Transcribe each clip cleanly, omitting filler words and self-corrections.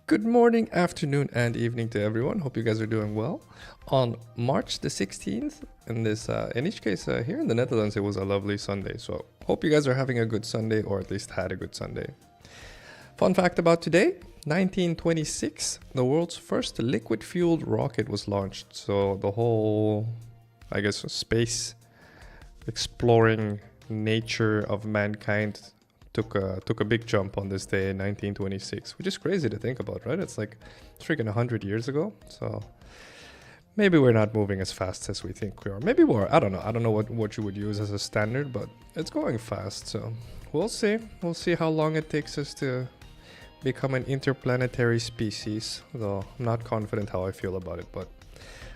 Good morning, afternoon, and evening to everyone. Hope you guys are doing well. On March the 16th, in each case here in the Netherlands, it was a lovely Sunday. So hope you guys are having a good Sunday, or at least had a good Sunday. Fun fact about today, 1926, the world's first liquid-fueled rocket was launched. So the whole, I guess, space exploring nature of mankind took a big jump on this day in 1926, which is crazy to think about, right? It's like freaking 100 years ago. So maybe we're not moving as fast as we think we are. Maybe we're, I don't know what you would use as a standard, but it's going fast. So we'll see. We'll see how long it takes us to become an interplanetary species, though I'm not confident how I feel about it, but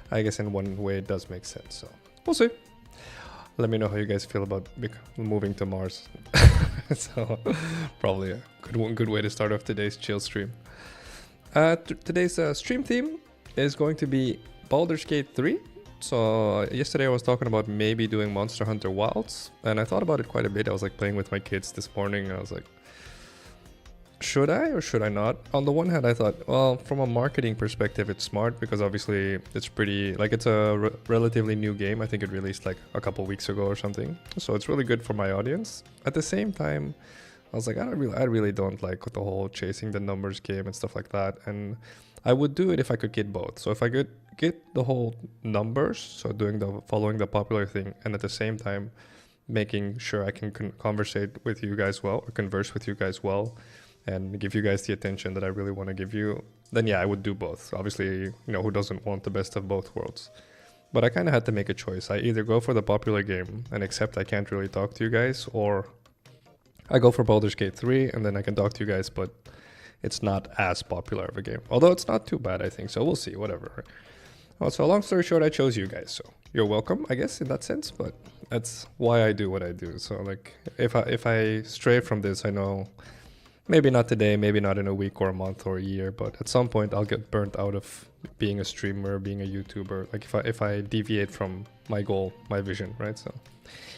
I guess in one way it does make sense. So we'll see. Let me know how you guys feel about moving to Mars. So probably a good way to start off today's chill stream. Today's stream theme is going to be Baldur's Gate 3. So yesterday I was talking about maybe doing Monster Hunter Wilds, and I thought about it quite a bit. I was like playing with my kids this morning. I was like, should I or should I not? On the one hand, I thought, well, from a marketing perspective, it's smart because obviously it's pretty, like it's a relatively new game. I think it released like a couple weeks ago or something. So it's really good for my audience. At the same time, I was like, I really don't like the whole chasing the numbers game and stuff like that. And I would do it if I could get both. So if I could get the whole numbers, so following the popular thing, and at the same time, making sure I can conversate with you guys well, or converse with you guys well, and give you guys the attention that I really want to give you, then yeah, I would do both. Obviously, who doesn't want the best of both worlds? But I kind of had to make a choice. I either go for the popular game and accept I can't really talk to you guys, or I go for Baldur's Gate 3 and then I can talk to you guys, but it's not as popular of a game. Although it's not too bad, I think. So we'll see, whatever. Well, so long story short, I chose you guys. So you're welcome, I guess, in that sense, but that's why I do what I do. So like, if I stray from this, I know Maybe not today, maybe not in a week or a month or a year, but at some point I'll get burnt out of being a streamer, being a YouTuber, like if I deviate from my goal, my vision, right? So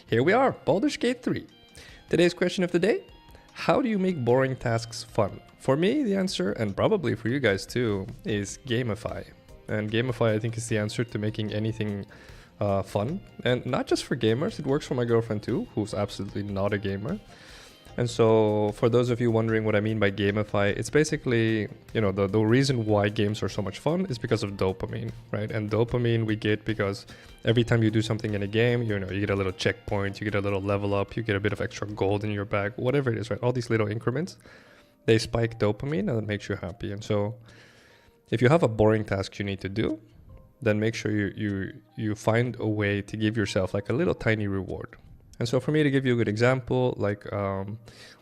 here we are, Baldur's Gate 3. Today's question of the day: how do you make boring tasks fun? For me, the answer, and probably for you guys too, is gamify. And gamify, I think, is the answer to making anything fun. And not just for gamers, it works for my girlfriend too, who's absolutely not a gamer. And so for those of you wondering what I mean by gamify, it's basically, you know, the reason why games are so much fun is because of dopamine, right? And dopamine we get because every time you do something in a game, you know, you get a little checkpoint, you get a little level up, you get a bit of extra gold in your bag, whatever it is, right? All these little increments, they spike dopamine and it makes you happy. And so if you have a boring task you need to do, then make sure you find a way to give yourself like a little tiny reward. And so for me, to give you a good example, like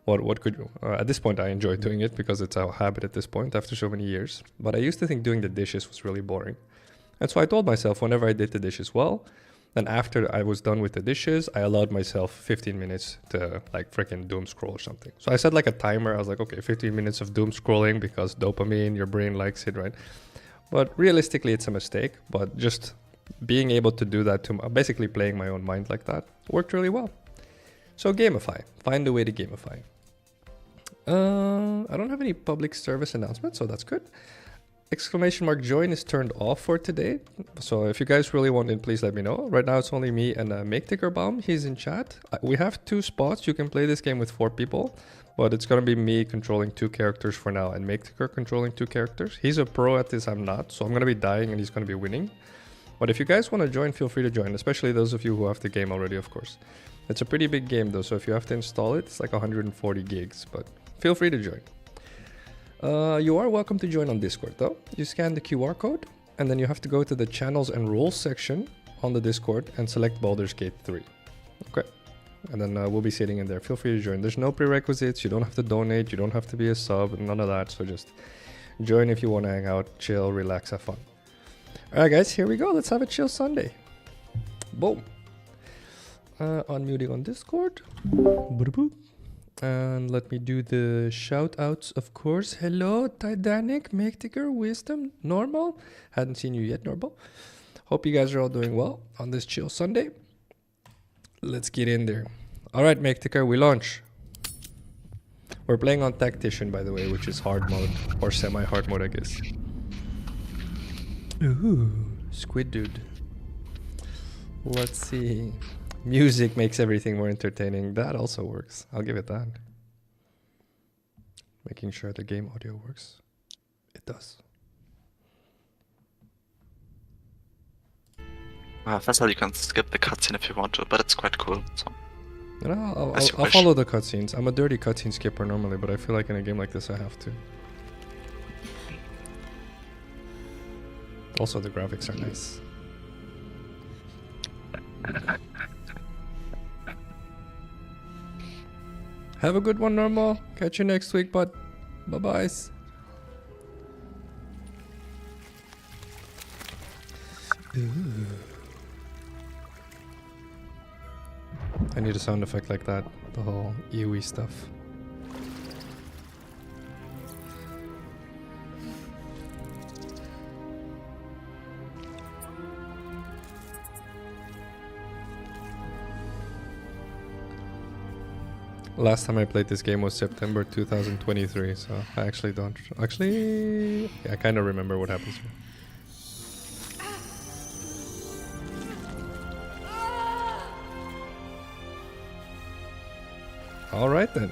what could at this point I enjoy doing it because it's a habit at this point after so many years. But I used to think doing the dishes was really boring. And so I told myself whenever I did the dishes well, then after I was done with the dishes, I allowed myself 15 minutes to like freaking doom scroll or something. So I set like a timer. I was like, okay, 15 minutes of doom scrolling because dopamine, your brain likes it, right? But realistically, it's a mistake. But just being able to do that, to basically playing my own mind like that, worked really well. So gamify, find a way to gamify. I don't have any public service announcements, so that's good. Exclamation mark join is turned off for today. So if you guys really want it, please let me know. Right now it's only me and MakeTickerBomb. He's in chat. We have 2 spots. You can play this game with 4 people, but it's going to be me controlling 2 characters for now and MakeTicker controlling 2 characters. He's a pro at this, I'm not. So I'm going to be dying and he's going to be winning. But if you guys want to join, feel free to join, especially those of you who have the game already, of course. It's a pretty big game though, so if you have to install it, it's like 140 gigs, but feel free to join. You are welcome to join on Discord though. You scan the QR code, and then you have to go to the channels and rules section on the Discord and select Baldur's Gate 3. Okay. And then we'll be sitting in there. Feel free to join. There's no prerequisites. You don't have to donate. You don't have to be a sub, none of that. So just join if you want to hang out, chill, relax, have fun. Alright guys, here we go. Let's have a chill Sunday. Boom. Unmuting on Discord. And let me do the shout outs, of course. Hello, Titanic, MakeTicker, Wisdom, Normal. Hadn't seen you yet, Normal. Hope you guys are all doing well on this chill Sunday. Let's get in there. Alright, MakeTicker, we launch. We're playing on Tactician, by the way, which is hard mode, or semi-hard mode, I guess. Ooh, Squid Dude. Let's see. Music makes everything more entertaining. That also works. I'll give it that. Making sure the game audio works. It does. Phacil, you can skip the cutscene if you want to, but it's quite cool. So. No, I'll follow the cutscenes. I'm a dirty cutscene skipper normally, but I feel like in a game like this I have to. Also, the graphics are nice. Have a good one, Normal. Catch you next week, bud. Bye-byes. I need a sound effect like that. The whole EOE stuff. Last time I played this game was September 2023, so I actually don't... Actually... Yeah, I kind of remember what happens here. Alright then.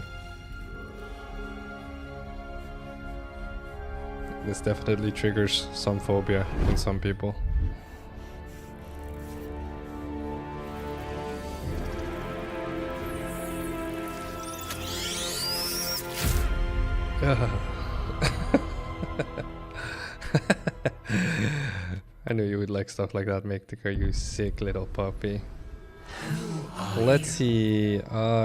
This definitely triggers some phobia in some people. I knew you would like stuff like that, MakeTicker, you sick little puppy. Let's see.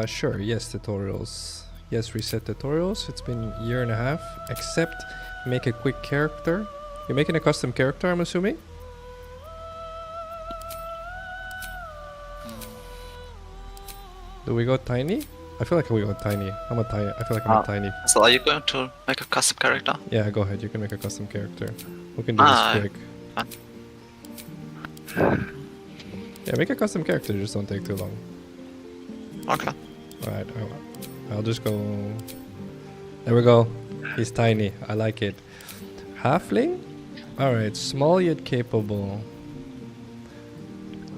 Sure, yes, tutorials. Yes, reset tutorials. It's been a year and a half. Except make a quick character. You're making a custom character, I'm assuming? Do we go tiny? I feel like we go tiny. I feel like I'm a tiny. So are you going to make a custom character? Yeah, go ahead. You can make a custom character. We can do Ah, this quick. Yeah, make a custom character. Just don't take too long. Okay. Alright, I'll just go. There we go. He's tiny. I like it. Halfling? Alright, small yet capable.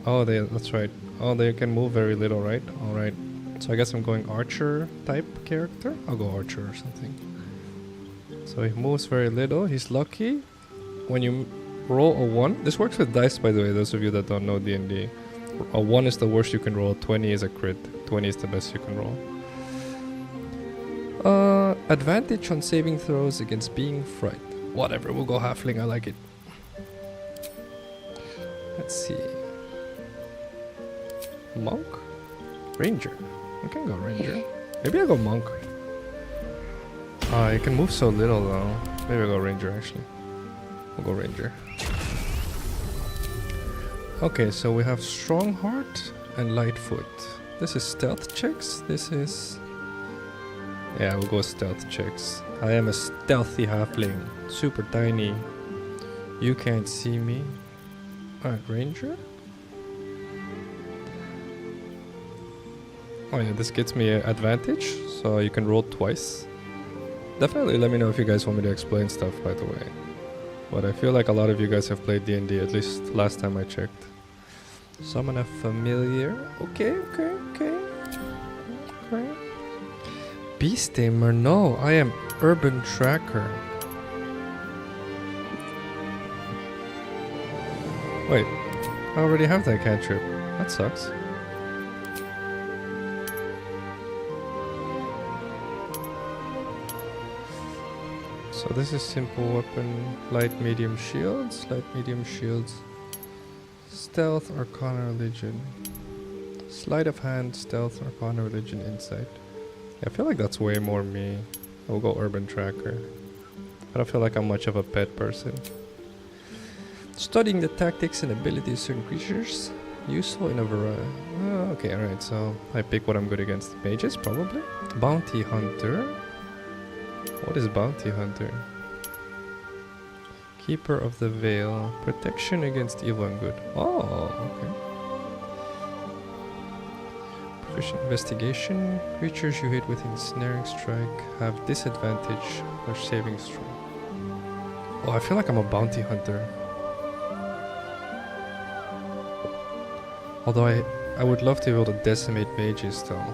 Oh, that's right. Oh, they can move very little, right? Alright. So I guess I'm going archer type character. I'll go archer or something. So he moves very little. He's lucky. When you roll a 1, this works with dice, by the way, those of you that don't know D&D. A 1 is the worst you can roll. 20 is a crit. 20 is the best you can roll. Advantage on saving throws against being fright. Whatever, we'll go halfling. I like it. Let's see. Monk? Ranger. I can go ranger. Maybe I'll go monk. You can move so little though. Maybe I'll go ranger actually. We'll go ranger. Okay, so we have strong heart and light foot. This is stealth checks. This is... Yeah, we'll go stealth checks. I am a stealthy halfling. Super tiny. You can't see me. Alright, ranger? Oh yeah, this gets me an advantage, so you can roll twice. Definitely let me know if you guys want me to explain stuff, by the way. But I feel like a lot of you guys have played D&D, at least last time I checked. Summon a familiar. Okay. Beast Tamer, no, I am Urban Tracker. Wait, I already have that cantrip. That sucks. So this is simple weapon, light medium shields, stealth, arcana, religion, sleight of hand, stealth, arcana, religion, insight. I feel like that's way more me. I'll go urban tracker. I don't feel like I'm much of a pet person. Studying the tactics and abilities of certain creatures, useful in a variety. Okay, alright, so I pick what I'm good against. Mages, probably. Bounty hunter. What is bounty hunter? Keeper of the Veil. Protection against evil and good. Oh, okay. Proficient investigation. Creatures you hit with ensnaring strike have disadvantage or saving throw. Oh, I feel like I'm a bounty hunter. Although I would love to be able to decimate mages still.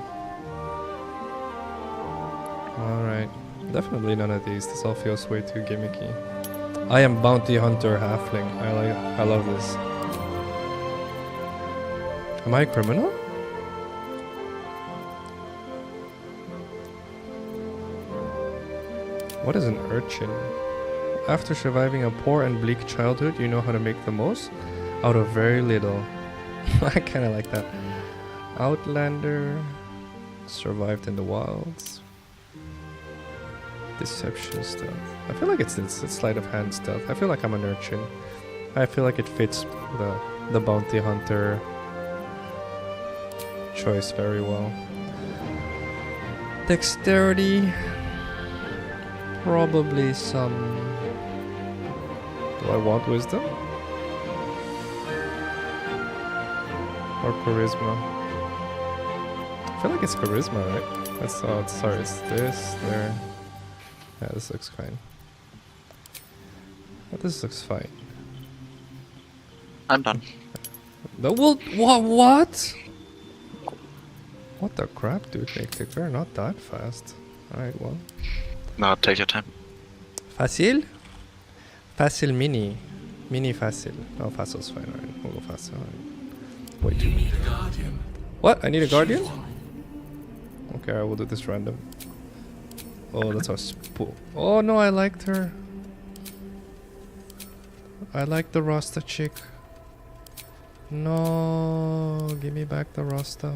Alright. Definitely none of these. This all feels way too gimmicky. I am bounty hunter halfling. I love this. Am I a criminal? What is an urchin? After surviving a poor and bleak childhood, you know how to make the most out of very little. I kinda like that. Outlander. Survived in the wilds. Deception stealth. I feel like it's sleight of hand stealth. I feel like I'm an urchin. I feel like it fits the bounty hunter choice very well. Dexterity. Probably some... Do I want wisdom? Or charisma? I feel like it's charisma, right? That's sorry, it's this, there. Yeah, this looks fine. This looks fine. I'm done. What? What the crap, dude? They're not that fast. Alright, well. No, take your time. Phacil? Phacil mini. Mini Phacil. Oh, Phacil's fine, alright. We'll go Phacil. Wait. What? I need a guardian? Okay, I will do this random. Oh, that's a spool. Oh no, I liked her. I like the Rasta chick. No, give me back the Rasta.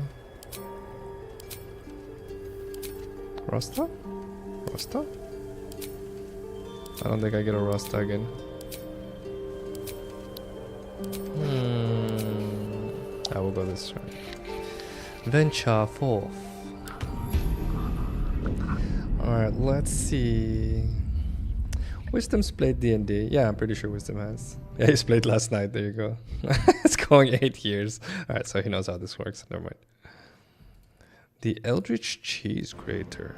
Rasta? Rasta? I don't think I get a Rasta again. I will go this way. Venture forth. Alright, let's see. Wisdom's played D&D. Yeah, I'm pretty sure Wisdom has. Yeah, he's played last night. There you go. It's going 8 years. Alright, so he knows how this works. Never mind. The Eldritch Cheese Grater.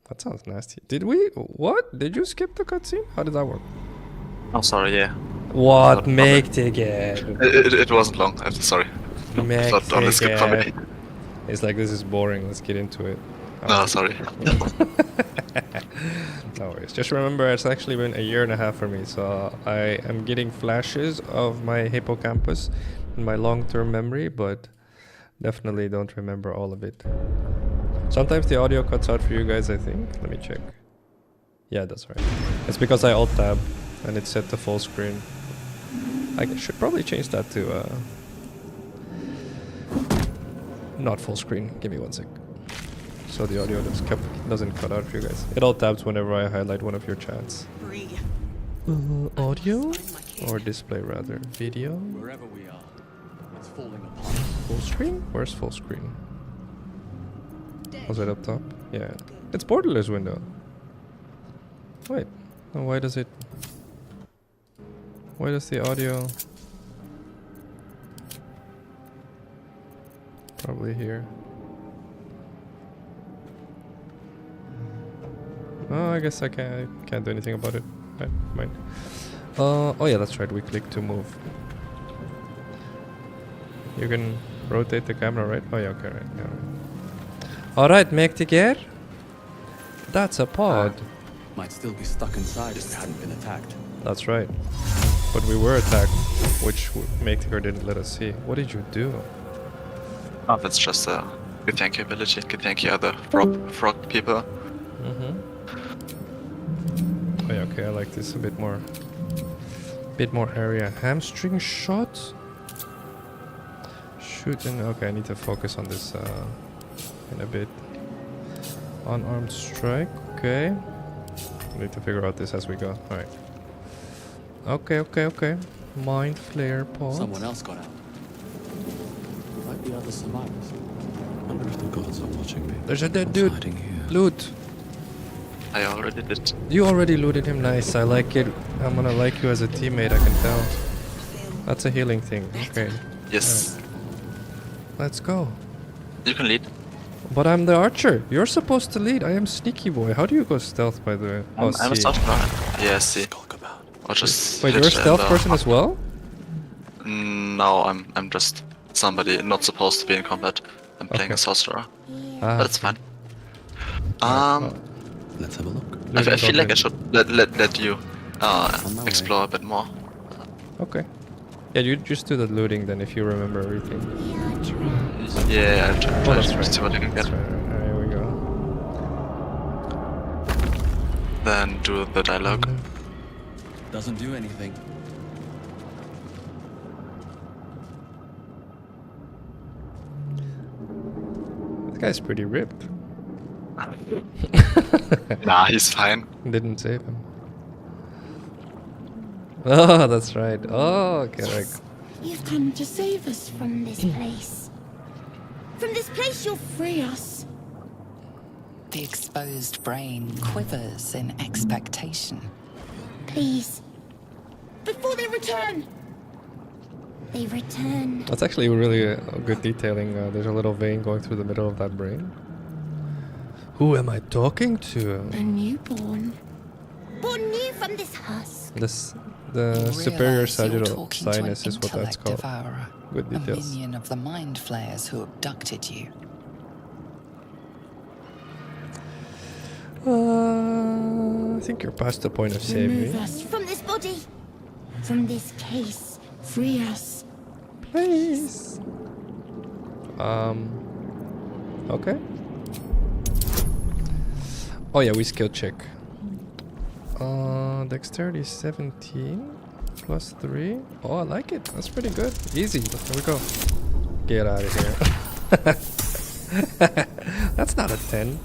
That sounds nasty. Did we? What? Did you skip the cutscene? How did that work? Oh, sorry, yeah. What? Not- Mäktige. It wasn't long. I'm sorry. Not only skip for me. It's like, this is boring. Let's get into it. No, sorry. No worries. Just remember, it's actually been 1.5 years for me, so I am getting flashes of my hippocampus in my long-term memory, but definitely don't remember all of it. Sometimes the audio cuts out for you guys, I think. Let me check. Yeah, that's right. It's because I alt-tab and it's set to full screen. I should probably change that to not full screen. Give me 1 sec. So the audio doesn't cut out for you guys. It alt-tabs whenever I highlight one of your chats. Audio? Or display rather. Video? Wherever we are, it's falling apart. Full screen? Where's full screen? Was it up top? Yeah. It's borderless window. Wait. Oh, why does the audio... Probably here. Oh, I guess I can't do anything about it. Right, mind. Oh yeah, that's right. We click to move. You can rotate the camera, right? Oh yeah, okay, right. Yeah, right. All right, mäktige. That's a pod. Might still be stuck inside if we hadn't been attacked. That's right. But we were attacked, which mäktige didn't let us see. What did you do? Oh, that's just a Githyanki ability. Githyanki are the frog people. Mm-hmm. Oh yeah, okay, I like this a bit more. Bit more area. Hamstring shot? Shooting. Okay, I need to focus on this in a bit. Unarmed strike. Okay. I need to figure out this as we go. Alright. Okay. Mind flare pod. Someone else got out. Might be other survivors. Wonder if the gods are watching me. There's a dead What's dude. hiding here? Loot. I already did. You already looted him. Nice. I like it. I'm gonna like you as a teammate, I can tell. That's a healing thing. Okay. Yes. Let's go. You can lead. But I'm the archer. You're supposed to lead. I am sneaky boy. How do you go stealth, by the way? I'm a C. soft runner. Yeah, see. Skulk about. Or just Wait, you're a hit stealth the- person as well? No, I'm just somebody not supposed to be in combat. I'm playing Okay. a sorcerer. Ah, But it's fine. Let's have a look. I feel like I should let you On my way. explore a bit more. okay. Yeah, you just do the looting then if you remember everything. Yeah, I'll try that's to right. see what I can That's get. right. Alright, here we go. Then do the dialogue. Doesn't do anything. This guy's pretty ripped. Nah, he's fine. Didn't save him. Oh, that's right. Oh, okay. Like, You've come to save us from this place. From this place you'll free us. The exposed brain quivers in expectation. Please. Before they return. They return. that's actually really good detailing. There's a little vein going through the middle of that brain. Who am I talking to? A newborn. Born new from this husk. The superior Realize you're sagittal talking to an sinus is what that's intellect called. devourer, Good a details. minion of the mind flayers who abducted you. I think you're past the point of saving Remove me. us from this body. From this case. Free us. Please. Okay. Oh yeah, we skill check. Dexterity 17 plus 3. Oh, I like it. That's pretty good. Easy. Here we go. Get out of here. That's not a 10.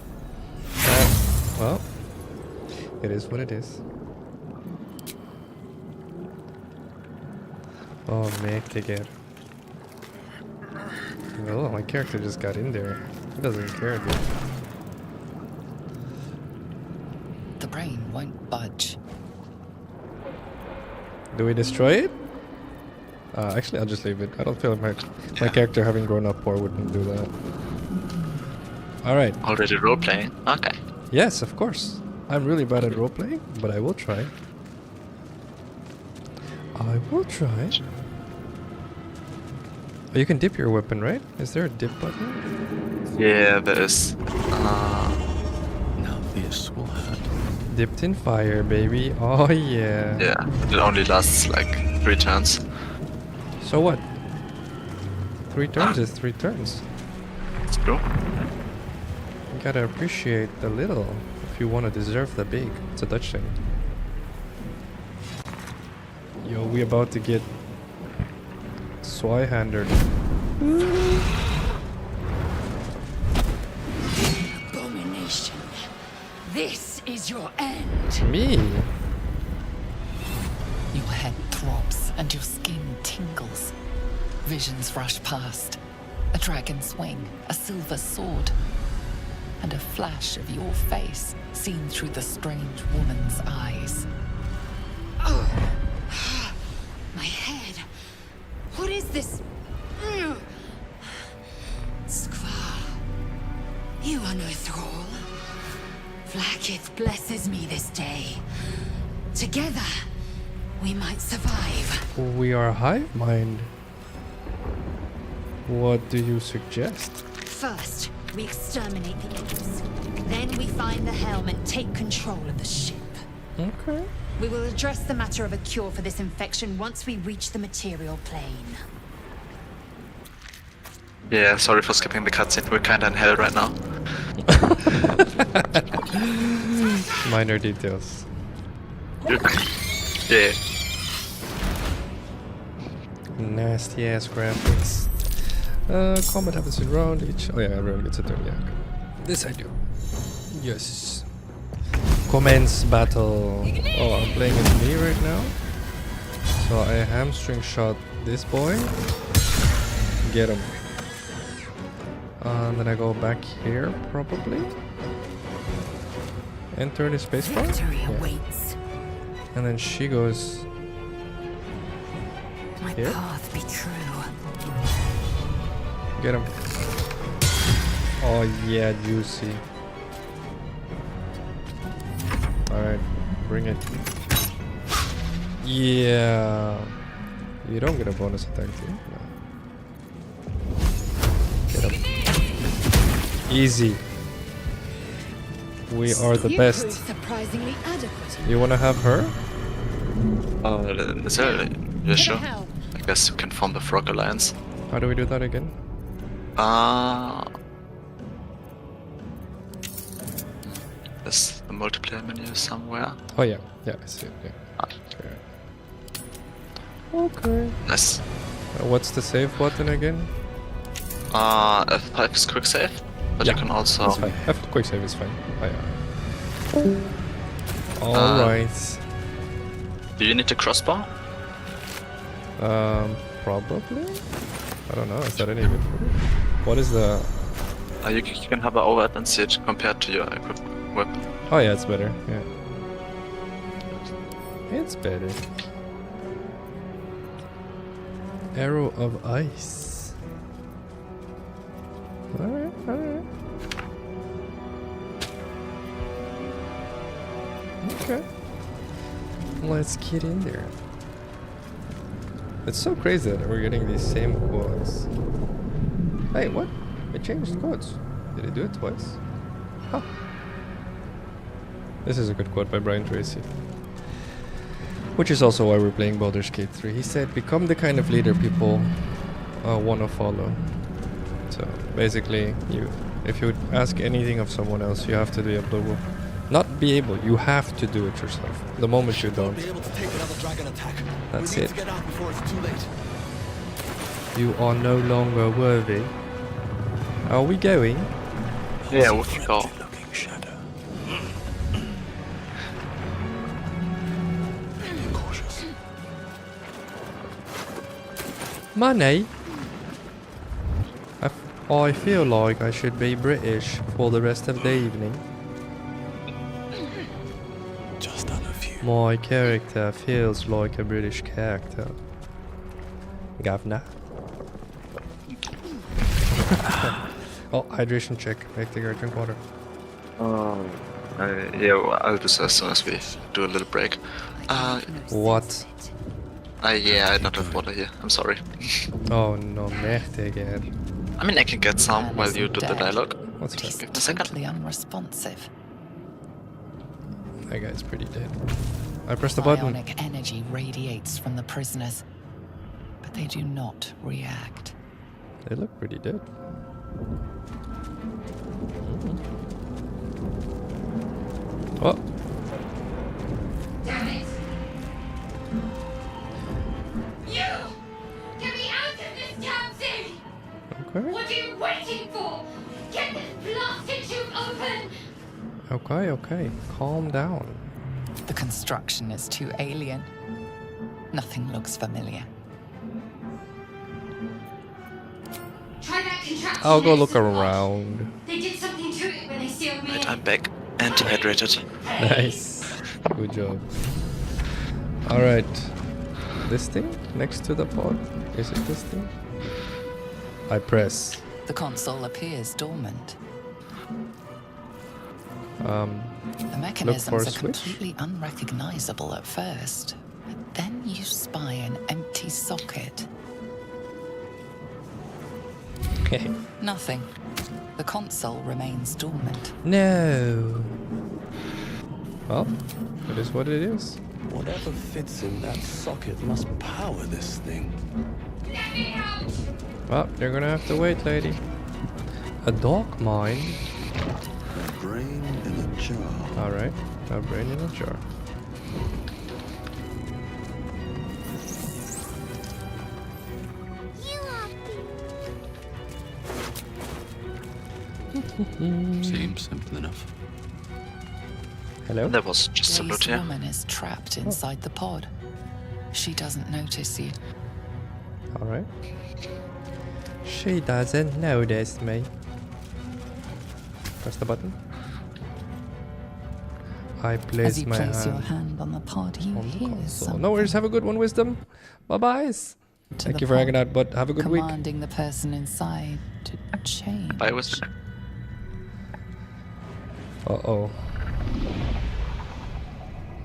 Well, it is what it is. Oh, mäktige. Oh, my character just got in there. He doesn't care, dude. Do we destroy it? Actually, I'll just leave it. I don't feel like my character, having grown up poor, wouldn't do that. Alright. Already role-playing? Okay. Yes, of course. I'm really bad at roleplaying, but I will try. I will try. Oh, you can dip your weapon, right? Is there a dip button? Yeah, there is. Now this will hurt. Dipped in fire, baby. Oh, yeah. Yeah, it only lasts like 3 turns. So what? 3 turns is 3 turns. It's true. You gotta appreciate the little if you want to deserve the big. It's a Dutch thing. Yo, we about to get Swy-handered. Abomination. This is your end. Me? Your head throbs and your skin tingles. Visions rush past. A dragon's wing, a silver sword, and a flash of your face seen through the strange woman's eyes. My head. What is this? Skvar. You are no thrall. Vlaakith blesses me this day. Together, we might survive. We are hive mind. What do you suggest? First, we exterminate the imps. Then we find the helm and take control of the ship. Okay. We will address the matter of a cure for this infection once we reach the material plane. Yeah, sorry for skipping the cutscene. We're kinda in hell right now. Minor details. Yeah. Nasty ass graphics. Combat happens in round each. Oh yeah, everyone gets a turn. Yeah. Okay. This I do. Yes. Commence battle. Oh, I'm playing as me right now. So I hamstring shot this boy. Get him. And then I go back here probably. Enter the spacebar. Victory Yeah. awaits. And then she goes. My Here? path be true. Get him. Oh yeah, juicy. Alright, bring it. Yeah. You don't get a bonus attack, do you? No. Get him. Easy. We are the You best. prove surprisingly adequate. You wanna have her? Necessarily. Yeah, sure. Help. I guess we can form the Frog Alliance. How do we do that again? There's the multiplayer menu somewhere. Oh yeah, yeah, I see it. Yeah. Ah, Okay. nice. What's the save button again? F5 is quick save, but Yeah, you can also. That's fine. Quick save is fine. Oh, yeah. Alright. Do you need a crossbar? Probably? I don't know, is that any good for me? What is the... You can have an over-advanced compared to your equipped weapon. Oh yeah, it's better, yeah. It's better. Arrow of Ice. Alright, alright. Okay. Let's get in there. It's so crazy that we're getting these same quotes. Hey, what? It changed quotes. Did it do it twice? Huh. This is a good quote by Brian Tracy. Which is also why we're playing Baldur's Gate 3. He said, become the kind of leader people want to follow. So basically, if you ask anything of someone else, you have to be able to... Not be able, you have to do it yourself. The moment you don't, Be able to take another dragon attack. That's we need it. to get out before it's too late. you are no longer worthy. Are we going? Yeah, we can go. Looking shadow. Be cautious. Money? I feel like I should be British for the rest of the evening. Just done a few. My character feels like a British character. Governor. Oh, hydration check. Make the guy drink water. Yeah, well, I'll do so as soon as we do a little break. What? Yeah, I don't have water here. I'm sorry. Oh no, merde again. I mean, I can get some Man while isn't you do the dead. dialogue. What's But he's that? A second. totally unresponsive. That guy's pretty dead. I pressed the button. Bionic energy radiates from the prisoners, but they do not react. They look pretty dead. Oh, Damn it! You! Get me out of this damn thing! okay. What are you waiting for? Get this blasted tube open! Okay. Calm down. The construction is too alien. Nothing looks familiar. Try that contraption. I'll go next look to the pod. around. They did something to it when they sealed me Right, in. I'm back and dehydrated. Nice. Good job. Alright. This thing next to the pod? Is it this thing? I press. The console appears dormant. The mechanisms for a are switch? completely unrecognizable at first, but then you spy an empty socket. Nothing. The console remains dormant. No. Well, it is what it is. Whatever fits in that socket must power this thing. Let me out! Well, you're gonna have to wait, lady. A dog mine? A brain in a jar. Alright, a brain in a jar. You are Seems simple enough. Hello? There was just a loot This here. woman is trapped inside the pod. She doesn't notice you. Alright. She doesn't notice me. Press the button. I As place you my place your hand hand on the pod, you on the hear console. something. No worries, have a good one, Wisdom. Bye-byes. to Thank the you for pod, hanging out, but have a good week. commanding the person inside to change. Bye, Wisdom. Uh-oh.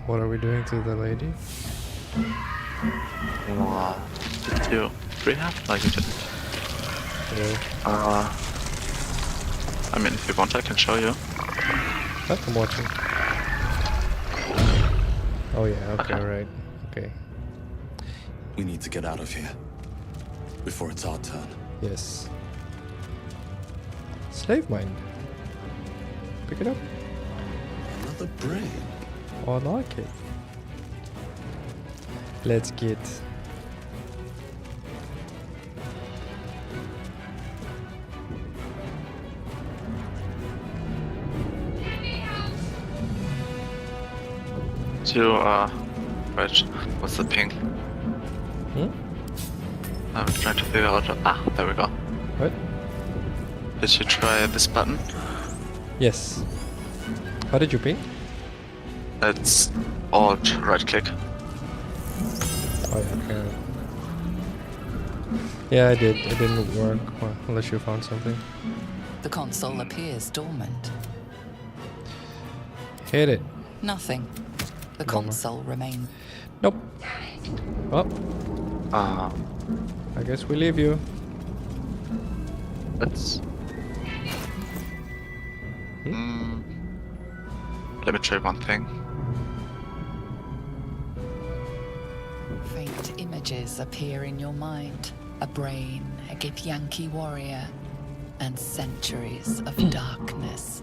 What are we doing to the lady? Did you rehab? No, you didn't. Hello. I mean, if you want, I can show you. I'm watching. Oh yeah, okay, Okay. right. Okay. We need to get out of here before it's our turn. Yes. Slave mind. Pick it up. Another brain. I like it. Let's get. Right, what's the ping? Hmm? I'm trying to figure out. There we go. What? Did you try this button? Yes. How did you ping? It's Alt right click. Oh yeah, okay. Yeah, I did. It didn't work. Well, unless you found something. The console appears dormant. Hit it. Nothing. The Bummer. console remains. Nope. Well, Uh, I guess we leave you. let's. Hmm? Let me try one thing. Faint images appear in your mind. A brain, a Githyanki warrior, and centuries of darkness.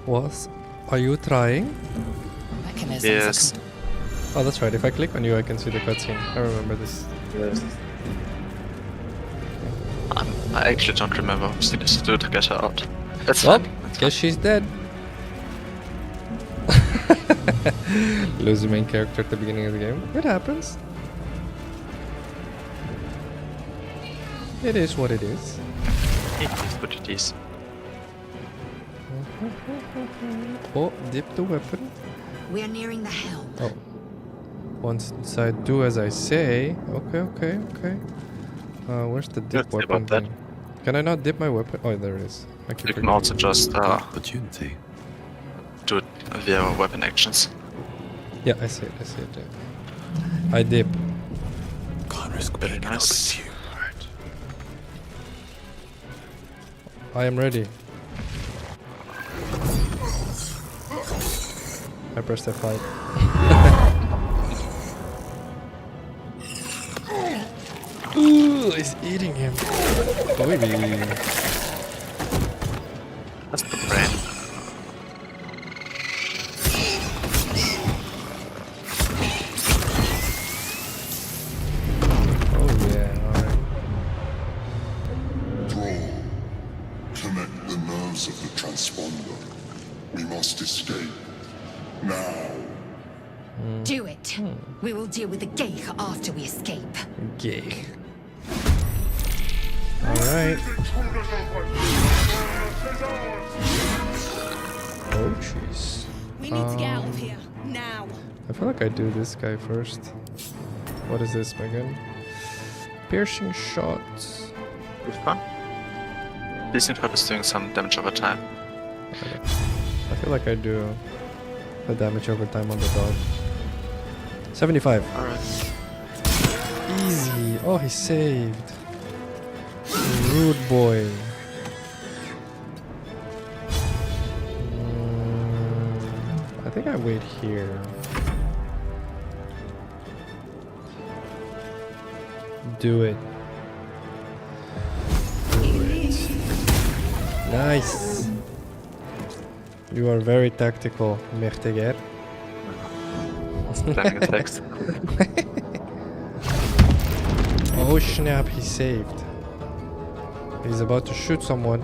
What? Are you trying? Mechanisms Yes. are Oh, that's right. If I click on you, I can see the cutscene. I remember this. Yes. I actually don't remember what we need to do to get her out. That's Well, fine. That's guess she's dead. Lose the main character at the beginning of the game. It happens. It is what it is. fine. It is what it is. Oh, dip the weapon. We are nearing the helm. Oh. Once inside, do as I say. Okay. Where's the dip Let's see weapon about that. thing? Can I not dip my weapon? Oh, there it is. I keep You can forgetting. also just Opportunity. do it via weapon actions. Yeah, I see it. Yeah. I dip. Can't risk Very being nice. nice. You. I am ready. I pressed F5. Ooh, it's eating him. Baby. That's the brain. Oh yeah, alright. Thrall, connect the nerves of the transponder. We must escape. Now. Do it. We will deal with the Geich after we escape. Gay. Alright. Oh jeez. We need to get out of here now. I feel like I do this guy first. What is this again? Piercing shots. It's fun. Decent shot is doing some damage over time. I feel like I do the damage over time on the dog. 75. Alright. Easy. Oh, he saved. Rude boy. I think I wait here. Do it. Nice. You are very tactical, Merteger. Planning attacks. Oh snap, he saved. He's about to shoot someone.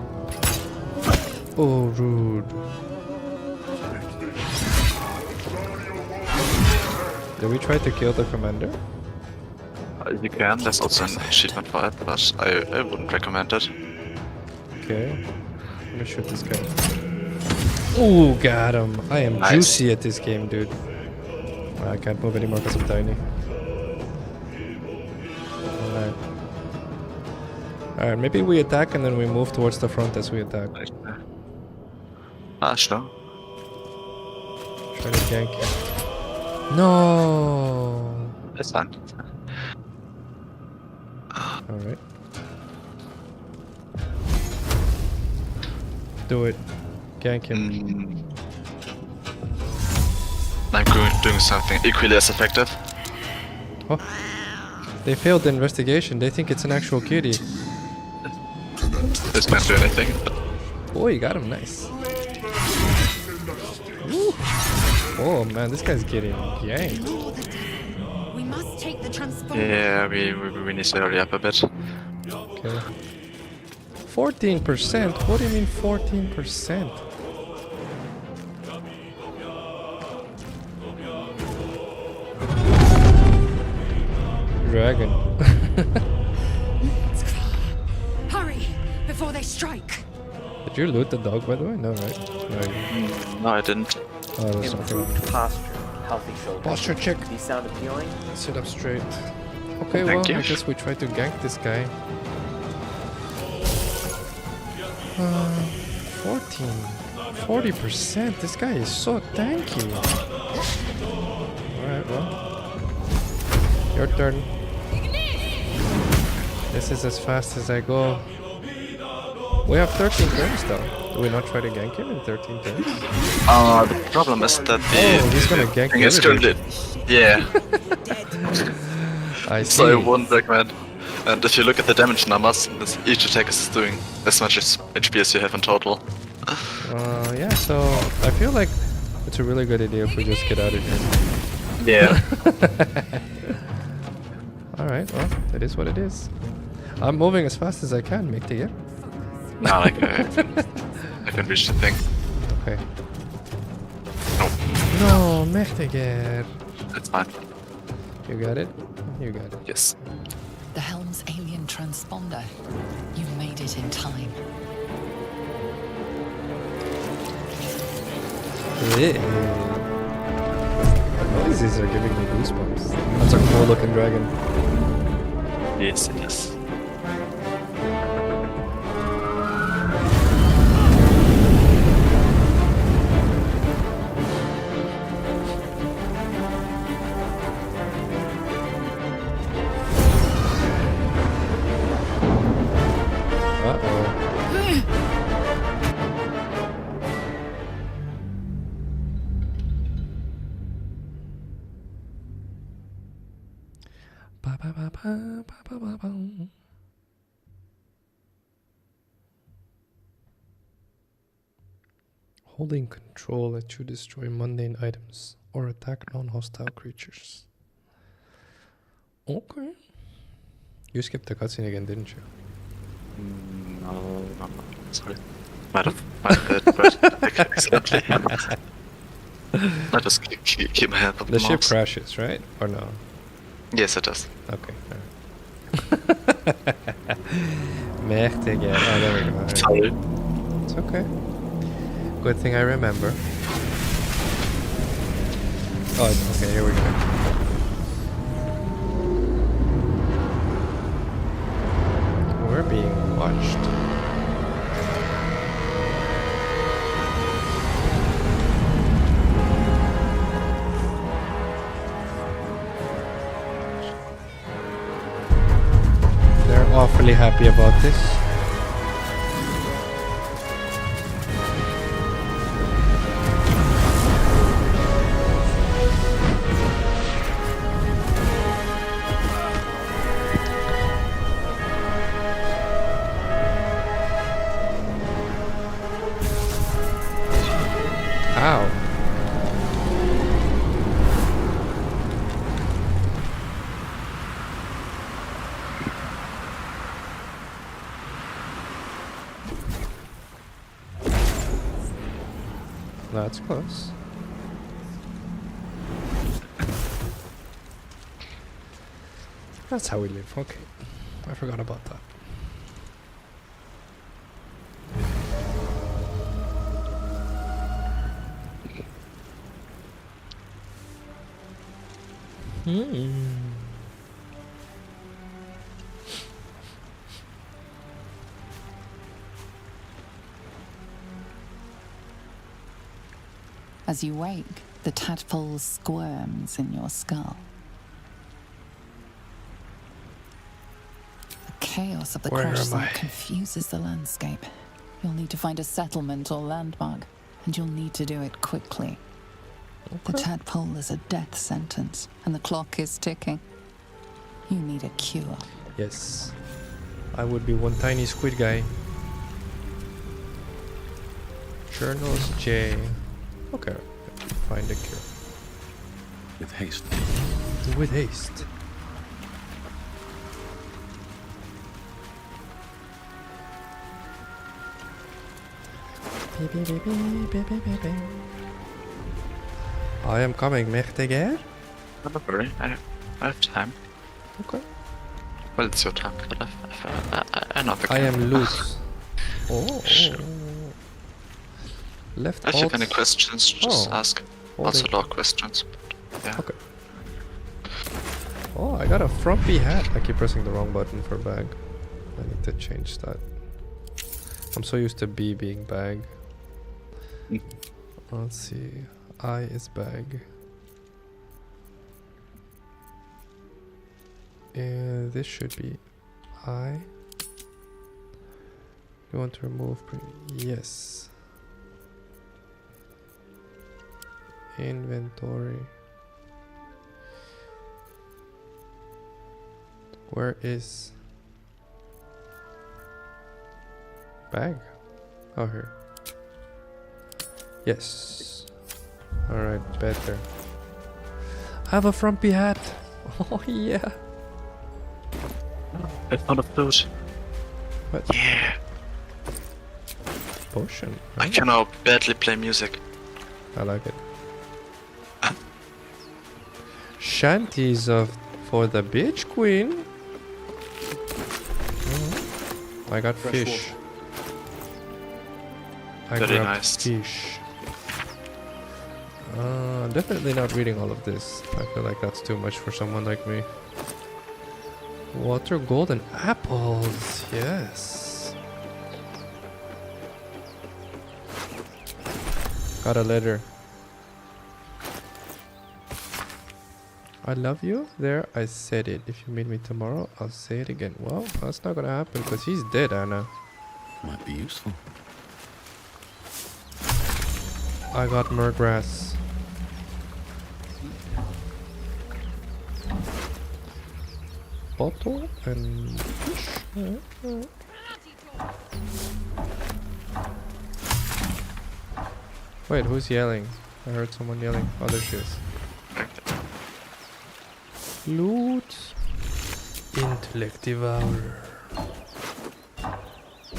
Oh, rude. Did we try to kill the commander? You can, there's also an achievement for it, but I wouldn't recommend it. Okay. Let me shoot this guy. Ooh, got him. I am Nice. juicy at this game, dude. I can't move anymore because I'm tiny. Alright. Alright, maybe we attack and then we move towards the front as we attack. Sure. Try to gank him. No! That's fine. Alright. Do it. Gank him. I'm doing something equally as effective. Oh. They failed the investigation. They think it's an actual kitty. This can't do anything. Oh, you got him. Nice. Woo. Oh man, this guy's getting ganked. We must take the transponder. Yeah, we need to hurry up a bit. Okay. 14%? What do you mean 14%? Dragon. Hurry before they strike. Did you loot the dog, by the way? No, right? No, you... No, I didn't. Oh, there's nothing. Improved posture, healthy shoulders. Posture check. These sound appealing? Sit up straight. Okay, Thank well, you. I guess we try to gank this guy. 14. 40%. This guy is so tanky. Alright, well. Your turn. This is as fast as I go. We have 13 turns though. Do we not try to gank him in 13 turns? The problem is that the Oh, he's gonna gank thing is everybody. currently... Yeah, I see. so I wouldn't recommend. And if you look at the damage numbers, each attack is doing as much as HP as you have in total. Yeah, so I feel like it's a really good idea if we just get out of here. Yeah. Alright, well, it is what it is. I'm moving as fast as I can, make the year. No, like, I can reach the thing. Okay. No, No, Mechtiger. it's fine. You got it? You got it. Yes. The helm's alien transponder. You made it in time. Yeah. noises are giving me goosebumps. That's a cool looking dragon. Yes, it is. Holding control lets you destroy mundane items or attack non-hostile creatures. Okay. You skipped the cutscene again, didn't you? No. Sorry. Might have did, but accidentally. I just keep my hand on the The ship mouse. crashes, right? Or no? Yes, it does. Okay. Mächtig, yeah. Oh, there we go. Sorry. It's okay. Good thing I remember. Oh, okay, here we go. We're being watched. They're awfully happy about this. Ow. That's close. That's how we live. Okay. I forgot about that. As you wake, the tadpole squirms in your skull. The chaos of the Where crash am site I? confuses the landscape. You'll need to find a settlement or landmark, and you'll need to do it quickly. The tadpole is a death sentence, and the clock is ticking. You need a cure. Yes. I would be one tiny squid guy. Journals J. Okay. Find a cure. With haste. With haste. I am coming, mächtiger. Don't worry, I have time. Okay. Well, it's your time, but I know the I am loose. Oh. Sure. Left If you alt. have any questions, just ask. Holding. Also, a lot of questions. But, yeah. Okay. Oh, I got a frumpy hat. I keep pressing the wrong button for bag. I need to change that. I'm so used to B being bag. Let's see. I is bag. This should be I. You want to remove? Yes. Inventory. Where is bag? Oh, here. Yes. Alright, better. I have a frumpy hat. Oh, yeah. I found a food. What? Yeah. Potion. I can now badly play music. I like it. Shanties for the bitch queen. I got Fresh fish. water. I Very grabbed nice. fish. Definitely not reading all of this. I feel like that's too much for someone like me. Water, gold, and apples. Yes. Got a letter. I love you. There, I said it. If you meet me tomorrow, I'll say it again. Well, that's not gonna happen because he's dead, Anna. Might be useful. I got murgrass. Bottle and fish. Alright. Wait, who's yelling? I heard someone yelling. Oh, there she is. Loot. Intellect devour.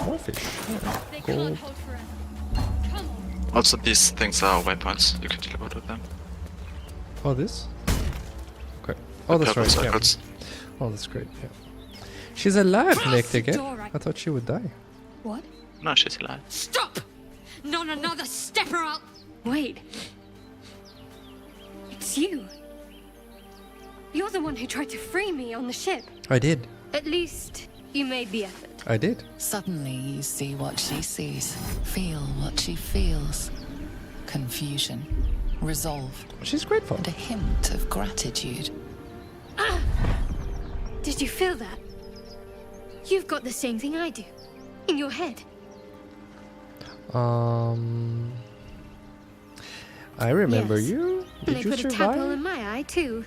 More fish. Yeah. Gold. Also, these things are waypoints. You can teleport with them. Oh, this? Okay. Oh, that's right. Yeah. Circles. Oh, that's great. Yeah. She's alive, Nick. Again. door, I thought she would die. What? No, she's alive. Stop! Not another step or I'll... Wait. It's you. You're the one who tried to free me on the ship. I did. At least you made the effort. I did. Suddenly you see what she sees, feel what she feels. Confusion, resolve, She's grateful. and a hint of gratitude. Did you feel that? You've got the same thing I do. In your head. I remember Yes. you. And Did they you put a tadpole survive? in my eye, too.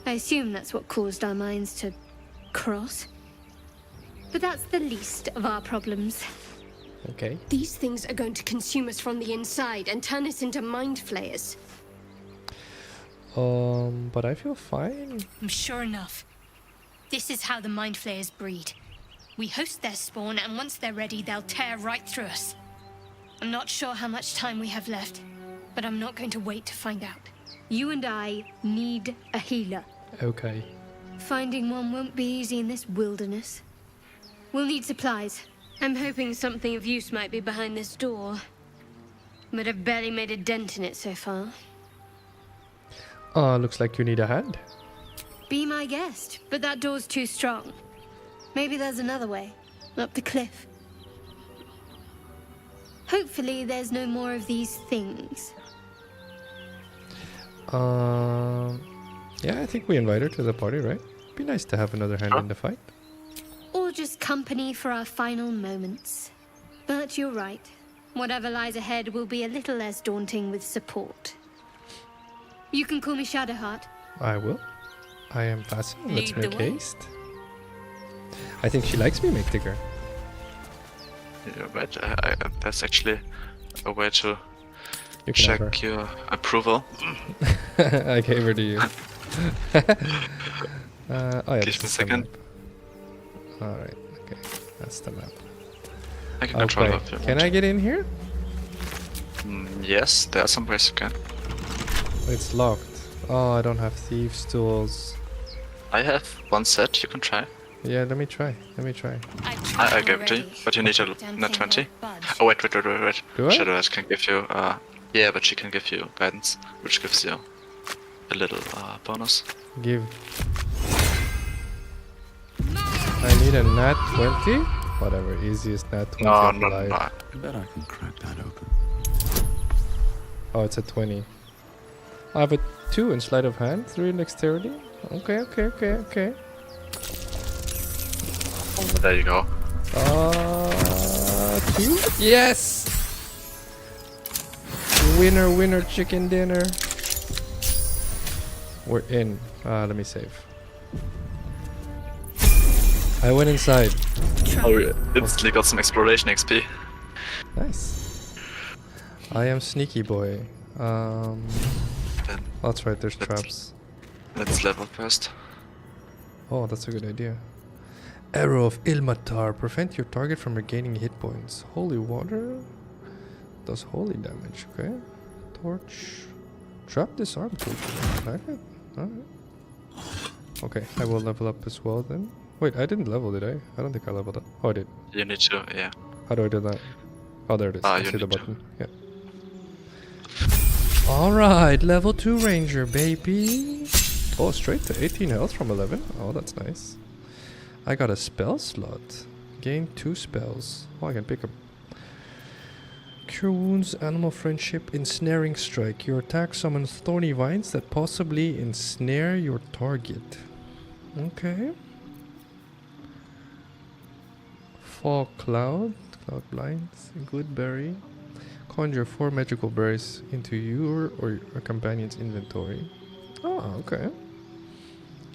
I assume that's what caused our minds to cross. But that's the least of our problems. Okay. These things are going to consume us from the inside and turn us into mind flayers. But I feel fine. I'm sure enough. This is how the mind flayers breed. We host their spawn, and once they're ready, they'll tear right through us. I'm not sure how much time we have left, but I'm not going to wait to find out. You and I need a healer. Okay. Finding one won't be easy in this wilderness. We'll need supplies. I'm hoping something of use might be behind this door. But I've barely made a dent in it so far. Looks like you need a hand. Be my guest, but that door's too strong. Maybe there's another way, up the cliff. Hopefully there's no more of these things. Yeah, I think we invite her to the party, right? Be nice to have another hand in the fight. Or just company for our final moments. But you're right. Whatever lies ahead will be a little less daunting with support. You can call me Shadowheart. I will. I am Phacil. Let's Lead the make way. haste. I think she likes me, Make Digger. Yeah, right. That's actually a way to You can have her. check your approval. I gave her to you. Oh yeah, Give this me a is the second. map. Alright, okay. That's the map. I can control Okay, it if you can want. I get in here? Yes, there are some ways you can. It's locked. Oh, I don't have thieves' tools. I have one set, you can try. Yeah, let me try. Let me try. I gave it to you, but you need a net 20. Oh, wait. Do I? Shadowheart can give you, yeah, but she can give you guidance, which gives you a little bonus. Give. I need a nat 20? Whatever, easiest nat 20 No, of no, life. no. I bet I can crack that open. Oh, it's a 20. I have a 2 in sleight of hand, 3 in dexterity. Okay. Oh, there you go. 2? Yes! Winner, chicken dinner. We're in. Let me save. I went inside. Oh, yeah. Instantly got some exploration XP. Nice. I am sneaky boy. Then That's right, there's Let's- traps. let's level first. Oh, that's a good idea. Arrow of Ilmatar. Prevent your target from regaining hit points. Holy water does holy damage, okay? Torch. Trap disarm tool. Magnet? Alright. Okay, I will level up as well then. Wait, I didn't level, did I? I don't think I leveled up. Oh, I did. You need to, yeah. How do I do that? Oh, there it is. I You see the need to. button. Yeah. Alright, level 2 ranger, baby. Oh, straight to 18 health from 11. Oh, that's nice. I got a spell slot. Gain 2 spells. Oh, I can pick up Cure Wounds, Animal Friendship, Ensnaring Strike. Your attack summons thorny vines that possibly ensnare your target. Okay. Fall Cloud. Cloud Blinds. Good Berry. Conjure 4 magical berries into your or your companion's inventory. Oh, okay.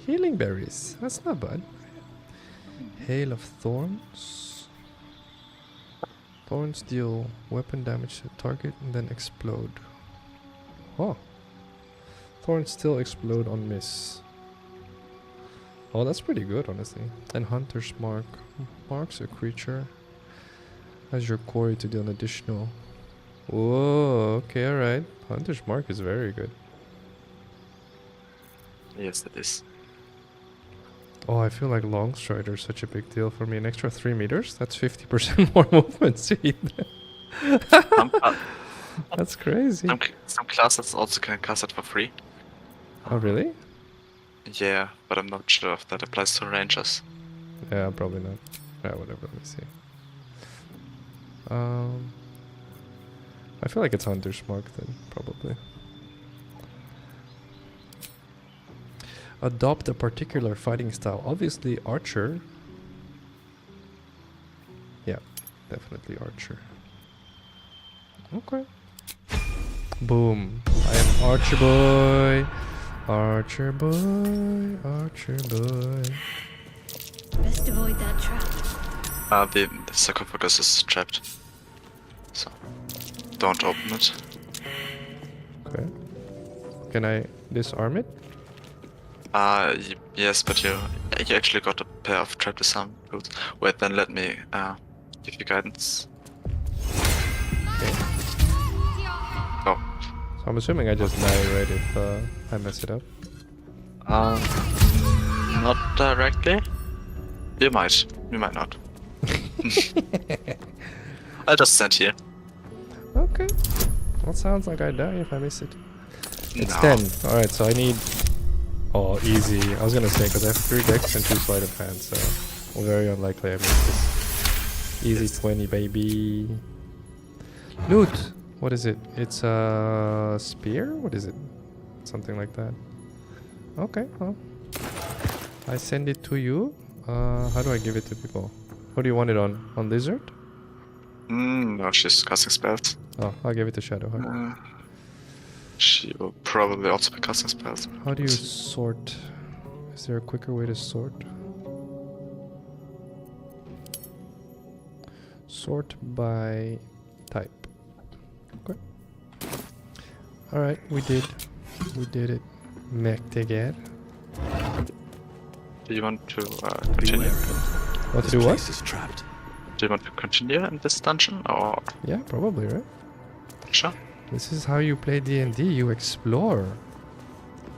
Healing berries. That's not bad. Hail of Thorns. Thorns deal weapon damage to the target and then explode. Oh. Thorns still explode on miss. Oh, that's pretty good, honestly. And Hunter's Mark. Marks a creature as your quarry to deal an additional. Whoa, okay, alright. Hunter's Mark is very good. Yes, it is. Oh, I feel like Long Strider is such a big deal for me. An extra 3 meters? That's 50% more movement speed. That's crazy. Some classes also can cast it for free. Oh, really? Yeah, but I'm not sure if that applies to rangers. Yeah, probably not. Yeah, whatever, let me see. I feel like it's Hunter's Mark then, probably. Adopt a particular fighting style. Obviously Archer. Yeah, definitely Archer. Okay. Boom. I am Archer boy. Archer boy. Archer boy. Best avoid that trap. The sarcophagus is trapped. So, don't open it. Okay. Can I disarm it? Yes, but you actually got a pair of trap disarm boots. Wait, then let me give you guidance. Okay. Oh. So I'm assuming I just die, right, if I mess it up? Not directly. You might not. I'll just stand here. Okay. Well, sounds like I die if I miss it. It's No. 10. Alright, so I need... Oh, easy. I was gonna say, because I have 3 decks and 2 sleight of hand, so... very unlikely I miss this. Easy 20, baby. Loot! What is it? It's a... spear? What is it? Something like that. Okay, well... I send it to you. How do I give it to people? What do you want it on? On Lizard? No, she's casting spells. Oh, I'll give it to Shadowheart. She will probably also be casting spells. How do you sort? Is there a quicker way to sort? Sort by type. Okay. Alright, we did it. Mech together. Do you want to continue? Want to do what? Is trapped. Do you want to continue in this dungeon, or...? Yeah, probably, right? Sure. This is how you play D&D, you explore.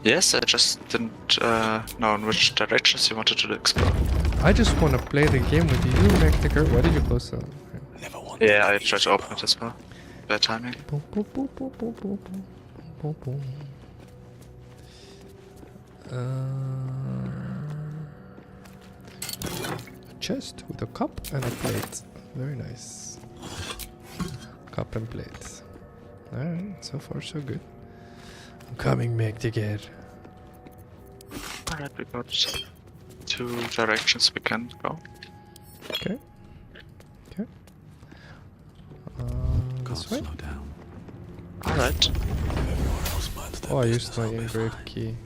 Yes, I just didn't know in which directions you wanted to explore. I just want to play the game with you, Mechticker. Why did you close that? Yeah, I tried to open it as well. Bad timing. Boom, boom, boom, boom, boom, boom, boom, boom, boom. A chest with a cup and a plate. Very nice. Cup and plate. Alright, so far so good. I'm coming, Mechticker. Alright, we got 2 directions we can go. Okay. Okay. This way? Slow down. Alright. Everyone else minds their Oh, I business used my on their engraved side. key.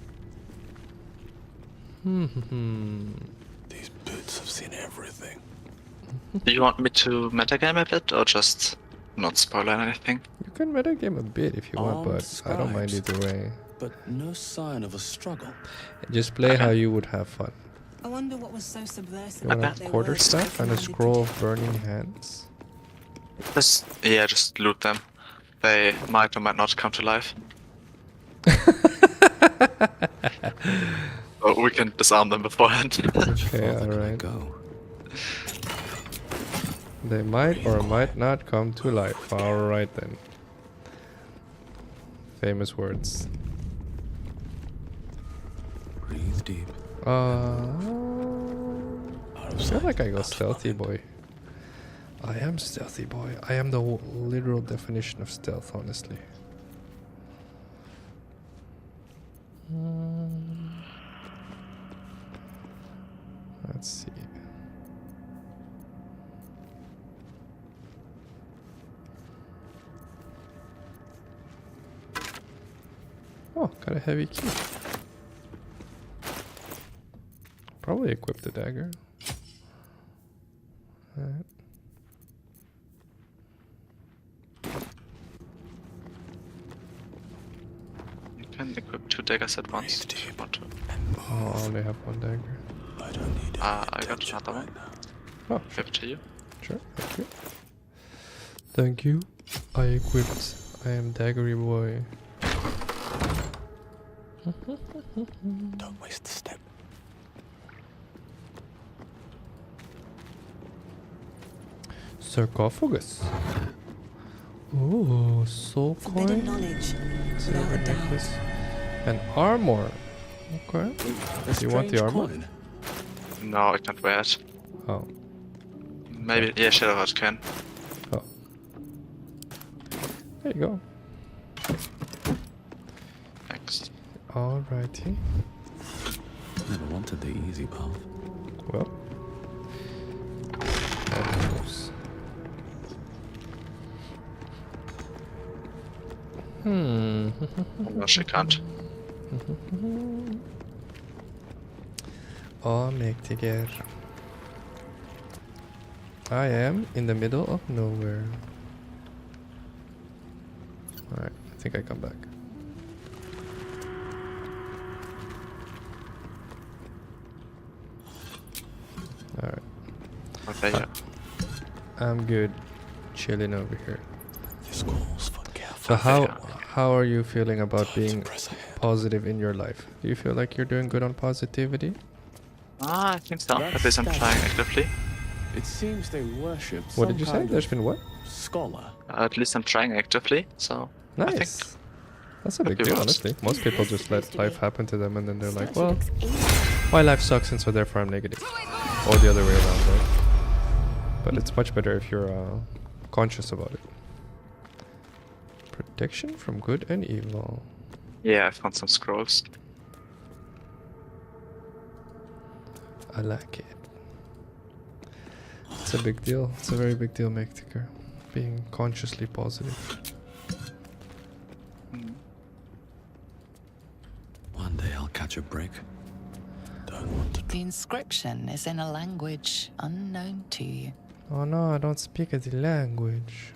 These boots have seen everything. Do you want me to metagame a bit, or just not spoil anything? You can metagame a bit if you want, Armed but I don't mind scribes. either way. But no sign of a struggle. Just play how you would have fun. I wonder what was so subversive You want about a their quarterstaff and a scroll of burning hands? Just loot them. They might or might not come to life. Or we can disarm them beforehand. Okay, alright. They might or might not come to life. Alright then. Famous words. Breathe deep. I feel like I go stealthy boy. I am stealthy boy. I am the literal definition of stealth, honestly. Let's see. Oh, got a heavy key. Probably equip the dagger. Alright. You can equip 2 daggers at once if you want to. Oh, I only have 1 dagger. I don't need I got another one. Oh, Give it to you. sure. Thank you. Thank you. I equipped. I am daggery boy. Don't waste the step. Sarcophagus. Oh, soul Forbidden coin. knowledge, Silver without a doubt. necklace. And armor. Okay. Do you want the armor? Coin. No, I can't wear it. Oh. Maybe, yeah, Shadowheart can. Oh. There you go. Thanks. Alrighty. Never wanted the easy path. Well. Of course. No, she can't. Oh, mektiger. I am in the middle of nowhere. Alright, I think I come back. Alright. Okay, yeah. I'm good. Chilling over here. This calls for careful. So how are you feeling about Time to being press ahead. positive in your life? Do you feel like you're doing good on positivity? I think so. At least I'm trying actively. It seems they worship What did you say? There's been what? scholar. At least I'm trying actively, so I think Nice. That's a big Happy deal, ones. honestly. Most people just let life happen to them and then they're like, Statue well, looks ancient. my life sucks and so therefore I'm negative. Or the other way around, right? But it's much better if you're conscious about it. Protection from good and evil. yeah, I found some scrolls. I like it. It's a big deal. It's a very big deal, Mektiker. Being consciously positive. One day I'll catch a break. Don't want to. The inscription is in a language unknown to you. Oh no, I don't speak the language.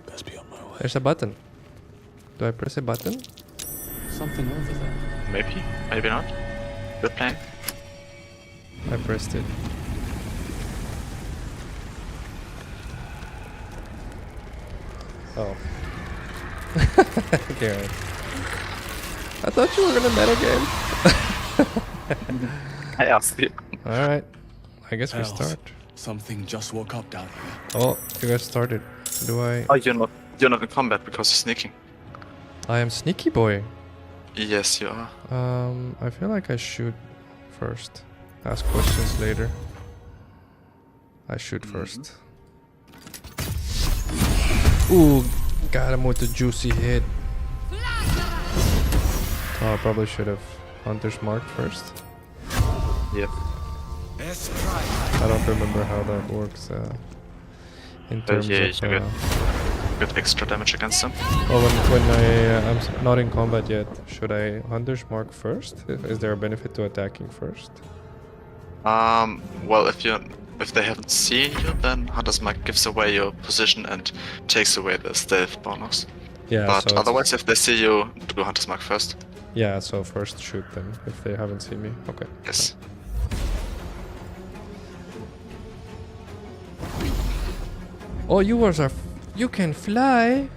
Best be on my way. There's a button. Do I press a button? Something over there. Maybe, maybe not. Good plan. I pressed it. Oh. Okay, right. I thought you were gonna metagame. I asked you. Alright. I guess we Hells. start. Something just woke up down here. Oh, you guys started. Do I? Oh, you're not in combat because you're sneaking. I am sneaky boy. Yes, you are. I feel like I shoot first. Ask questions later. I shoot first. Ooh, got him with the juicy hit. Oh, I probably should have Hunter's Mark first. Yep. I don't remember how that works in terms yeah, of... you get extra damage against them. Well, when I'm not in combat yet, should I Hunter's Mark first? Is there a benefit to attacking first? Well, if they haven't seen you, then Hunter's Mark gives away your position and takes away the stealth bonus. Yeah, But so it's- otherwise, if they see you, do Hunter's Mark first. Yeah, so first shoot them if they haven't seen me. Okay. Yes. Oh, you can fly.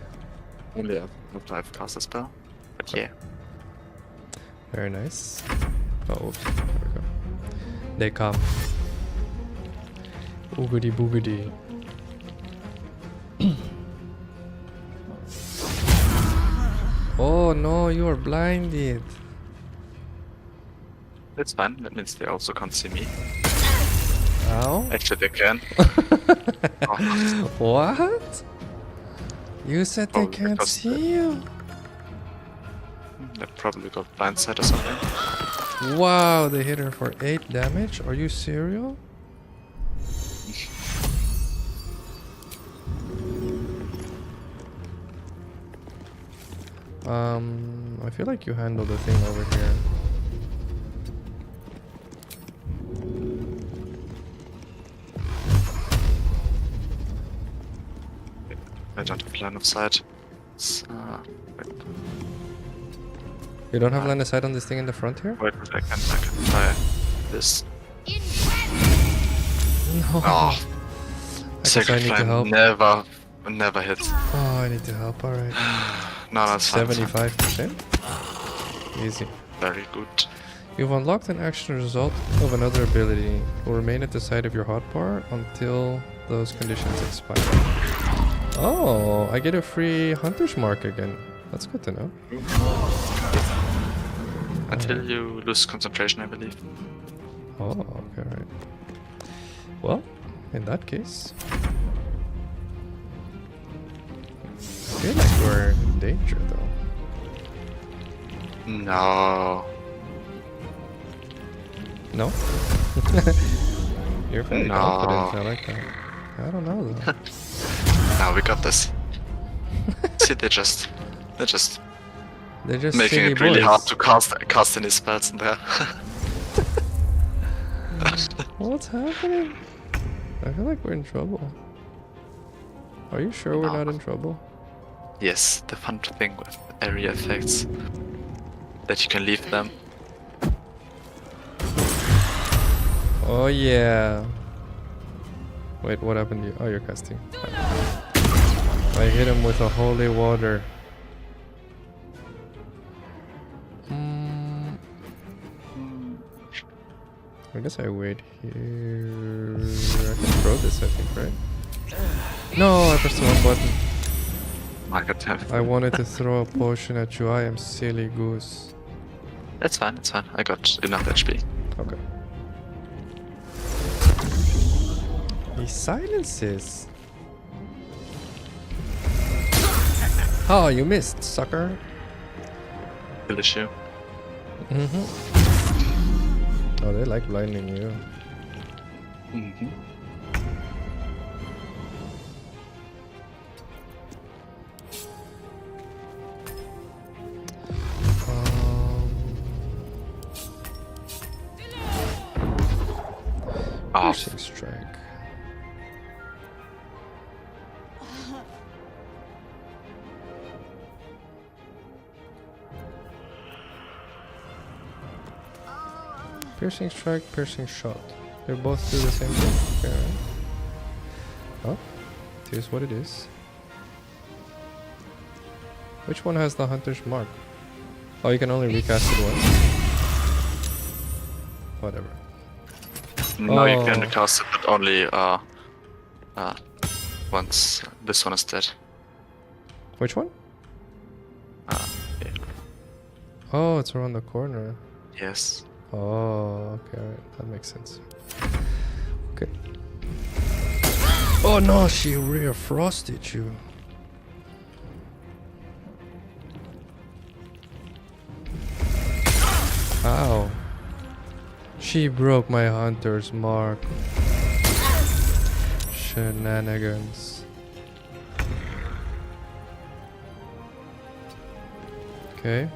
Only after I've cast a spell. But yeah. Very nice. Oh, oops. There we go. They come. Boogity boogity. Oh no, you are blinded. It's fine. That means they also can't see me. Ow. Actually, they can. Oh, What? You said they Probably can't because see you? they probably got blindsight or something. Wow, they hit her for 8 damage? Are you serious? I feel like you handle the thing over here. I don't have line of sight. You don't have line of sight on this thing in the front here? Wait a second, I can try this. No. Oh, I second need to flame help. never hit. Oh, I need to help, alright. No, that's fine. 75%? Easy. Very good. You've unlocked an action result of another ability. It will remain at the side of your hotbar until those conditions expire. Oh, I get a free hunter's mark again. That's good to know. Until you lose concentration, I believe. Oh, okay, right. Well, in that case, I feel like we're in danger, though. No. No? You're very No. confident, I like that. I don't know, though. No, we got this. See, they're just They're just making silly it really boys. hard to cast any spells in there. What's happening? I feel like we're in trouble. Are you sure we're not in trouble? Yes, the fun thing with area effects that you can leave them. Oh yeah. Wait, what happened to you? Oh, you're casting. I hit him with a holy water. I guess I wait here. I can throw this, I think, right? No, I pressed the wrong button. My god damn. I wanted to throw a potion at you. I am silly goose. That's fine, it's fine. I got enough HP. Okay. He silences. Oh, you missed, sucker. Kill issue. Oh, they like blinding you. Piercing strike. Piercing strike, piercing shot. They both do the same thing. Okay, right. Oh, here's what it is. Which one has the hunter's mark? Oh, you can only recast it once. Whatever. No, you can recast it, but only once this one is dead. Which one? Yeah. Oh, it's around the corner. Yes. Oh, okay, right. That makes sense. Okay. Oh no, she rear frosted you. Ow. She broke my hunter's mark. Shenanigans. Okay.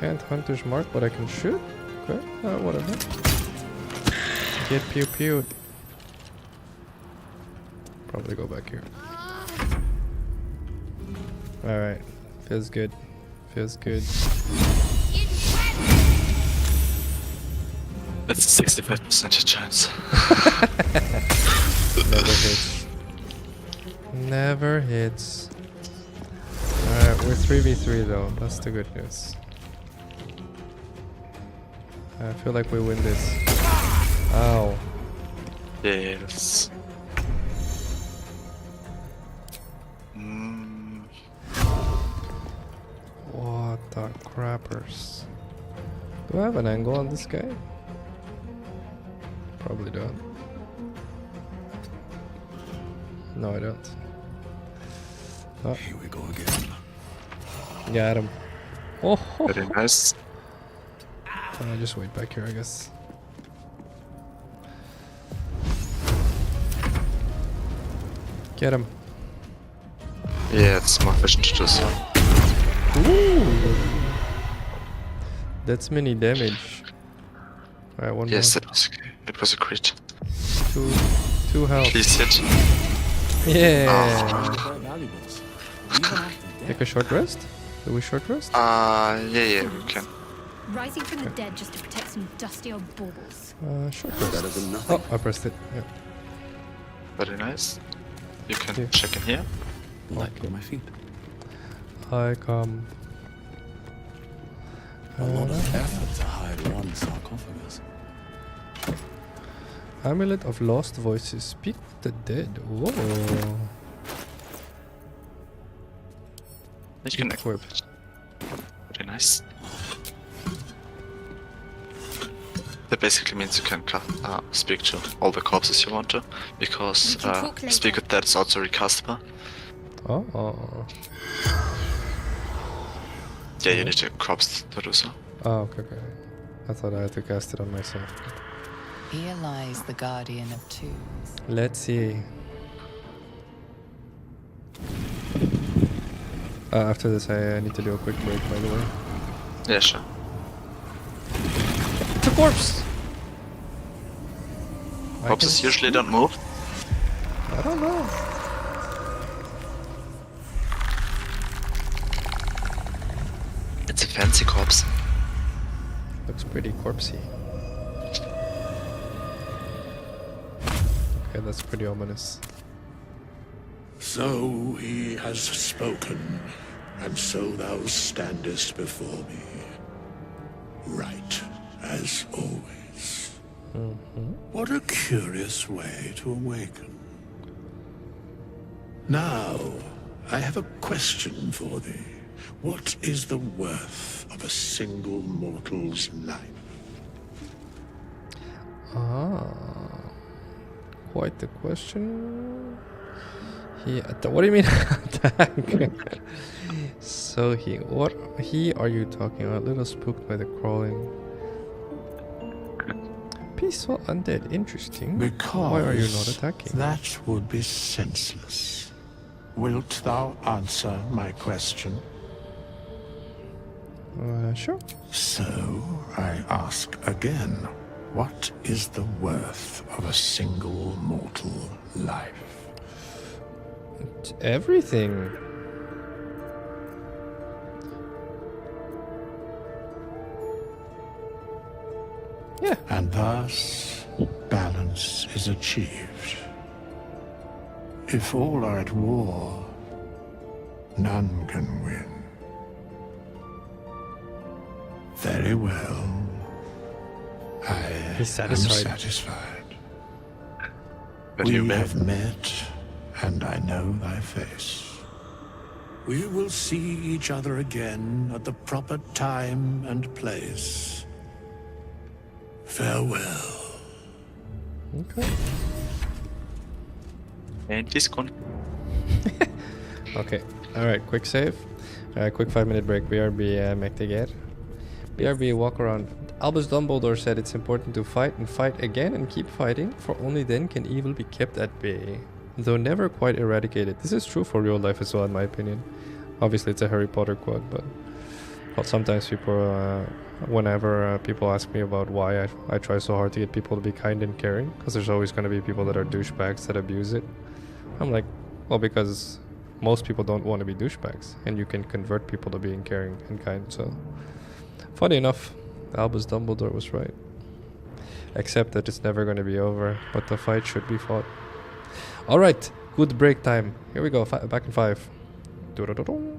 Can't hunter's mark, but I can shoot? Okay, whatever. Get pew pewed. Probably go back here. Alright. Feels good. Feels good. It's a 65% chance. Never hits. Never hits. Alright, we're 3v3 though. That's the good news. I feel like we win this. Ow. Yes. The crappers. Do I have an angle on this guy? Probably don't. No, I don't. Oh. Here we go again. Got him. Oh, ho, Very ho. nice. Just wait back here, I guess. Get him. Yeah, it's more efficient to do so. Ooh. That's many damage. Alright, one Yes, more. it was a crit. Two health. Please hit. Yeah. Quite valuables. Even after Take death. a short rest? Do we short rest? Yeah, we can. Rising from the dead just to protect some dusty old baubles. Short rest. Better than nothing. Oh, I pressed it. Yeah. Very nice. You can Yeah. check in here. Light at my feet. I come. A lot of effort to hide one sarcophagus. Amulet of Lost Voices. Speak the dead. Whoa. You can Equip. Very nice. That basically means you can speak to all the corpses you want to, because We can talk later. speak with dead is also recastable. Oh. Yeah, you need a corpse to do so. Oh, okay. I thought I had to cast it on myself. Here lies the guardian of twos. Let's see. After this, I need to do a quick break, by the way. Yeah, sure. It's a corpse! Corpses usually don't move. I don't know. It's a fancy corpse. Looks pretty corpsey. Okay, that's pretty ominous. So he has spoken, and so thou standest before me. Right, as always. What a curious way to awaken. Now, I have a question for thee. What is the worth of a single mortal's life? Quite the question. What do you mean attack? So are you talking about? A little spooked by the crawling. Peaceful undead, interesting. Because why are you not attacking? that would be senseless. Wilt thou answer my question? Sure. So, I ask again, what is the worth of a single mortal life? It's everything. Yeah. And thus, balance is achieved. If all are at war, none can win. Very well. I He's am satisfied. satisfied. But We you may. have met, and I know thy face. We will see each other again at the proper time and place. Farewell. Okay. And he's gone. Okay. Alright, quick save. Quick 5-minute break. BRB Mektiger. BRB walk around. Albus Dumbledore said it's important to fight and fight again and keep fighting, for only then can evil be kept at bay, though never quite eradicated. This is true for real life as well, in my opinion. Obviously it's a Harry Potter quote, but well, sometimes people, whenever people ask me about why I try so hard to get people to be kind and caring, because there's always going to be people that are douchebags that abuse it. I'm like, well, because most people don't want to be douchebags, and you can convert people to being caring and kind, so... Funny enough, Albus Dumbledore was right. Except that it's never going to be over, but the fight should be fought. Alright, good break time. Here we go, back in 5. Do-do-do-do.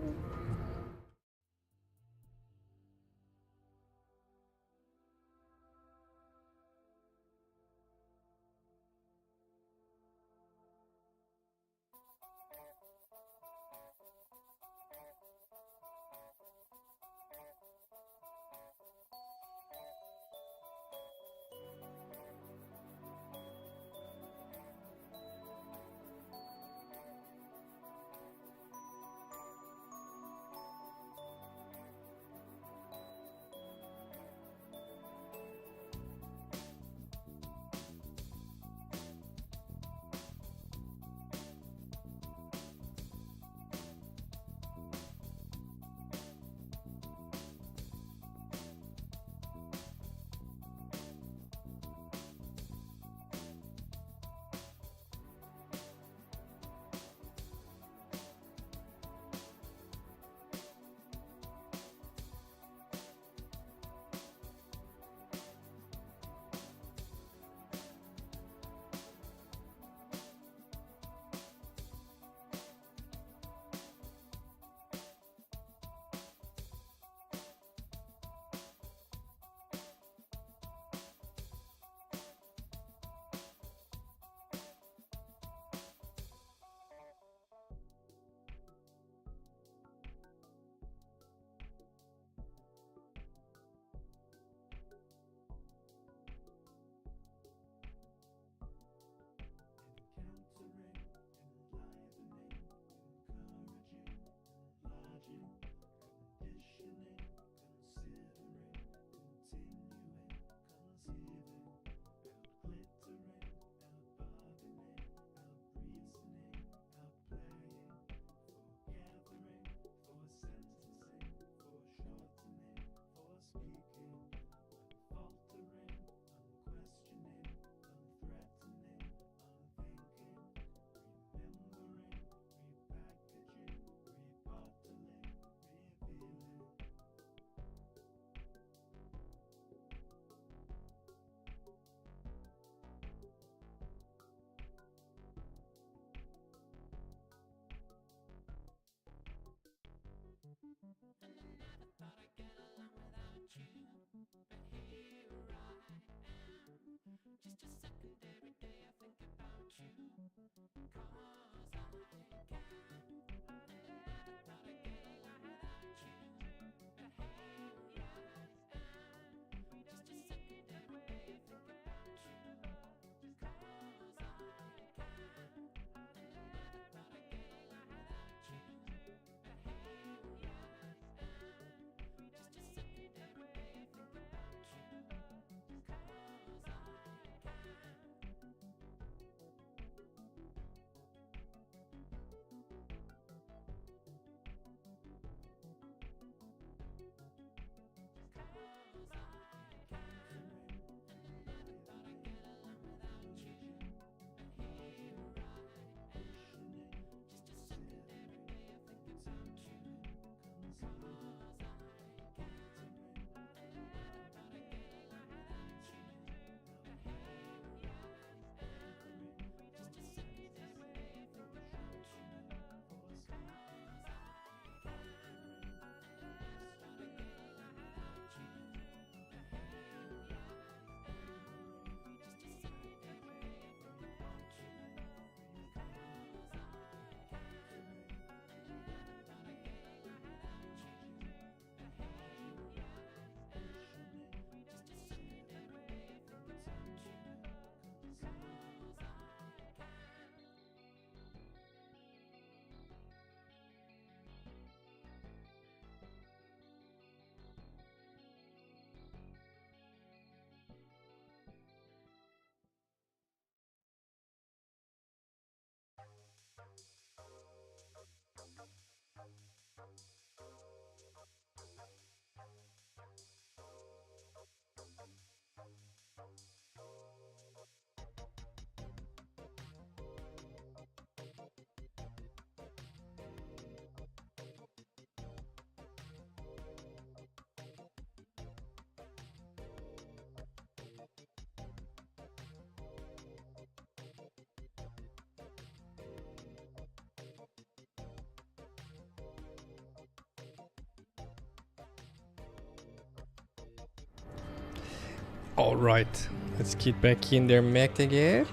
All right, let's get back in there, mech again.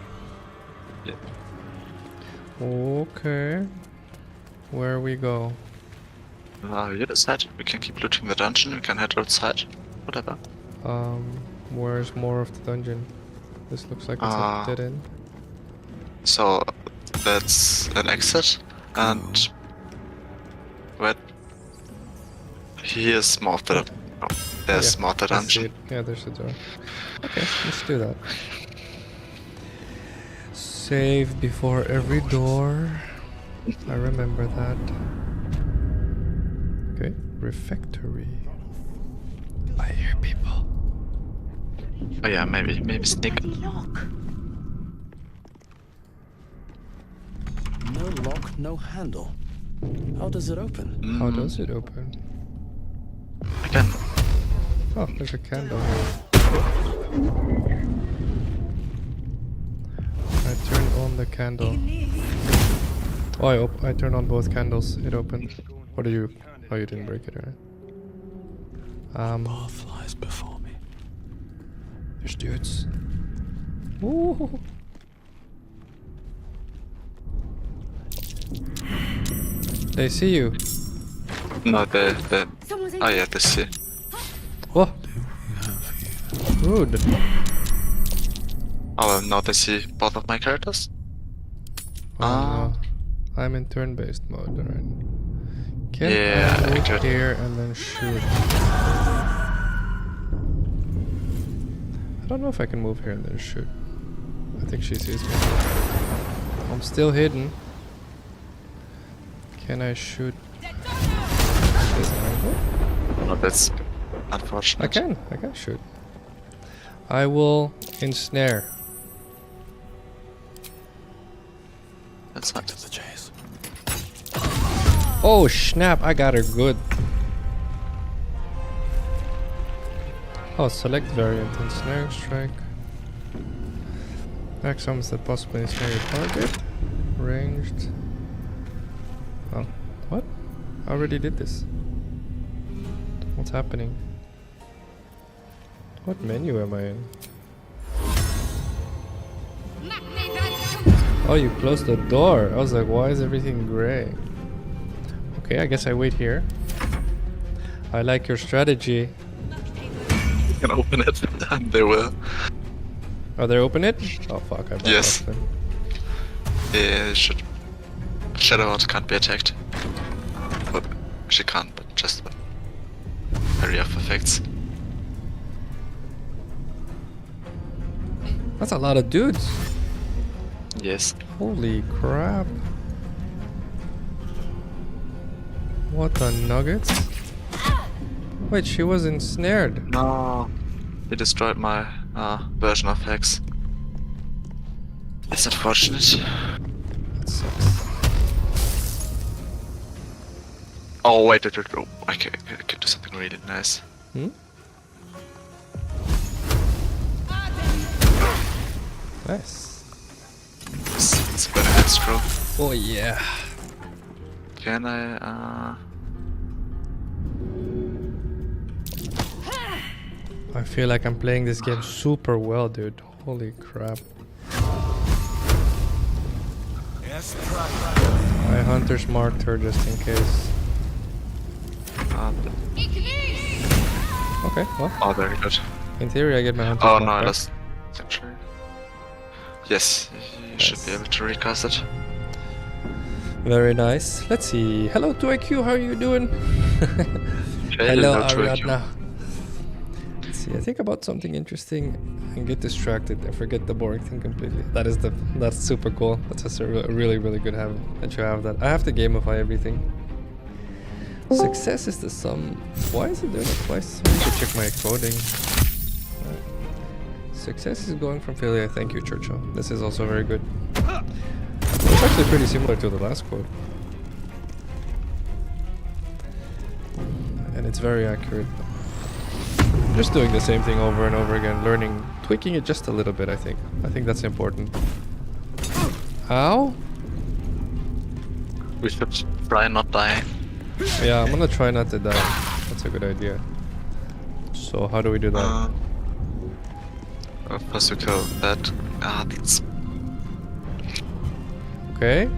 Yeah. Okay, where we go? You decide. We can keep looting the dungeon. We can head outside. Whatever. Where's more of the dungeon? This looks like it's a dead end. So that's an exit, and where here's more of the. Oh, there's more of the dungeon. Yeah, there's a door. Okay, let's do that. Save before every door. I remember that. Okay, refectory. I hear people. Oh yeah, maybe sneak. No lock, no handle. How does it open? How does it open? Again. Oh, there's a candle here. I turned on the candle. Oh, I turned on both candles. It opened. What did you? Oh, you didn't break it, right? Path lies before me. There's dudes. Ooh. They see you. No, the. Oh yeah, they see. Oh. Rude. Oh no, they see both of my characters. No. I'm in turn-based mode, right? Can Yeah, I move good. here and then shoot? I don't know if I can move here and then shoot. I think she sees me. I'm still hidden. Can I shoot this angle? No, that's unfortunate. I can shoot. I will ensnare. That's not. The chase. Oh snap, I got her good. Oh, select variant, ensnaring strike. Axioms that possibly ensnare your target. Ranged. Oh, what? I already did this. What's happening? What menu am I in? Oh, you closed the door. I was like, why is everything gray? Okay, I guess I wait here. I like your strategy. You can open it, and they will. Oh, they open it? Oh fuck, I Yes. bypassed them. Yeah, should. Shadow Out can't be attacked. But she can't, but just area of effects. That's a lot of dudes. Yes. Holy crap. What the nuggets? Wait, she was ensnared. No. He destroyed my version of Hex. It's unfortunate. That sucks. Oh wait, oh, I can do something really nice. Hmm? Nice. It's a better head stroke. Oh yeah. Can I I feel like I'm playing this game super well, dude. Holy crap. I hunter's marked her just in case. Okay, well. Oh, very good. In theory, I get my hunter's Oh mark, no, right? that's actually. Yes, you should be able to recast it. Very nice. Let's see. Hello to IQ, how are you doing? Hello to Ariadna. Let's see. I think about something interesting and get distracted and forget the boring thing completely. That's super cool. That's a really good have that you have that. I have to gamify everything. Success is the sum. Why is it doing it twice? I need to check my coding. Success is going from failure. Thank you, Churchill. This is also very good. It's actually pretty similar to the last quote. And it's very accurate. Just doing the same thing over and over again, learning, tweaking it just a little bit, I think. I think that's important. Ow? We should try not dying. Yeah, I'm gonna try not to die. That's a good idea. So how do we do that? First to kill that. Ah, that's... Okay.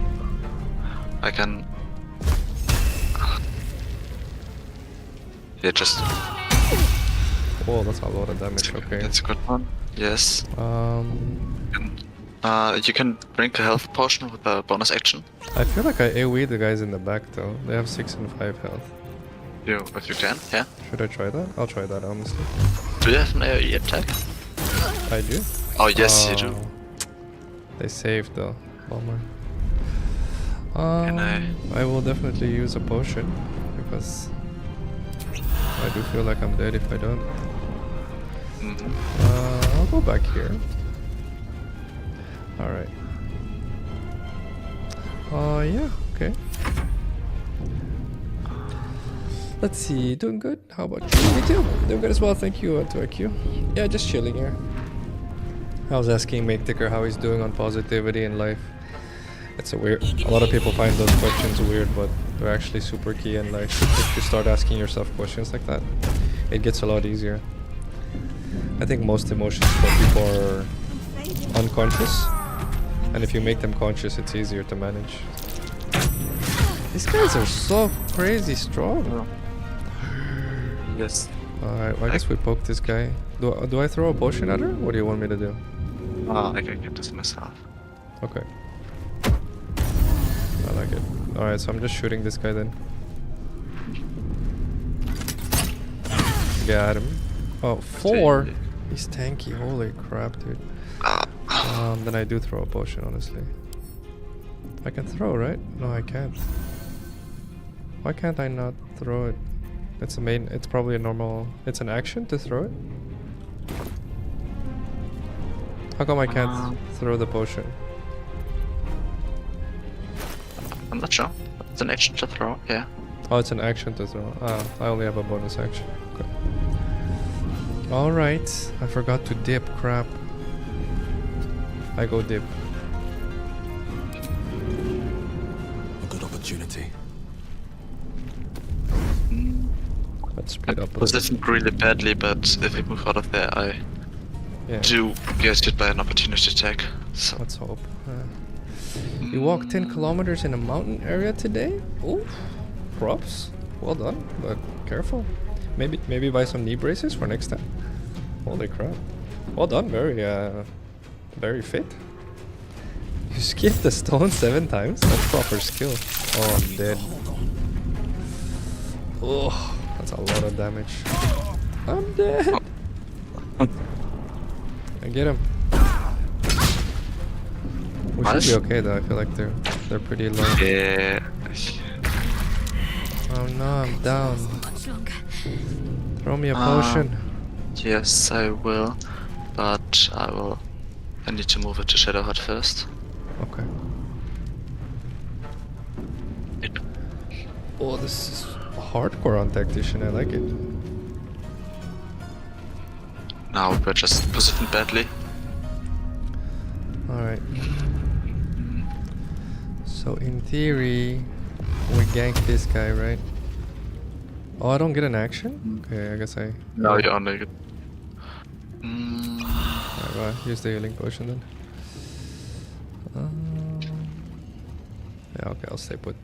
I can... Yeah, just... Oh, that's a lot of damage. Okay. That's a good one. Yes. You can drink a health potion with a bonus action. I feel like I AoE the guys in the back though. They have 6 and 5 health. If you can, yeah. Should I try that? I'll try that honestly. Do you have an AoE attack? I do. Oh yes, you do. They saved though. Bummer. Can I will definitely use a potion because I do feel like I'm dead if I don't. I'll go back here. Alright. Yeah, okay. Let's see, doing good? How about you? Me too. Doing good as well, thank you to IQ. Yeah, just chilling here. I was asking Make Ticker how he's doing on positivity in life. It's a lot of people find those questions weird, but they're actually super key in life. If you start asking yourself questions like that, it gets a lot easier. I think most emotions for people are unconscious, and if you make them conscious, it's easier to manage. These guys are so crazy strong. Yes. Alright, well, I guess we poke this guy. Do I throw a potion at her? What do you want me to do? I can get this myself. Okay. I like it. Alright, so I'm just shooting this guy then. Got him. Oh, 4? He's tanky. Holy crap, dude. Then I do throw a potion, honestly. I can throw, right? No, I can't. Why can't I not throw it? It's probably a normal... It's an action to throw it? How come I can't throw the potion? I'm not sure. It's an action to throw, yeah. Oh, it's an action to throw. I only have a bonus action. Okay. Alright. I forgot to dip. Crap. I go dip. A good opportunity. Let's split up a Positioned really badly, but if we move out of there, I do get hit by an opportunity attack. So. Let's hope. You walked 10 kilometers in a mountain area today? Oof. Props. Well done, but careful. Maybe buy some knee braces for next time. Holy crap. Well done, very fit. You skipped the stone 7 times? That's proper skill. Oh, I'm dead. Oh, that's a lot of damage. I'm dead. I get him. We should be okay though. I feel like they're pretty low. Yeah. Oh no, I'm down. Throw me a potion. Yes, I will, but I need to move it to Shadowheart first. Okay. Oh, this is hardcore on Tactician. I like it. Now we're just positioned badly. Alright. So in theory, we gank this guy, right? Oh, I don't get an action? Okay, I guess I... No, you only get... Alright, well, use the healing potion then. Yeah, okay, I'll stay put.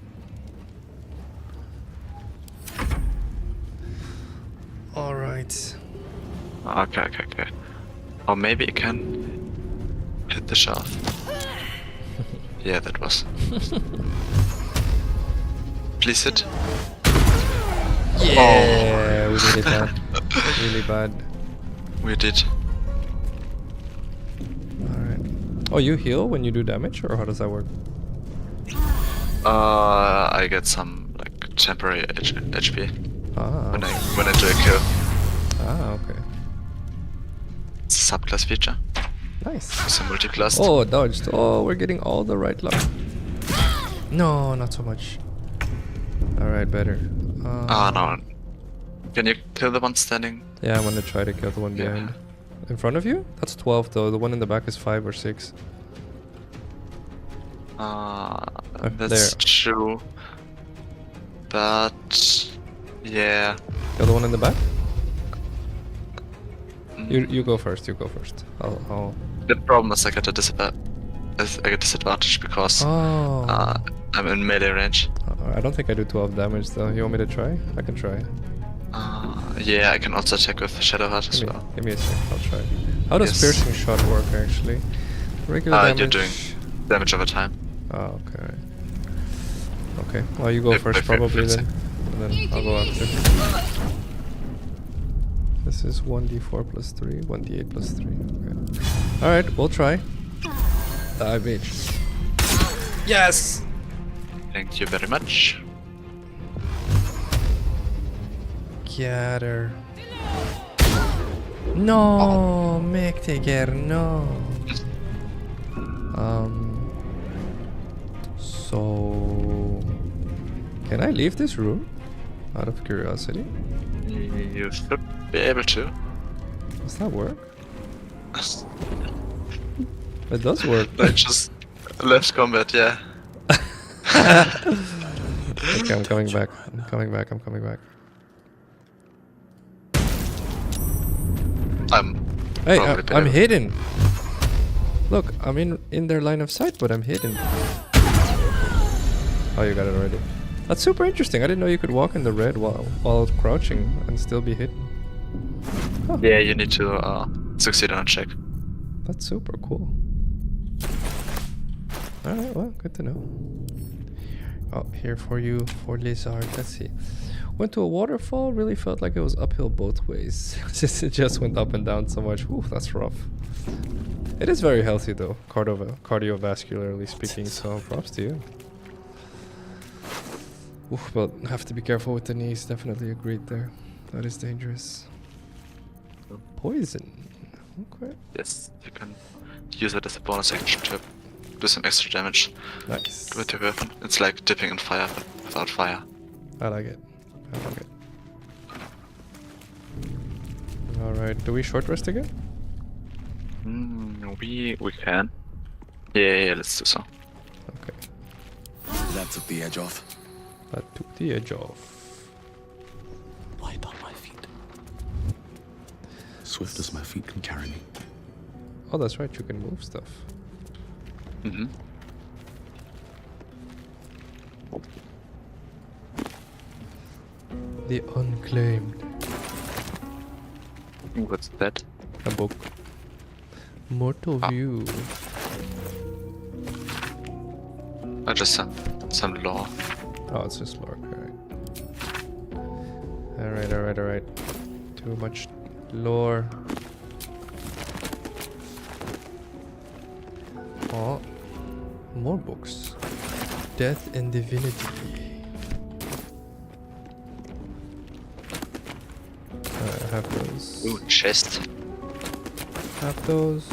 Alright. Okay. Or maybe it can hit the shaft. Yeah, that was. Please hit. Yeah, we did it bad. Really bad. We did. Alright. Oh, you heal when you do damage, or how does that work? I get some like temporary HP when I do a kill. Ah, okay. It's a subclass feature. Nice. It's a multi-class. Oh, dodged. Oh, we're getting all the right luck. No, not so much. Alright, better. No. Can you kill the one standing? Yeah, I'm gonna try to kill the one behind. In front of you? That's 12 though. The one in the back is 5 or 6. That's true. But... yeah. Kill the one in the back? You go first. You go first. I'll... The problem is I get a disadvantage because Oh. I'm in melee range. I don't think I do 12 damage though. You want me to try? I can try. Yeah, I can also attack with Shadow Heart as well. Give me a sec. I'll try. How does Yes. piercing shot work actually? Regular damage. You're doing damage over time. Oh, okay. Okay. Well, you go first probably then, and then I'll go after. This is 1d4 plus 3, 1d8 plus 3. Okay. Alright, we'll try. Die, bitch. Yes! Thank you very much. Get her. No, Mektiger, no. So... Can I leave this room? Out of curiosity. You should be able to. Does that work? It does work. I just left combat, yeah. Okay, I'm coming back. I'm coming back. Hey, I'm hidden. Look, I'm in their line of sight, but I'm hidden. Oh, you got it already. That's super interesting. I didn't know you could walk in the red while crouching and still be hidden. Huh. Yeah, you need to succeed on a check. That's super cool. Alright, well, good to know. Oh, here for you, for Lizard. Let's see. Went to a waterfall, really felt like it was uphill both ways. It just went up and down so much. Ooh, that's rough. It is very healthy though, cardiovascularly speaking, so props to you. Oof, but have to be careful with the knees, definitely agreed there. That is dangerous. Poison. Okay. Yes, you can use it as a bonus action to do some extra damage. Nice. With your weapon. It's like dipping in fire, but without fire. I like it. Alright, do we short rest again? We can. Yeah, let's do so. Okay. That took the edge off. That took the edge off. Light on my feet. Swift as my feet can carry me. Oh, that's right, you can move stuff. The Unclaimed. What's that? A book. Mortal View. Just some lore. Oh, it's just lore, alright. Alright. Too much lore. Oh, more books. Death and Divinity. I have those. Ooh, chest. Have those.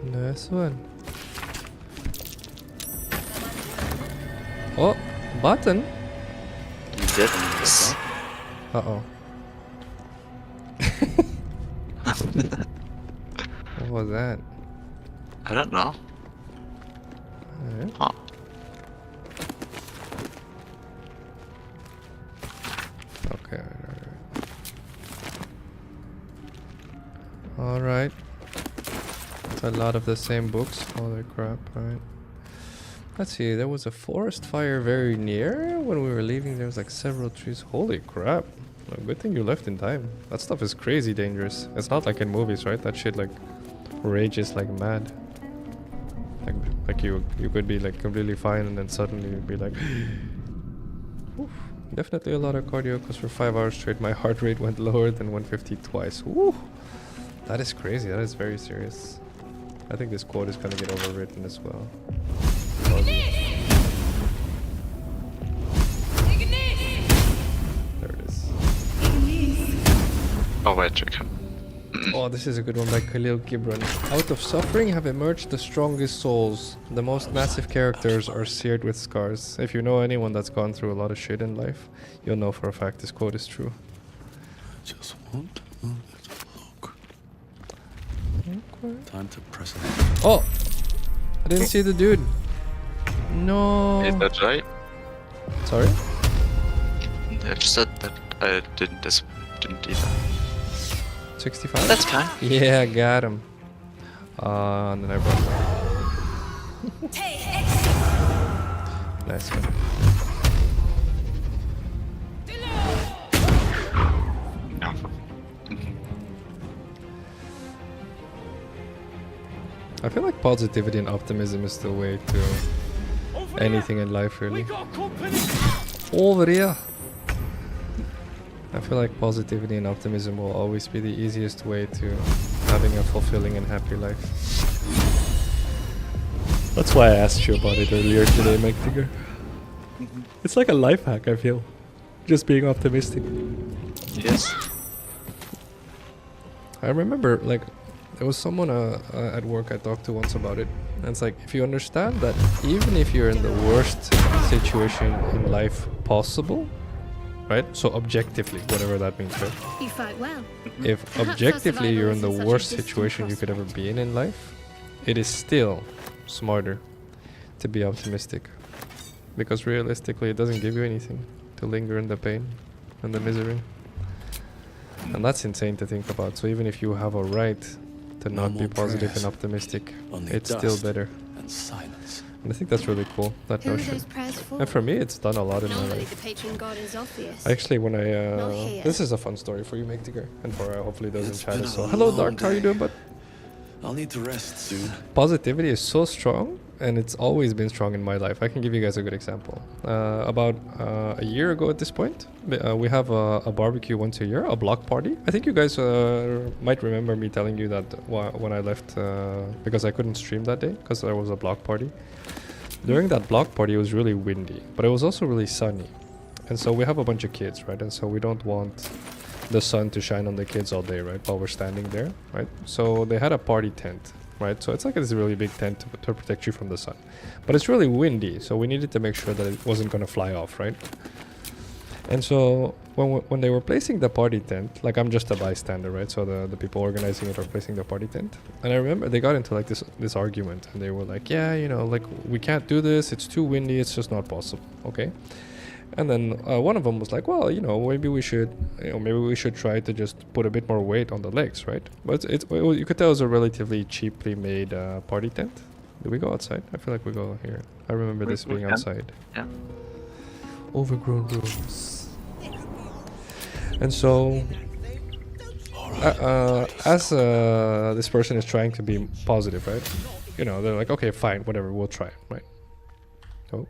Nice one. Oh, button. Yes. Uh-oh. What was that? I don't know. Alright. Huh. Okay, alright. It's a lot of the same books. Holy crap, alright. Let's see, there was a forest fire very near. When we were leaving, there was like several trees. Holy crap. Well, good thing you left in time. That stuff is crazy dangerous. It's not like in movies, right? That shit like rages like mad. Like you could be like completely fine and then suddenly you'd be like oof. Definitely a lot of cardio because for 5 hours straight my heart rate went lower than 150 twice. Woo! That is crazy. That is very serious. I think this quote is gonna get overwritten as well. There it is. Oh wait, you can. Oh, this is a good one by Khalil Gibran. Out of suffering have emerged the strongest souls. The most massive characters are seared with scars. If you know anyone that's gone through a lot of shit in life, you'll know for a fact this quote is true. Just want a little look. Okay. Time to press it. Oh! I didn't see the dude. No. Is that right? Sorry? I just said that I didn't either. 65? That's fine. Yeah, got him. And then I brought him. Nice one. No. I feel like positivity and optimism is the way to anything in life, really. Over here! I feel like positivity and optimism will always be the easiest way to having a fulfilling and happy life. That's why I asked you about it earlier today, Megtigger. It's like a life hack, I feel. Just being optimistic. Yes. I remember, like, there was someone at work I talked to once about it. And it's like, if you understand that even if you're in the worst situation in life possible, right? So objectively, whatever that means, right? You fight well. If objectively you're in the worst situation you could ever be in life, it is still smarter to be optimistic. Because realistically, it doesn't give you anything to linger in the pain and the misery. And that's insane to think about. So even if you have a right to not be positive and optimistic, it's still better. And silence. And I think that's really cool, that Who are notion. those prayers for? And for me, it's done a lot in my Normally the life. patron god is obvious. Actually, when Not I... here. this is a fun story for you, Megtigger. And for hopefully those in It's chat been as a well. Hello, long Dark. How you day. doing, bud? I'll need to rest soon. Positivity is so strong, and it's always been strong in my life. I can give you guys a good example. About a year ago at this point, we have a barbecue once a year, a block party. I think you guys might remember me telling you that when I left, because I couldn't stream that day, because there was a block party. During that block party, it was really windy, but it was also really sunny. And so we have a bunch of kids, right? And so we don't want the sun to shine on the kids all day, right? While we're standing there, right? So they had a party tent, right? So it's like this really big tent to protect you from the sun. But it's really windy, so we needed to make sure that it wasn't going to fly off, right? And so when they were placing the party tent, like I'm just a bystander, right? So the people organizing it are placing the party tent. And I remember they got into like this argument, and they were like, yeah, you know, like we can't do this. It's too windy. It's just not possible. Okay. And then one of them was like, well, you know, maybe we should try to just put a bit more weight on the legs, right? But you could tell it was a relatively cheaply made party tent. Do we go outside? I feel like we go here. I remember this being outside. Yeah. Overgrown rooms. And so, as this person is trying to be positive, right? You know, they're like, okay, fine, whatever, we'll try it, right? Oh.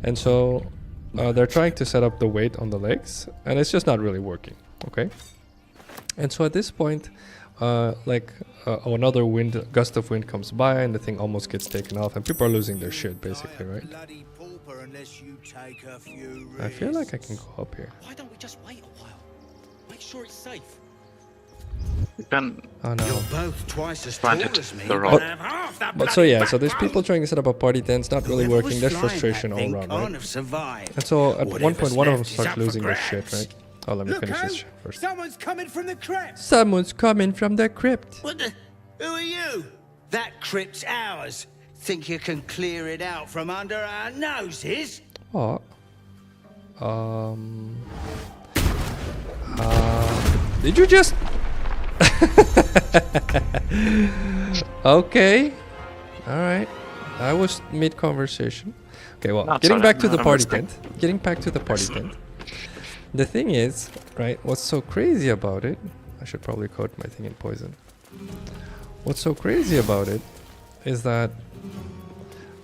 And so they're trying to set up the weight on the legs, and it's just not really working, okay? And so at this point, another gust of wind comes by, and the thing almost gets taken off, and people are losing their shit, basically, right? I feel like I can go up here. Why don't we just wait a while? Make sure it's safe. You can. Oh no. You're both twice as Find tall it, as me. the rock. But so yeah, so there's people trying to set up a party tent, it's not really working, there's frustration all around, right? And so at one point, one of them starts losing their shit, right? Oh, let me finish this shit first. Someone's coming from the crypt. Someone's coming from the crypt. What the? Who are you? That crypt's ours. Think you can clear it out from under our noses? What? Did you just... Okay. Alright. I was mid-conversation. Okay, well, getting back to the party tent. Getting back to the party tent. The thing is, right, what's so crazy about it... I should probably coat my thing in poison. What's so crazy about it is that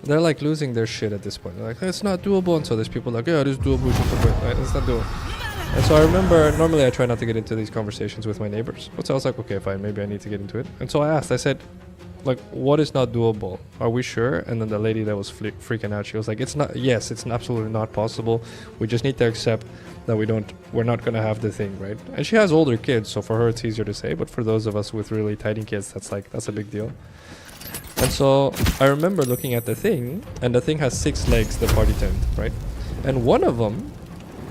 they're like losing their shit at this point. They're like, it's not doable. And so there's people like, yeah, it is doable. Right? It's not doable. And so I remember, normally I try not to get into these conversations with my neighbors. But so I was like, okay, fine, maybe I need to get into it. And so I asked, I said, like, what is not doable? Are we sure? And then the lady that was freaking out, she was like, it's not, yes, it's absolutely not possible. We just need to accept that we're not going to have the thing, right? And she has older kids, so for her it's easier to say. But for those of us with really tiny kids, that's a big deal. And so I remember looking at the thing, and the thing has 6 legs, the party tent, right? And one of them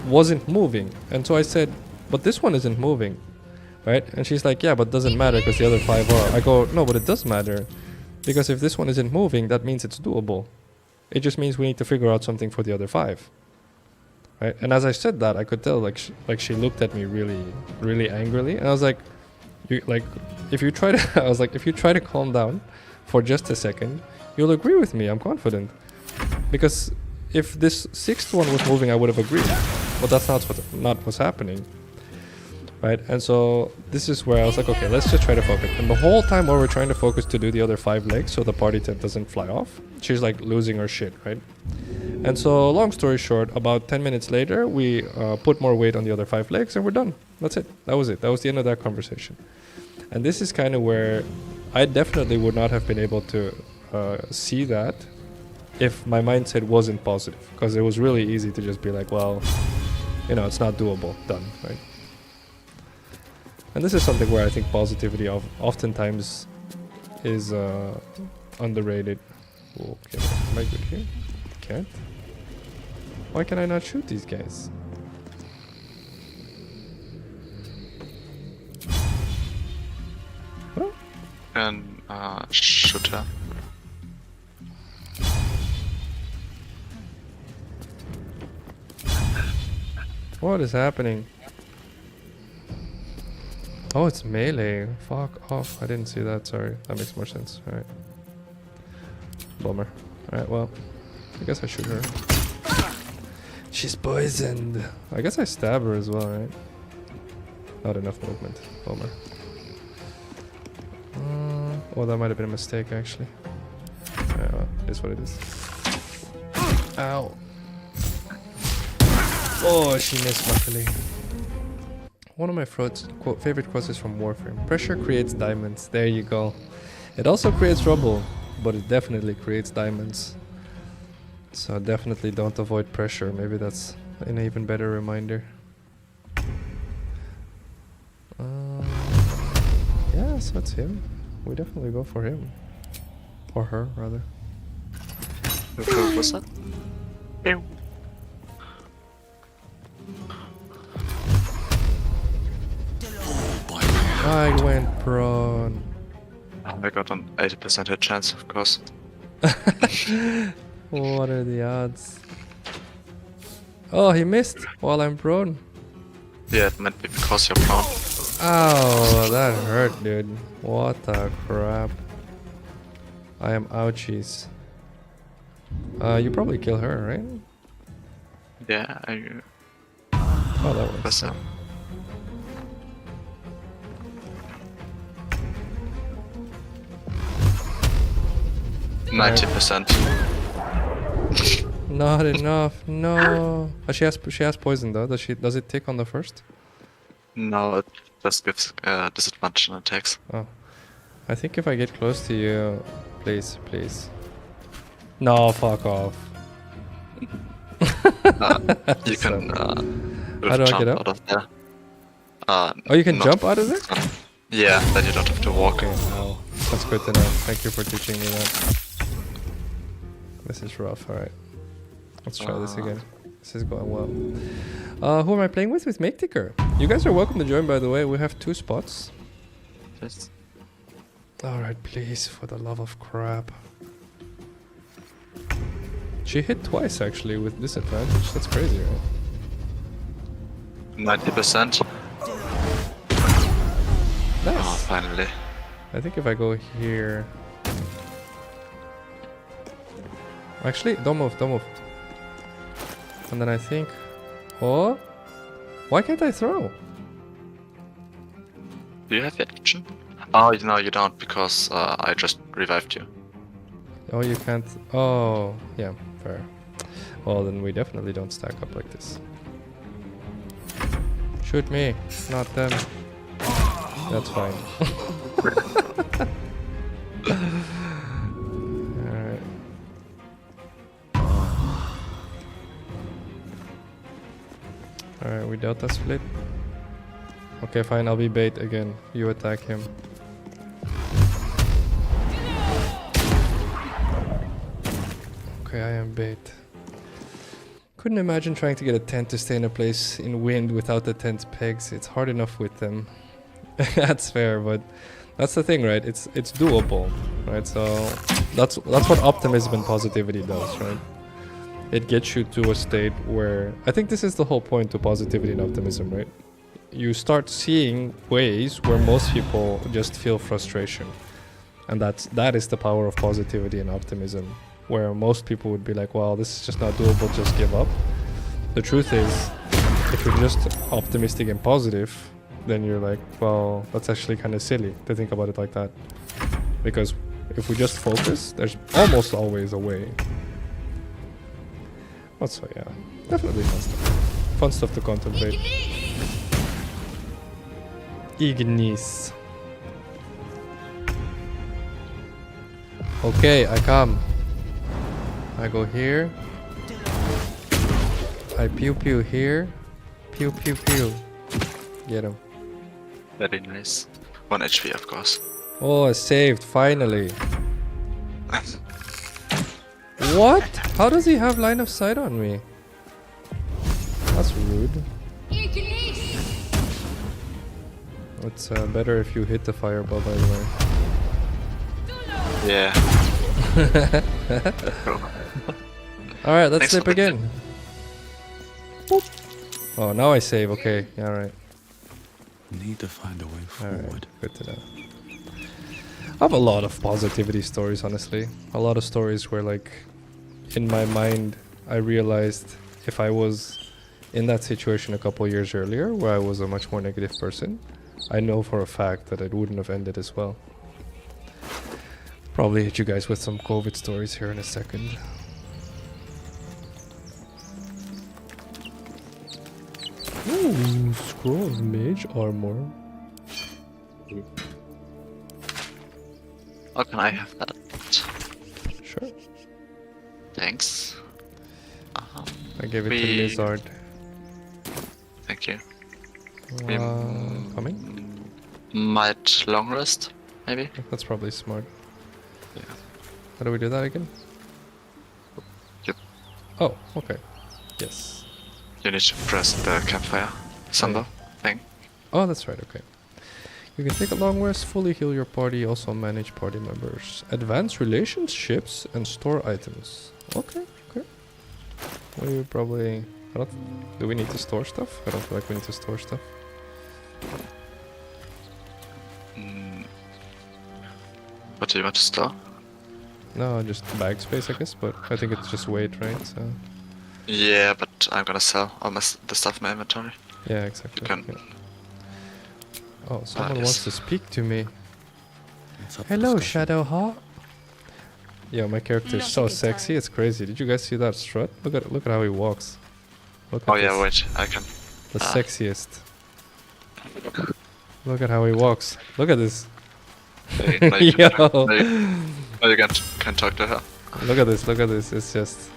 wasn't moving. And so I said, but this one isn't moving, right? And she's like, yeah, but it doesn't matter because the other 5 are. I go, no, but it does matter. Because if this one isn't moving, that means it's doable. It just means we need to figure out something for the other 5. right? And as I said that, I could tell like she looked at me really angrily, and I was like, you like, if you try to, I was like, if you try to calm down for just a second, you'll agree with me. I'm confident, because if this sixth one was moving, I would have agreed, but that's not what's happening, right? And so this is where I was like, okay, let's just try to focus. And the whole time while we're trying to focus to do the other 5 legs so the party tent doesn't fly off, she's like losing her shit, right? And so long story short, about 10 minutes later, we put more weight on the other 5 legs and we're done. That's it. That was it. That was the end of that conversation. And this is kind of where I definitely would not have been able to see that if my mindset wasn't positive, because it was really easy to just be like, well, you know, it's not doable, done, right? And this is something where I think positivity oftentimes is underrated. Okay, am I good here? Can't. Why can I not shoot these guys? Huh? And shoot her. What is happening? Oh, it's melee. Fuck off. I didn't see that. Sorry. That makes more sense. Alright. Bummer. Alright, well. I guess I shoot her. She's poisoned. I guess I stab her as well, right? Not enough movement. Bummer. Oh, that might have been a mistake, actually. Yeah, well, it is what it is. Ow. Oh, she missed luckily. One of my favorite quotes is from Warframe. Pressure creates diamonds. There you go. It also creates rubble, but it definitely creates diamonds. So definitely don't avoid pressure. Maybe that's an even better reminder. Yeah, so it's him. We definitely go for him. Or her, rather. What's that? Ew. I went prone. I got an 80% hit chance, of course. What are the odds? Oh, he missed while I'm prone. Yeah, it might be because you're prone. Oh, that hurt, dude. What the crap. I am ouchies. You probably kill her, right? Yeah, Oh, that works. That's 90%. Not enough. No. She has poison though. Does it tick on the first? No, it just gives disadvantage on attacks. Oh. I think if I get close to you, please. No, fuck off. You can how do I jump get up? out of there. Oh, you can jump out of there? Yeah, then you don't have to walk. Okay, wow. That's good to know. Thank you for teaching me that. This is rough, alright. Let's try this again. This is going well. Who am I playing with? With MakeTicker. You guys are welcome to join, by the way. We have 2 spots. Yes. Alright, please, for the love of crap. She hit twice, actually, with disadvantage. That's crazy, right? 90%. Nice. Oh, finally. I think if I go here... Actually, don't move. And then I think... Oh? Why can't I throw? Do you have the action? Oh, no, you don't, because I just revived you. Oh, you can't... Oh, yeah, fair. Well, then we definitely don't stack up like this. Shoot me, not them. That's fine. Alright. Alright, we delta split. Okay, fine, I'll be bait again. You attack him. Okay, I am bait. Couldn't imagine trying to get a tent to stay in a place in wind without the tent's pegs. It's hard enough with them. That's fair, but that's the thing, right? It's doable, right? So that's what optimism and positivity does, right? it gets you to a state where I think this is the whole point to positivity and optimism, right? You start seeing ways where most people just feel frustration, and that is the power of positivity and optimism, where most people would be like, well, this is just not doable, just give up. The truth is, if you're just optimistic and positive, then you're like, well, that's actually kind of silly to think about it like that, because if we just focus, there's almost always a way. So yeah, definitely fun stuff. Fun stuff to contemplate. Ignis. Okay, I come. I go here. I pew pew here. Pew pew pew. Get him. Very nice. 1 HP, of course. Oh, I saved, finally. What? How does he have line of sight on me? That's rude. It's better if you hit the fireball, by the way. Yeah. Alright, let's Thanks slip for the again. Oh, now I save. Okay, yeah, alright. Need to find a way forward. Good to know. I have a lot of positivity stories, honestly. A lot of stories where, like, in my mind, I realized if I was in that situation a couple years earlier, where I was a much more negative person, I know for a fact that it wouldn't have ended as well. Probably hit you guys with some COVID stories here in a second. Ooh, scroll of mage armor. How can I have that? Sure. Thanks. I gave it to Lizard. Thank you. Coming? Might long rest, maybe? That's probably smart. Yeah. How do we do that again? Yep. Oh, okay. Yes. You need to press the campfire symbol thing. Oh, that's right, okay. You can take a long rest, fully heal your party, also manage party members, advance relationships, and store items. Okay, okay. We probably... do we need to store stuff? I don't feel like we need to store stuff. What do you want to store? No, just bag space, I guess, but I think it's just weight, right? So. Yeah, but I'm gonna sell all the stuff in my inventory. Yeah, exactly. You can... Yeah. Oh, someone yes. wants to speak to me. Hello, Shadowheart. Yeah, my character is so sexy, it's crazy. Did you guys see that strut? Look at how he walks. Look at Oh yeah, this. wait, I can... The sexiest. Look at how he walks. Look at this. Hey, now you Yo. now you can talk to her. Look at this, look at this. It's just...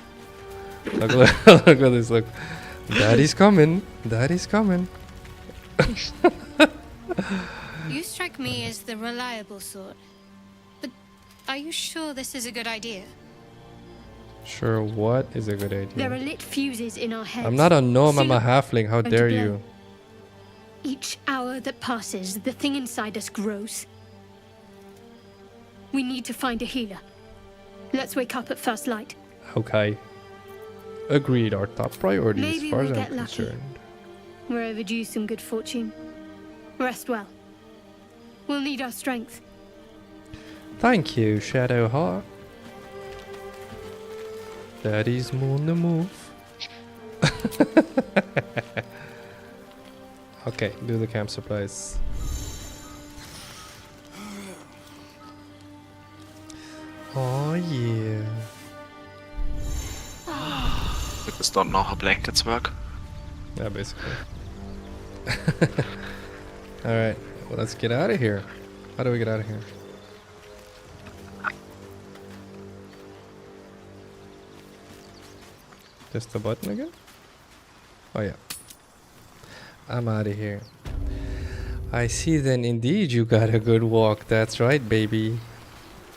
Look, look at this, look. Daddy's coming. Daddy's coming. You strike me as the reliable sort. But are you sure this is a good idea? Sure, what is a good idea? There are lit fuses in our heads. I'm not a gnome, I'm a Soon halfling. How going to dare blow. you? Each hour that passes, the thing inside us grows. We need to find a healer. Let's wake up at first light. Okay. Agreed, our top priority Maybe as far we'll as I'm get lucky. concerned. We're overdue some good fortune. Rest well. We'll need our strength. Thank you, Shadowheart. Daddy's on the move. Okay, do the camp supplies. Oh yeah. We just don't know how blankets work. Yeah, basically. Alright, well, let's get out of here. How do we get out of here? Just the button again? Oh yeah. I'm out of here. I see then indeed you got a good walk. That's right, baby.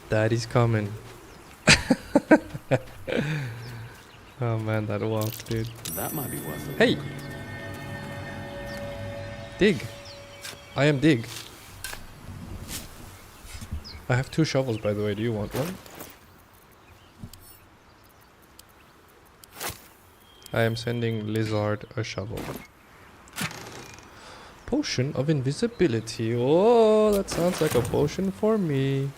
Daddy's coming. Oh man, that walk, dude. That might be worth it. Hey! Dig. I am Dig. I have 2 shovels, by the way. Do you want one? I am sending Lizard a shovel. Potion of invisibility. Oh, that sounds like a potion for me.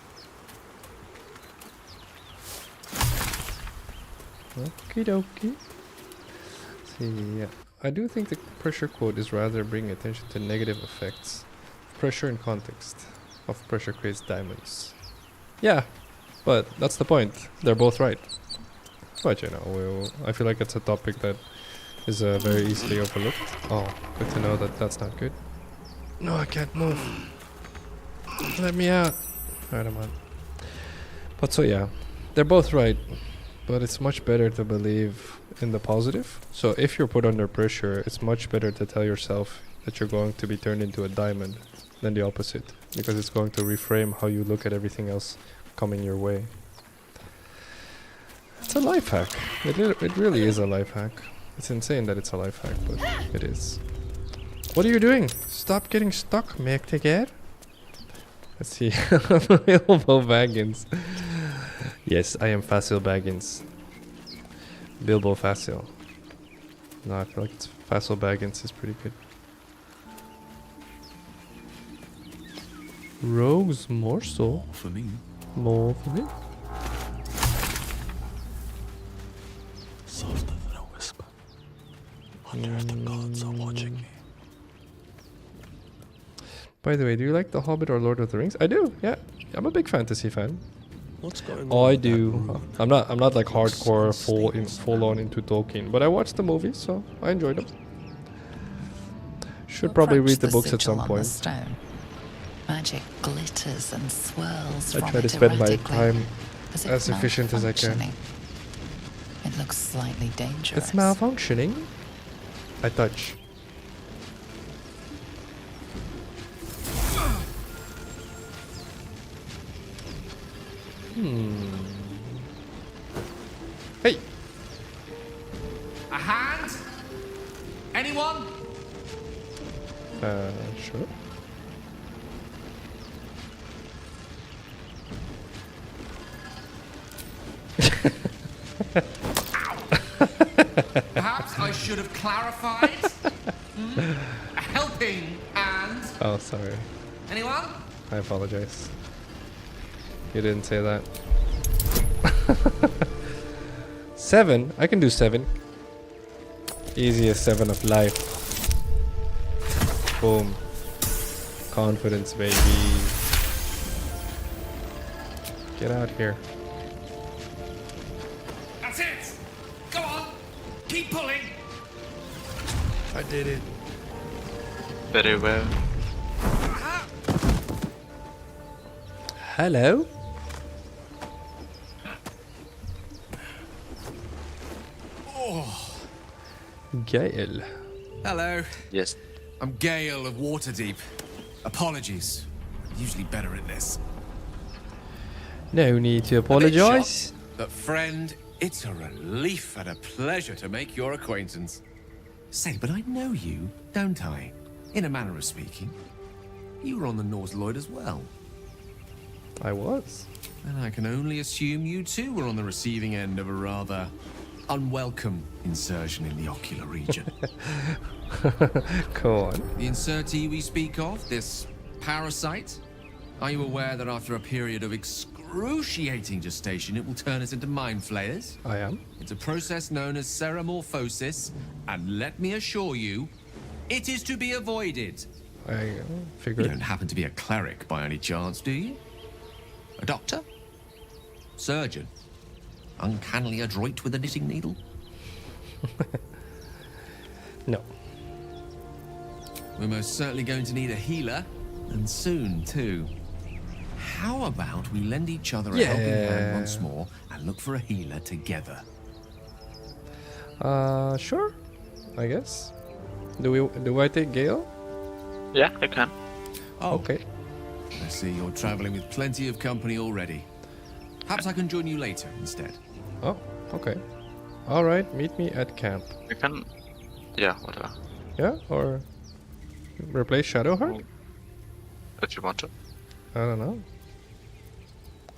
Okie dokie. See, yeah. I do think the pressure quote is rather bringing attention to negative effects. Pressure in context of pressure creates diamonds. Yeah, but that's the point. They're both right. But you know, I feel like it's a topic that is very easily overlooked. Oh, good to know that that's not good. No, I can't move. Let me out. Alright, I'm on. But so yeah, they're both right. But it's much better to believe in the positive. So if you're put under pressure, it's much better to tell yourself that you're going to be turned into a diamond than the opposite. Because it's going to reframe how you look at everything else coming your way. It's a life hack. It really is a life hack. It's insane that it's a life hack, but it is. What are you doing? Stop getting stuck, make the care. Let's see. Bilbo Baggins. Yes, I am Phacil Baggins. Bilbo Phacil. No, I feel like it's Phacil Baggins is pretty good. Rose morsel. More for me. More for me. Softer than a whisper. Wonder if the gods are watching me. By the way, do you like The Hobbit or Lord of the Rings? I do, yeah. I'm a big fantasy fan. What's going Oh, on? I do. I'm not like hardcore full on into Tolkien, but I watched the movies, so I enjoyed them. Should probably read the books at some point. Magic glitters and swirls. I try to spend my time as efficient as I can. It looks slightly dangerous. It's malfunctioning. I touch. Hey! A hand? Anyone? Sure. Perhaps I should have clarified. A helping hand. Oh, sorry. Anyone? I apologize. You didn't say that. 7? I can do 7. Easiest 7 of life. Boom. Confidence, baby. Get out here. That's it. Go on. Keep pulling. I did it. Very well. Hello? Oh. Gale. Hello. Yes. I'm Gale of Waterdeep. Apologies. I'm usually better at this. No need to apologize. But friend, it's a relief and a pleasure to make your acquaintance. Say, but I know you, don't I? In a manner of speaking. You were on the Norse Lloyd as well. I was. And I can only assume you too were on the receiving end of a rather unwelcome insertion in the ocular region. Go on. The insertee we speak of, this parasite, are you aware that after a period of excruciating gestation, it will turn us into mind flayers? I am. It's a process known as seromorphosis, and let me assure you, it is to be avoided. I figured. You don't happen to be a cleric by any chance, do you? A doctor? Surgeon? Uncannily adroit with a knitting needle? No. We're most certainly going to need a healer, and soon, too. How about we lend each other a helping hand once more and look for a healer together? Sure. I guess. Do I take Gale? Yeah, you can. Oh, okay. I see you're traveling with plenty of company already. Perhaps I can join you later instead. Oh, okay. All right, meet me at camp. You can. Yeah, whatever. Yeah, or replace Shadowheart? If you want to. I don't know.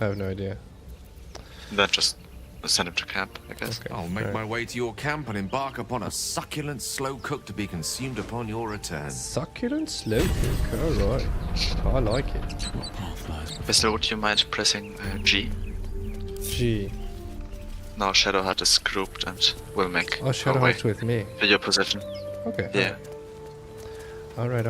I have no idea. Then just send him to camp, I guess. Okay. I'll make my way to your camp and embark upon a succulent slow cook to be consumed upon your return. Succulent slow cook. Alright. I like it. Phacil, would you mind pressing G? G. Now Shadowheart is grouped and will make Oh, Shadowheart's with me. to your position. Okay. Yeah. Alright.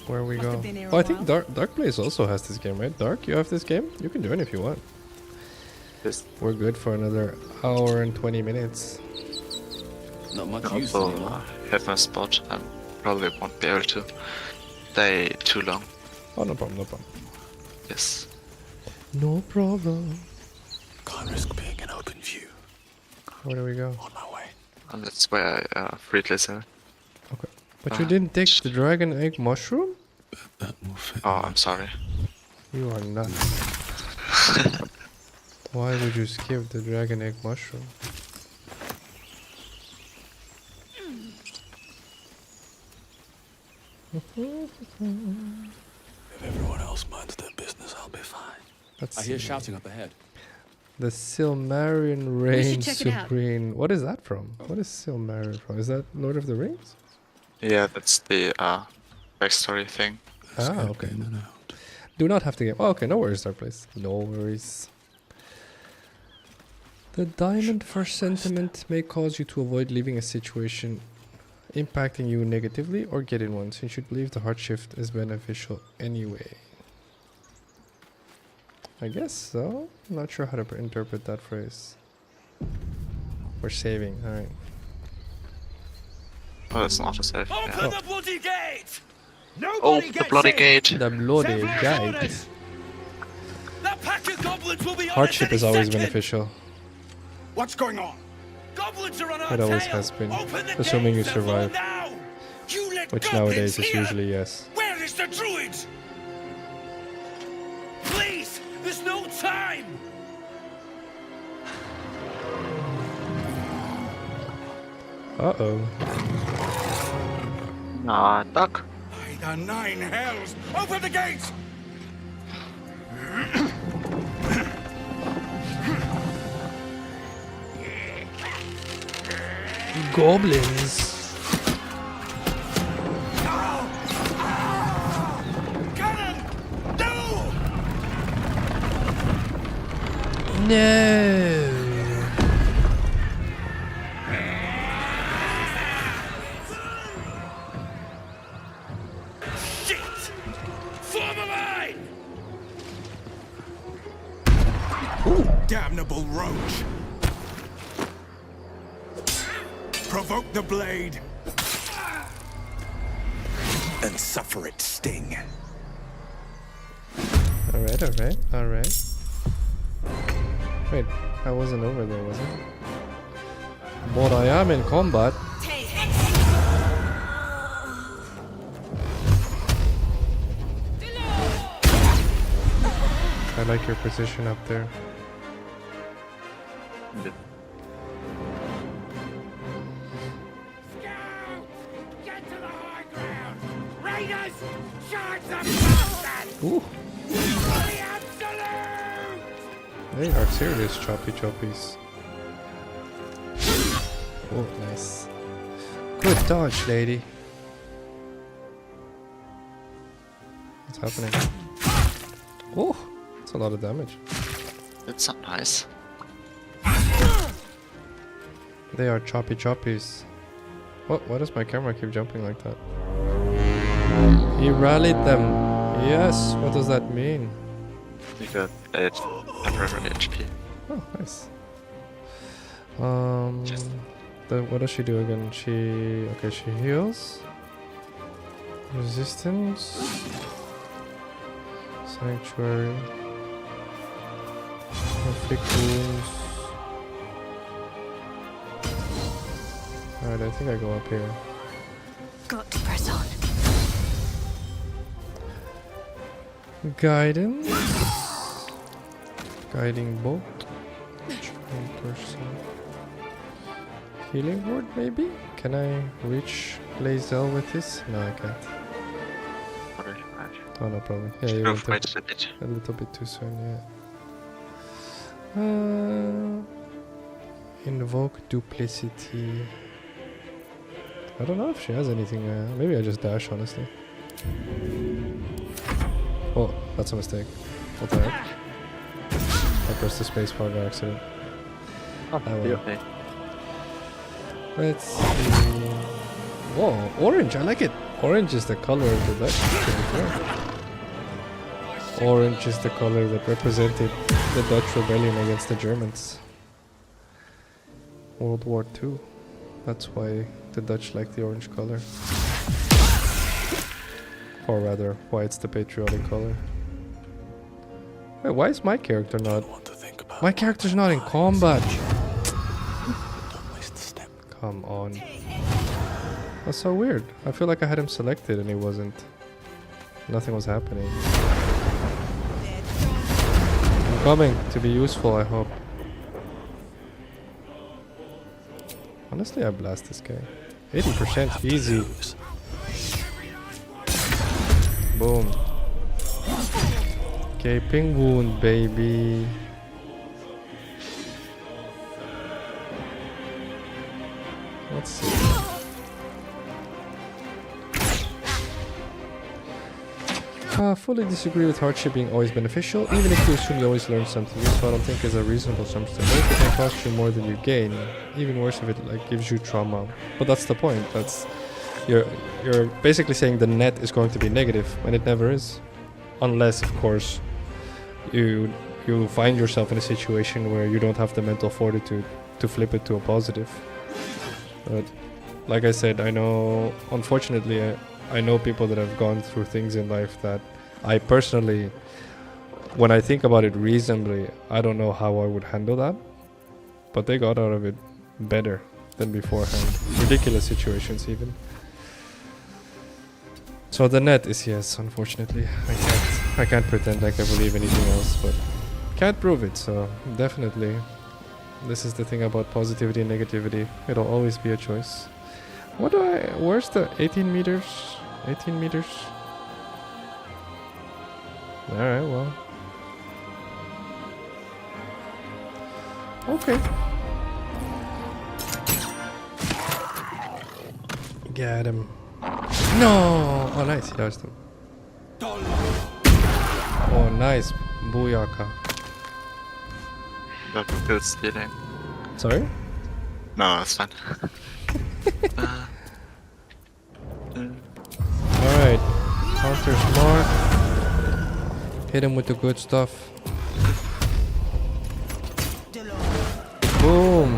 Where we go? Oh, I think Dark Blaze also has this game, right? Dark, you have this game? You can join if you want. Yes. We're good for another hour and 20 minutes. Not much use Also, anymore. have my spot. I probably won't be able to stay too long. Oh, no problem. Yes. No problem. Can't risk being in open view. Where do we go? On my way. And that's why I freed Lizard. Okay. But you didn't take the dragon egg mushroom? That will fit. Oh, I'm sorry. You are nuts. Why would you skip the dragon egg mushroom? If everyone else minds their business, I'll be fine. Let's I hear see. shouting up ahead. The Silmarillion We Reign should check it out. Supreme. What is that from? What is Silmarillion from? Is that Lord of the Rings? Yeah, that's the backstory thing. Ah, okay. Do not have to get. Oh, okay, no worries, Dark Place. No worries. The diamond first sentiment may cause you to avoid leaving a situation impacting you negatively or get in one, since you believe the heart shift is beneficial anyway. I guess so. I'm not sure how to interpret that phrase. We're saving, alright. Oh, that's not a save. Open Yeah. the bloody gate! Oh, Nobody the gets bloody in! gate! The bloody Severus gate. orders! That pack of goblins will be on Hardship us any is always second. beneficial. What's going on? Goblins are on our It always tail. has been, Open the assuming you gates, everyone, survive. now. You let Which goblins nowadays is here. usually yes. Where is the druid? Please, there's no time. Uh-oh. Ah, duck. By the nine hells, open the gates! Goblins. Cannon! No! No. Shit! Form a line! Damnable roach! Provoke the blade! And suffer its sting. Alright. Wait, I wasn't over there, was I? But I am in combat. I like your position up there. Get to the high ground! Raiders! Charge the bastards! Ooh, The absolute! they are serious choppy choppies. Oh, nice. Good dodge, lady. What's happening? Oh, that's a lot of damage. It's not nice. They are choppy choppies. What? Why does my camera keep jumping like that? He rallied them. Yes. What does that mean? You got 8 temporary HP. Oh, nice. What does she do again? She heals. Resistance. Sanctuary. Inflict wounds. Alright, I think I go up here. Got to press on. Guidance. Guiding bolt. Charm person. Healing word, maybe? Can I reach Blazel with this? No, I can't. Oh, no problem. Yeah, you went Right a bit. a little bit too soon, yeah. Invoke duplicity. I don't know if she has anything. Maybe I just dash, honestly. Oh, that's a mistake. What the heck? I pressed the space bar by accident. Oh, well. okay. Let's see. Whoa, orange, I like it. Orange is the color of the Dutch. Orange is the color that represented the Dutch rebellion against the Germans. World War II. That's why the Dutch like the orange color. Or rather, why it's the patriotic color. Wait, why is my character not... My character's not in combat! Come on. That's so weird. I feel like I had him selected and he wasn't. Nothing was happening. I'm coming to be useful, I hope. Honestly, I blast this guy. 80% easy. Boom. Gaping wound, baby. Let's see. Fully disagree with hardship being always beneficial, even if you assume you always learn something useful. I don't think is a reasonable assumption. Maybe it can cost you more than you gain. Even worse if it like gives you trauma. But that's the point. That's you're basically saying the net is going to be negative, and it never is, unless of course you find yourself in a situation where you don't have the mental fortitude to flip it to a positive. But like I said, I know, unfortunately, I know people that have gone through things in life that I personally, when I think about it reasonably, I don't know how I would handle that. But they got out of it better than beforehand. Ridiculous situations even. So the net is yes, unfortunately. I can't pretend like I believe anything else, but can't prove it, so definitely. This is the thing about positivity and negativity. It'll always be a choice. Where's the 18 meters? 18 meters? Alright, well. Okay. Get him. No! Oh, nice. He dodged him. Oh, nice. Booyaka. Good stealing. Sorry? No, it's fine. Alright. Counter's mark. Hit him with the good stuff. Boom!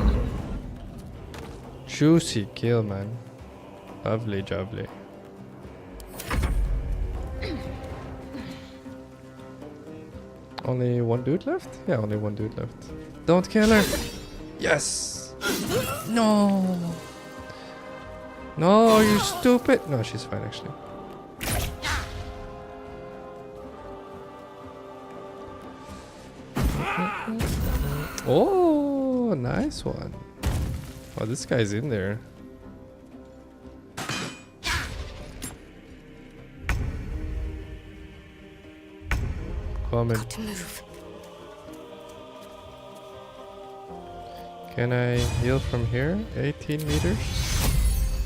Juicy kill, man. Lovely jubbly. Only one dude left? Yeah, only one dude left. Don't kill her! Yes! No! No, you stupid! No, she's fine actually. Oh, nice one. Oh, this guy's in there. Comment. Can I heal from here? 18 meters?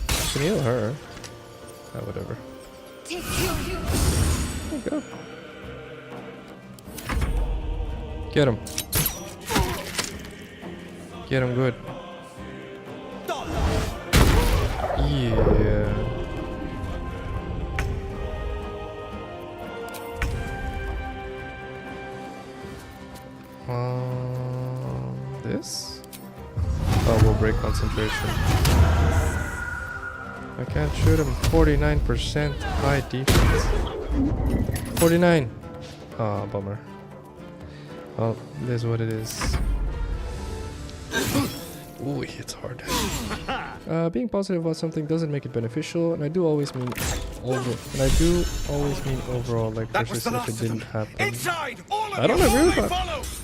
I can heal her. Oh, whatever. Oh, go. Get him. Get him good. Yeah. This? Oh, we'll break concentration. I can't shoot him. 49% high defense. 49. Ah, bummer. Well, it is what it is. Ooh, he hits hard. Being positive about something doesn't make it beneficial, and I do always mean overall, like versus if it didn't happen. I don't agree with that.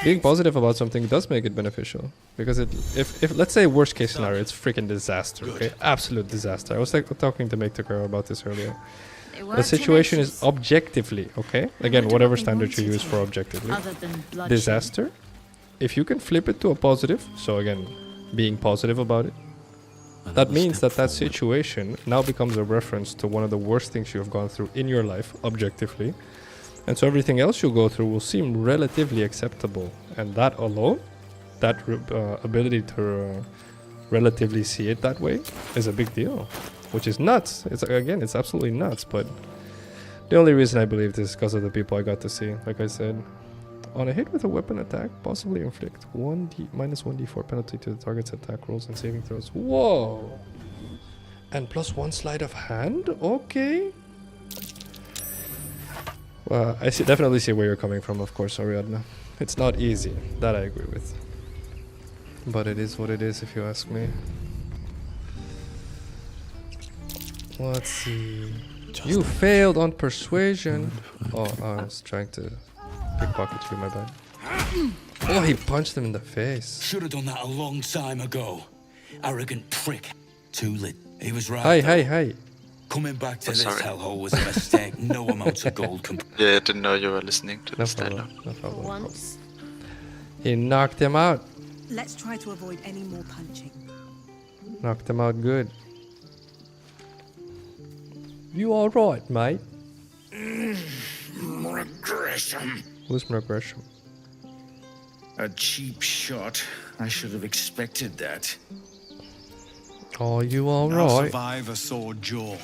Being positive about something does make it beneficial, because if let's say worst case scenario, it's freaking disaster. Okay, absolute disaster. I was like talking to Make the Girl about this earlier. The situation is objectively, okay? Again, whatever standard you use for objectively. Disaster. If you can flip it to a positive, so again, being positive about it, that means that that situation now becomes a reference to one of the worst things you have gone through in your life, objectively. And so everything else you go through will seem relatively acceptable. And that alone, that ability to relatively see it that way is a big deal. Which is nuts. It's absolutely nuts. But the only reason I believe this is because of the people I got to see. Like I said, on a hit with a weapon attack, possibly inflict minus 1d4 penalty to the target's attack rolls and saving throws. Whoa! And plus 1 sleight of hand? Okay. Well, I definitely see where you're coming from, of course, Ariadna. It's not easy. That I agree with. But it is what it is, if you ask me. Let's see. You failed on persuasion. Oh, I was trying to pickpocket you, my bad. Oh, he punched him in the face. Should have done that a long time ago. Arrogant prick. Too late. He was right. Hey. Coming back to this hellhole was a mistake. No amount of gold can... Yeah, I didn't know you were listening to this dialogue. No problem. Once. He knocked him out. Let's try to avoid any more punching. Knocked him out good. You alright, mate? Regression. Who's Regression? A cheap shot. I should have expected that. Are you I'll alright? survive a sore jaw.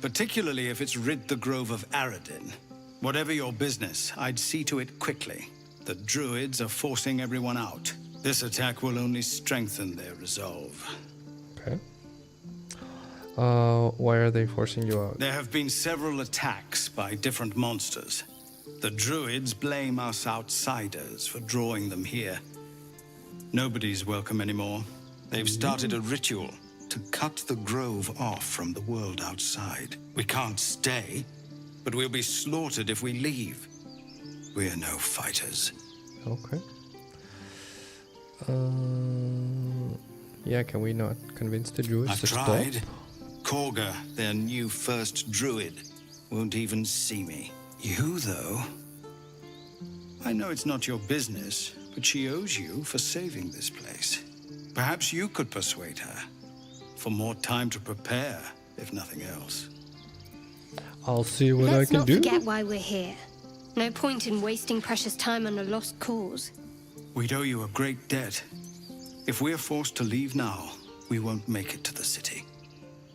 Particularly if it's rid the grove of Aradin. Whatever your business, I'd see to it quickly. The druids are forcing everyone out. This attack will only strengthen their resolve. Okay. Why are they forcing you out? There have been several attacks by different monsters. The druids blame us outsiders for drawing them here. Nobody's welcome anymore. They've started a ritual to cut the grove off from the world outside. We can't stay, but we'll be slaughtered if we leave. We're no fighters. Okay. Yeah, can we not convince the druids to stop? I've tried. Korga, their new first druid, won't even see me. You, though? I know it's not your business, but she owes you for saving this place. Perhaps you could persuade her. For more time to prepare, if nothing else. I'll see what I can do. Let's not forget why we're here. No point in wasting precious time on a lost cause. We'd owe you a great debt. If we're forced to leave now, we won't make it to the city.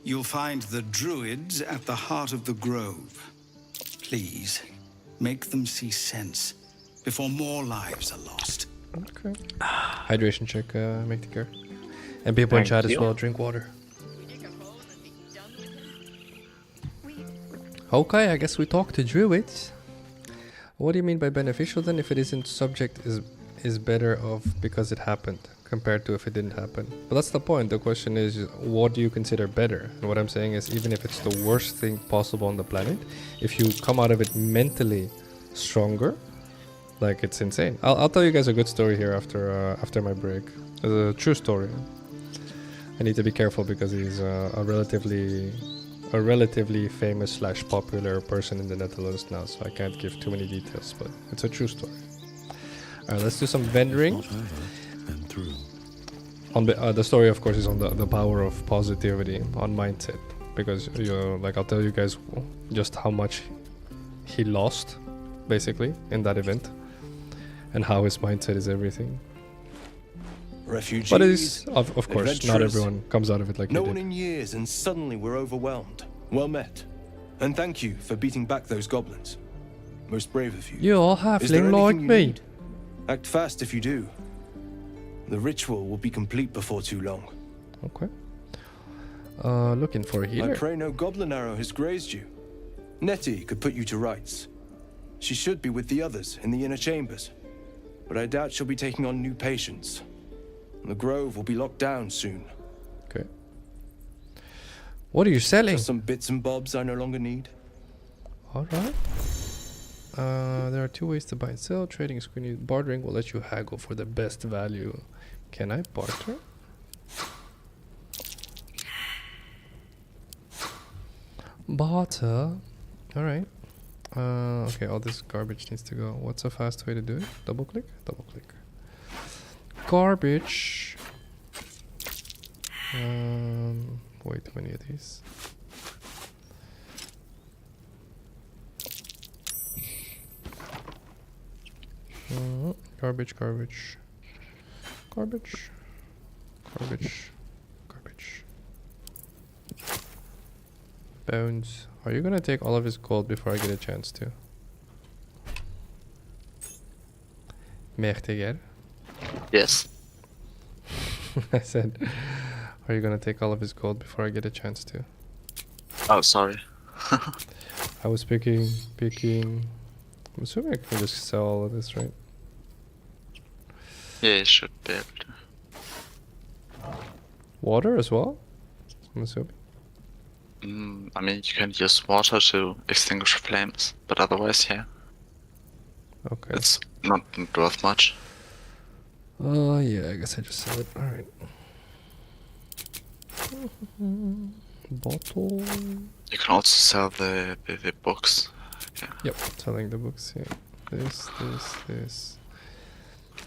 You'll find the druids at the heart of the grove. Please, make them see sense before more lives are lost. Okay. Hydration check, make the care. And people in chat as well, drink water. Okay, I guess we talk to druids. What do you mean by beneficial then? If it isn't subject is better off because it happened compared to if it didn't happen. But that's the point. The question is, what do you consider better? And what I'm saying is, even if it's the worst thing possible on the planet, if you come out of it mentally stronger, like, it's insane. I'll tell you guys a good story here after my break. It's a true story. I need to be careful because he's a relatively famous / popular person in the Netherlands now, so I can't give too many details, but it's a true story. Alright, let's do some vendoring. The story, of course, is on the power of positivity on mindset, because I'll tell you guys just how much he lost, basically, in that event, and how his mindset is everything. Refugees, but it is, of course, not everyone comes out of it like no you one did. in years, and suddenly we're overwhelmed. Well met. And thank you for beating back those goblins. Most brave of you. You're halfling like me. Need? Act fast if you do. The ritual will be complete before too long. Okay. Looking for a healer. I pray no goblin arrow has grazed you. Nettie could put you to rights. She should be with the others in the inner chambers. But I doubt she'll be taking on new patients. The grove will be locked down soon. Okay. What are you selling? Just some bits and bobs I no longer need. Alright. There are 2 ways to buy and sell. Trading screen. Bartering will let you haggle for the best value. Can I barter? Barter? Alright. Okay, all this garbage needs to go. What's a fast way to do it? Double click? Double click. Garbage. Way too many of these. Garbage, garbage. Garbage. Garbage. Garbage. Bones. Are you gonna take all of his gold before I get a chance to? Mertiger. Yes. I said, are you gonna take all of his gold before I get a chance to? Oh, sorry. I was picking. I'm assuming I can just sell all of this, right? Yeah, you should be able to. Water as well? I'm assuming. I mean, you can use water to extinguish flames, but otherwise, yeah. Okay. It's not worth much. Oh, yeah, I guess I just sell it. Alright. Bottle. You can also sell the books. Yeah. Yep, selling the books, yeah.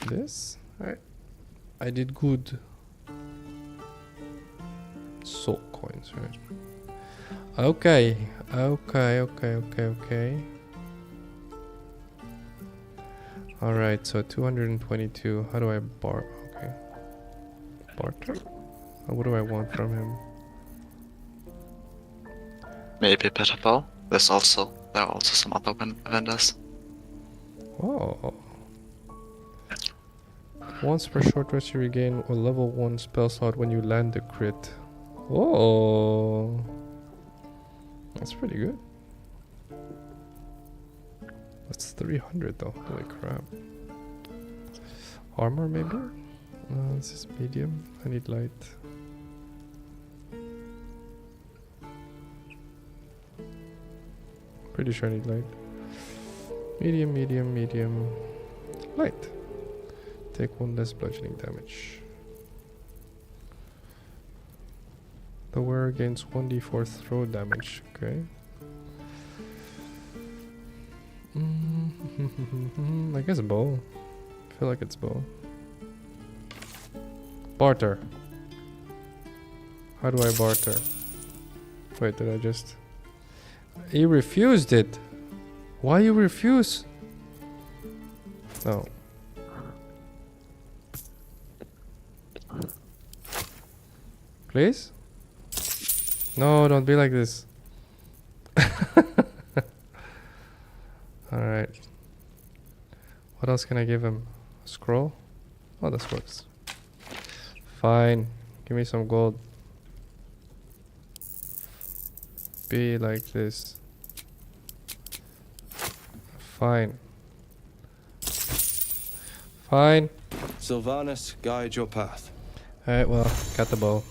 This. Alright. I did good. Soul coins, right? Okay. Alright, so 222. How do I okay. Barter? What do I want from him? Maybe a better bow. There are also some other vendors. Oh. Once per short rest you regain a level 1 spell slot when you land a crit. Whoa. That's pretty good. That's 300 though, holy crap. Armor maybe? This is medium, I need light. Pretty sure I need light. Medium. Light. Take 1 less bludgeoning damage. The wearer gains 1d4 throw damage, okay. I guess bow. I feel like it's bow. Barter. How do I barter? Wait, did I just... He refused it. Why you refuse? No. Please? No, don't be like this. Alright. What else can I give him? A scroll? Oh, this works. Fine. Give me some gold. Be like this. Fine. Fine. Sylvanus, guide your path. Alright, well, got the bow.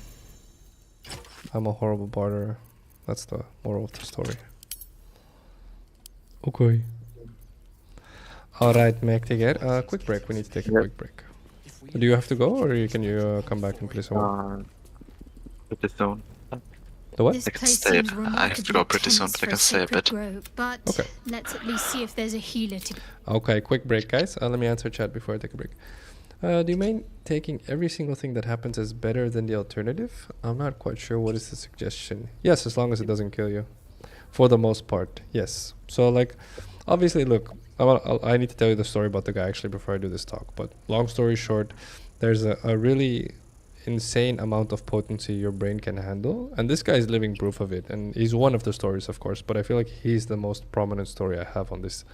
I'm a horrible barterer. That's the moral of the story. Okay. Alright, Mektiger. Quick break. We need to take a quick break. Do you have to go, or can you come back and play some more? Pretty soon. The what? This I can place stay. seems I have to go pretty soon, tense but I for can stay a sacred bit. grove, but Okay. let's at least see if there's a healer to... Okay, quick break, guys. Let me answer chat before I take a break. Do you mean taking every single thing that happens as better than the alternative? I'm not quite sure what is the suggestion. Yes, as long as it doesn't kill you. For the most part, yes. So, like, obviously, look, I need to tell you the story about the guy actually before I do this talk. But long story short, there's a really insane amount of potency your brain can handle. And this guy is living proof of it. And he's one of the stories, of course. But I feel like he's the most prominent story I have on this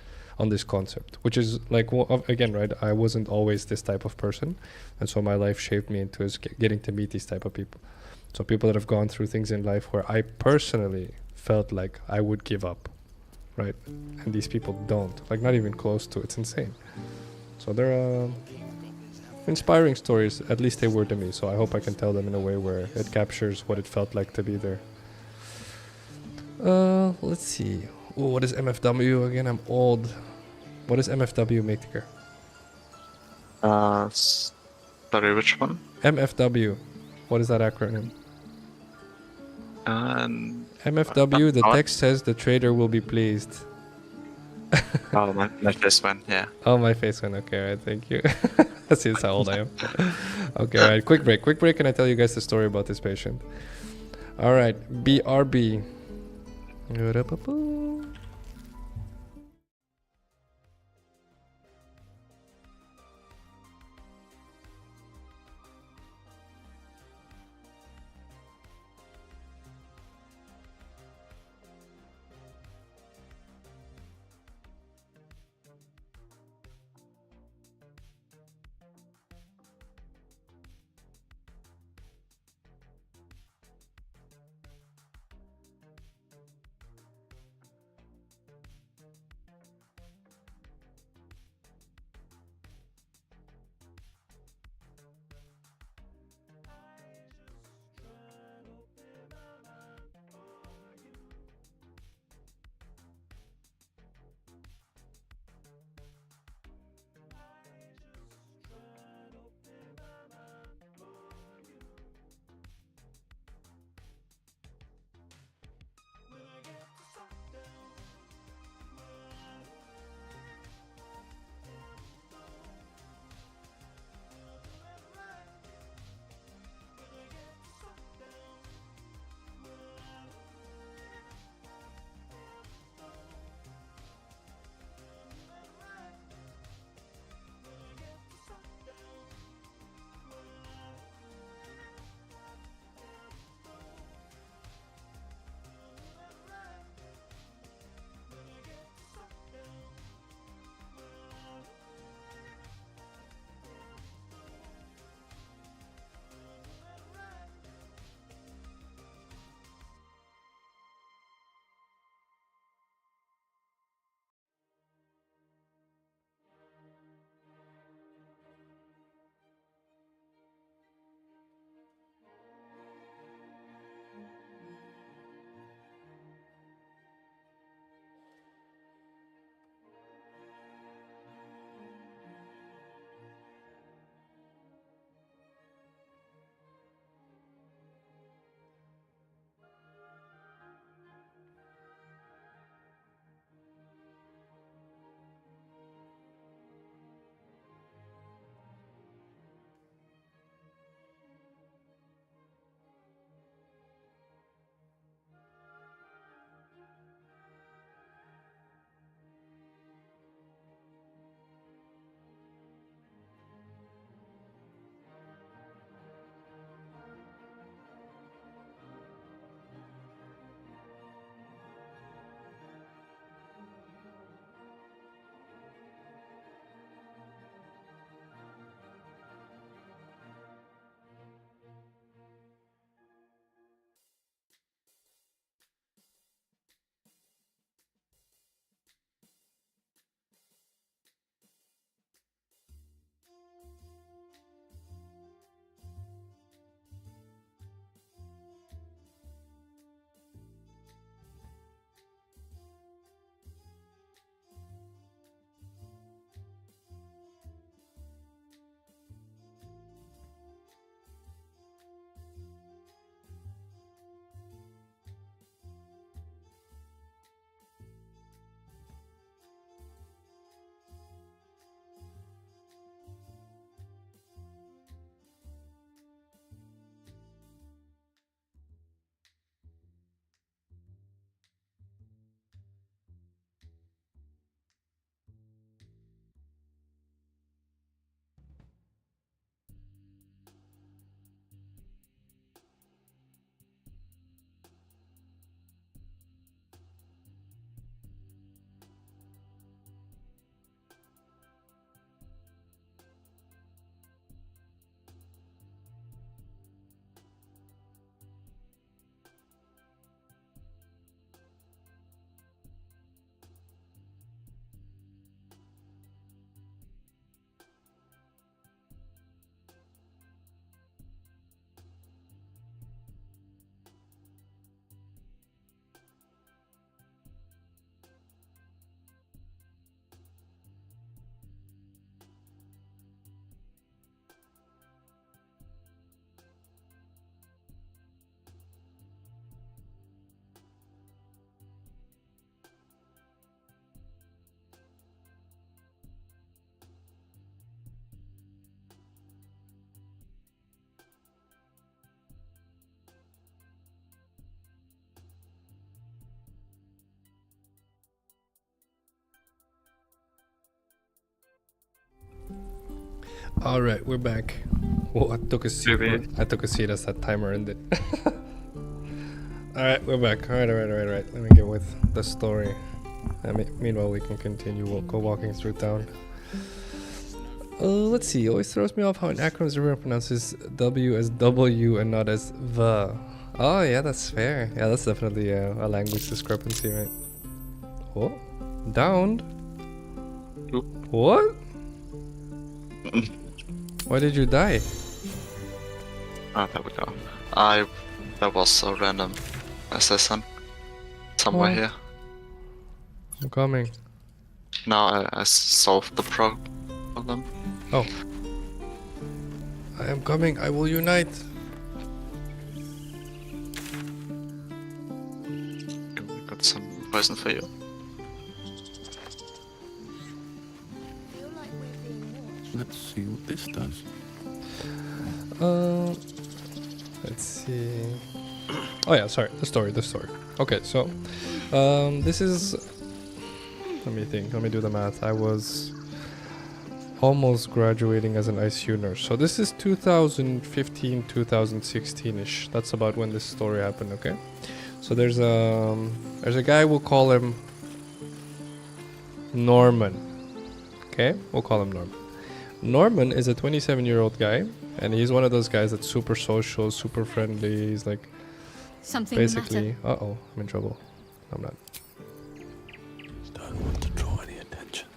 concept, which is like, again, right, I wasn't always this type of person, and so my life shaped me into getting to meet these type of people. So people that have gone through things in life where I personally felt like I would give up, right, and these people don't, like, not even close to. It's insane. So they're inspiring stories, at least they were to me, so I hope I can tell them in a way where it captures what it felt like to be there. Let's see. Oh, what is MFW again? I'm old. What does MFW make here? Sorry, which one? MFW. What is that acronym? MFW, the text says the trader will be pleased. Oh, my face went, yeah. Oh, my face went. Okay, right, thank you. That's how old I am. Okay, all right, quick break, and I tell you guys the story about this patient. All right, BRB. All right, we're back. Oh, I took a seat. Maybe. I took a seat as that timer ended. All right, we're back. All right. Let me get with the story. Meanwhile, we can continue. We'll go walking through town. Let's see. It always throws me off how in acronyms everyone pronounces W as W and not as the. Oh yeah, that's fair. Yeah, that's definitely a language discrepancy, right? Oh, downed. What? Why did you die? Oh, there we go. That was so random. Assassin. Somewhere here. I'm coming. Now I solved the problem. Oh. I am coming. I will unite. We got some poison for you. Let's see what this does. Let's see. Oh yeah, sorry. The story. Okay, so this is. Let me think. Let me do the math. I was almost graduating as an ICU nurse. So this is 2015, 2016-ish. That's about when this story happened. Okay. So there's a guy. We'll call him Norman. Okay, we'll call him Norman. Norman is a 27-year-old guy, and he's one of those guys that's super social, super friendly. He's like something basically. Uh-oh, I'm in trouble. I'm not. Don't want to draw any attention.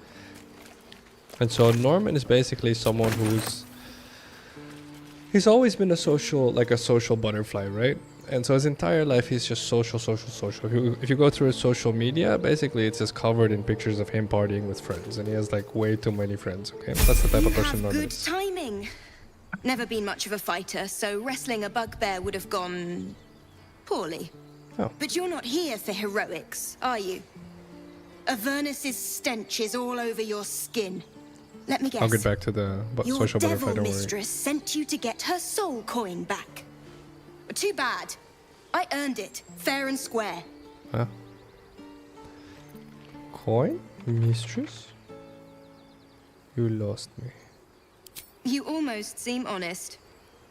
And so Norman is basically someone he's always been a social butterfly, right? And so his entire life he's just social. If you go through his social media, basically it's just covered in pictures of him partying with friends, and he has like way too many friends. Okay, that's the type of person Norman Good is. timing. Never been much of a fighter, so wrestling a bugbear would have gone poorly. Oh. But you're not here for heroics, are you? Avernus's stench is all over your skin. Let me guess. I'll get back to the social Your butterfly. devil Don't worry. mistress sent you to get her soul coin back. Too bad. I earned it, fair and square. Huh? Coin, mistress? You lost me. You almost seem honest.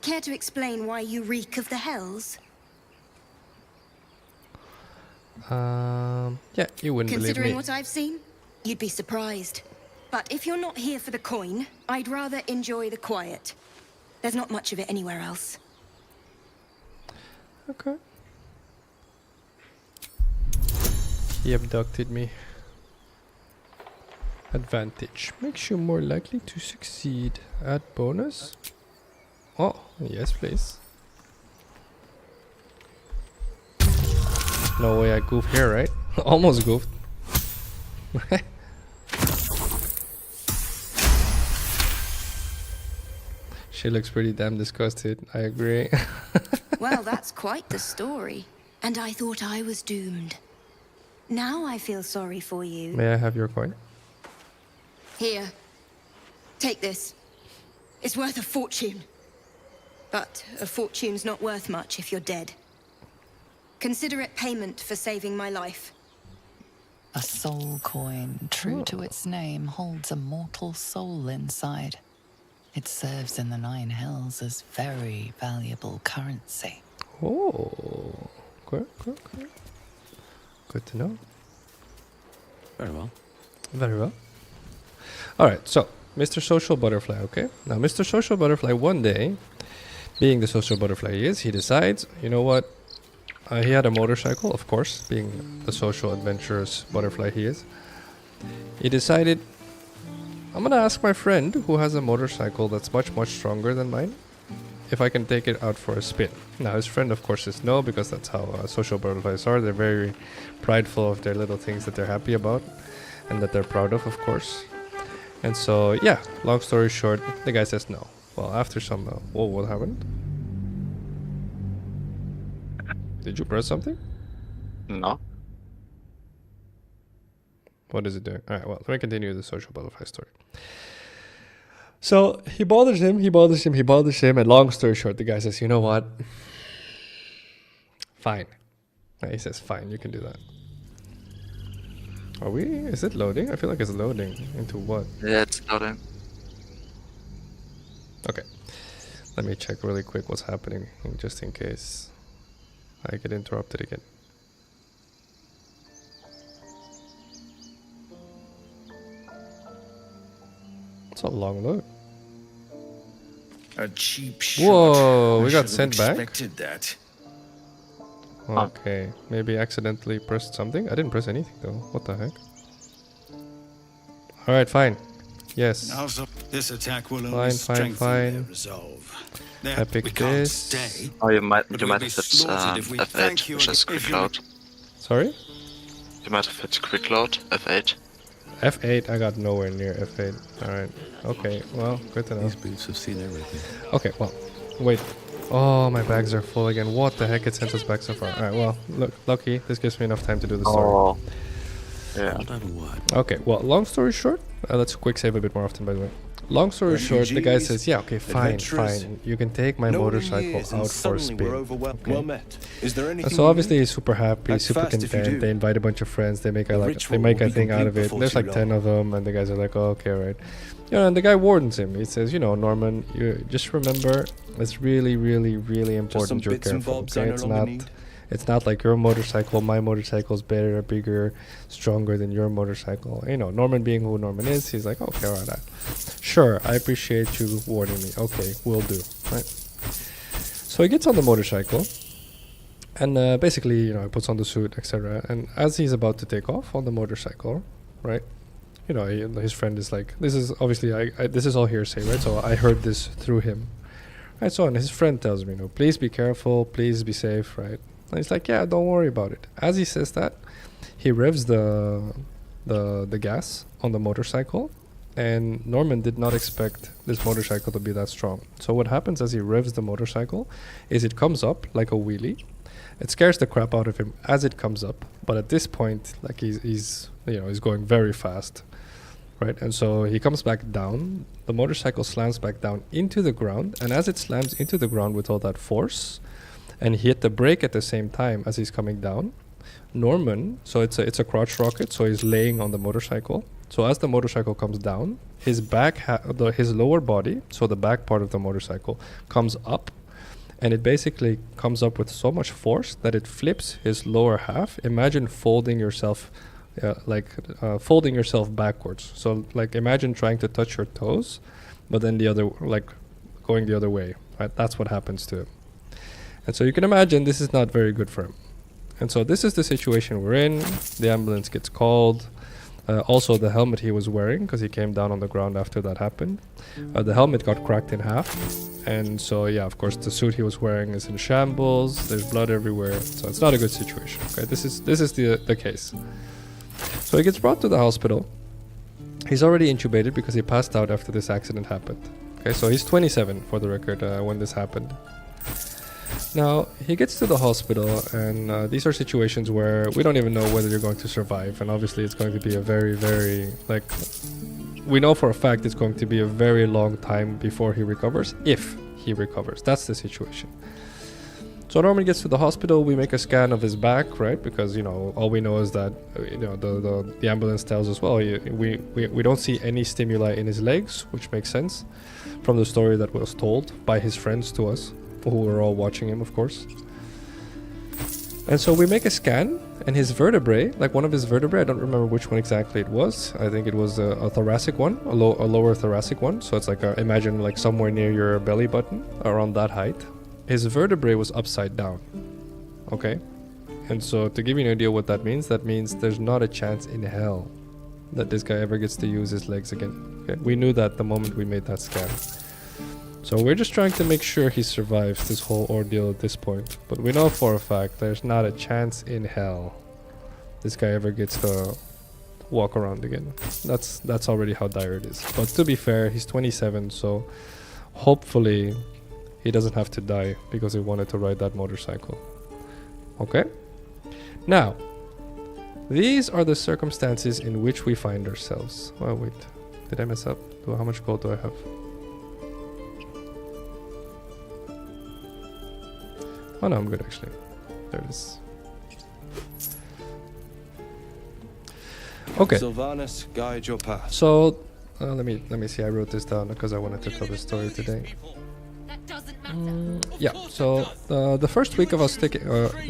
Care to explain why you reek of the hells? Yeah, you wouldn't believe Considering me. what I've seen, you'd be surprised. But if you're not here for the coin, I'd rather enjoy the quiet. There's not much of it anywhere else. Okay. He abducted me. Advantage. Makes you more likely to succeed. Add bonus. Oh, yes, please. No way I goofed here, right? Almost goofed. She looks pretty damn disgusted. I agree. Well, that's quite the story. And I thought I was doomed. Now I feel sorry for you. May I have your coin? Here. Take this. It's worth a fortune. But a fortune's not worth much if you're dead. Consider it payment for saving my life. A soul coin, true to its name, holds a mortal soul inside. It serves in the Nine Hells as very valuable currency. Oh, good. Good to know. Very well. Very well. All right, so Mr. Social Butterfly, okay? Now, Mr. Social Butterfly, one day, being the social butterfly he is, he decides, you know what? He had a motorcycle, of course, being the social adventurous butterfly he is. He decided, I'm gonna ask my friend who has a motorcycle that's much stronger than mine if I can take it out for a spin. Now his friend of course says no, because that's how social butterflies are. They're very prideful of their little things that they're happy about and that they're proud of course. And so yeah, long story short, the guy says no. Well, after some whoa, what happened? Did you press something? No. What is it doing? Alright, well, let me continue the social butterfly story. So he bothers him, and long story short, the guy says, you know what? Fine. He says, fine, you can do that. Are we? Is it loading? I feel like it's loading. Into what? Yeah, it's loading. Okay. Let me check really quick what's happening, just in case I get interrupted again. It's a long load. A cheap shot. Whoa, we I got should have sent back? expected that. Okay, maybe accidentally pressed something. I didn't press anything though. What the heck? Alright, fine. Yes. Also, this attack will only Fine, strengthen fine. their resolve. I picked this. Stay, Oh, you might but have we'll be hit slaughtered if we thank F8, you which is if quick you- load. Sorry? You might have hit quick load, F8. F8, I got nowhere near F8. Alright. Okay, well, good to know. These boots have seen everything. Okay, well, wait. Oh, my bags are full again. What the heck? It sent us back so far. Alright, well, look, lucky. This gives me enough time to do the story. Oh. Yeah. Hold on, what? Okay, well, long story short, let's quick save a bit more often, by the way. Long story short, the guy Refugees, says, yeah, okay, fine, adventurers. fine. You can take my No one motorcycle years and out for a suddenly we're spin. well met. Is there anything And so you obviously need? he's super happy, Act super fast if you content. do. They invite a bunch of friends. They make a The like ritual they make will a be thing out complete of it. before There's too like 10 long. of them, and the guys are like, oh, okay, right. You know, and the guy warns him. He says, you know, Norman, you just remember, it's really, really, really important you're bits and careful. bobs I Okay, no it's longer not. need. It's not like your motorcycle, my motorcycle is better, bigger, stronger than your motorcycle. You know, Norman being who Norman is, he's like, okay, all right. Sure, I appreciate you warning me. Okay, will do. Right. So he gets on the motorcycle, and basically, you know, he puts on the suit, etc. And as he's about to take off on the motorcycle, right? You know, his friend is like, this is obviously, this is all hearsay, right? So I heard this through him. Right, so and his friend tells me, you know, please be careful, please be safe, right? And he's like, yeah, don't worry about it. As he says that, he revs the gas on the motorcycle, and Norman did not expect this motorcycle to be that strong. So what happens as he revs the motorcycle is it comes up like a wheelie. It scares the crap out of him as it comes up, but at this point, like he's you know, he's going very fast, right? And so he comes back down. The motorcycle slams back down into the ground, and as it slams into the ground with all that force, and he hit the brake at the same time as he's coming down, Norman, so it's a crotch rocket, so he's laying on the motorcycle. So as the motorcycle comes down, his his lower body, so the back part of the motorcycle, comes up, and it basically comes up with so much force that it flips his lower half. Imagine folding yourself, folding yourself backwards. So like imagine trying to touch your toes, but then going the other way. Right, that's what happens to him. And so you can imagine this is not very good for him. And so this is the situation we're in. The ambulance gets called. Also the helmet he was wearing, because he came down on the ground after that happened, the helmet got cracked in half. And so yeah, of course the suit he was wearing is in shambles. There's blood everywhere. So it's not a good situation. Okay, this is the case. So he gets brought to the hospital. He's already intubated because he passed out after this accident happened. Okay, so he's 27 for the record when this happened. Now, he gets to the hospital, and these are situations where we don't even know whether you're going to survive. And obviously, it's going to be a very, very, we know for a fact it's going to be a very long time before he recovers, if he recovers. That's the situation. So Norman gets to the hospital. We make a scan of his back, right? Because, you know, all we know is that, you know, the ambulance tells us, well, we don't see any stimuli in his legs, which makes sense from the story that was told by his friends to us, who were all watching him, of course. And so we make a scan, and his vertebrae, like one of his vertebrae, I don't remember which one exactly it was. I think it was a thoracic one, a lower thoracic one. So it's like, imagine like somewhere near your belly button, around that height. His vertebrae was upside down. Okay? And so to give you an idea what that means there's not a chance in hell that this guy ever gets to use his legs again. Okay? We knew that the moment we made that scan. So we're just trying to make sure he survives this whole ordeal at this point. But we know for a fact there's not a chance in hell this guy ever gets to walk around again. That's already how dire it is. But to be fair, he's 27, so hopefully he doesn't have to die because he wanted to ride that motorcycle. Okay? Now, these are the circumstances in which we find ourselves. Oh wait, did I mess up? How much gold do I have? Oh no, I'm good actually. There it is. Okay. Sylvanus, guide your path. So let me see. I wrote this down because I wanted to tell this story today. Yeah. So the first week of us taking,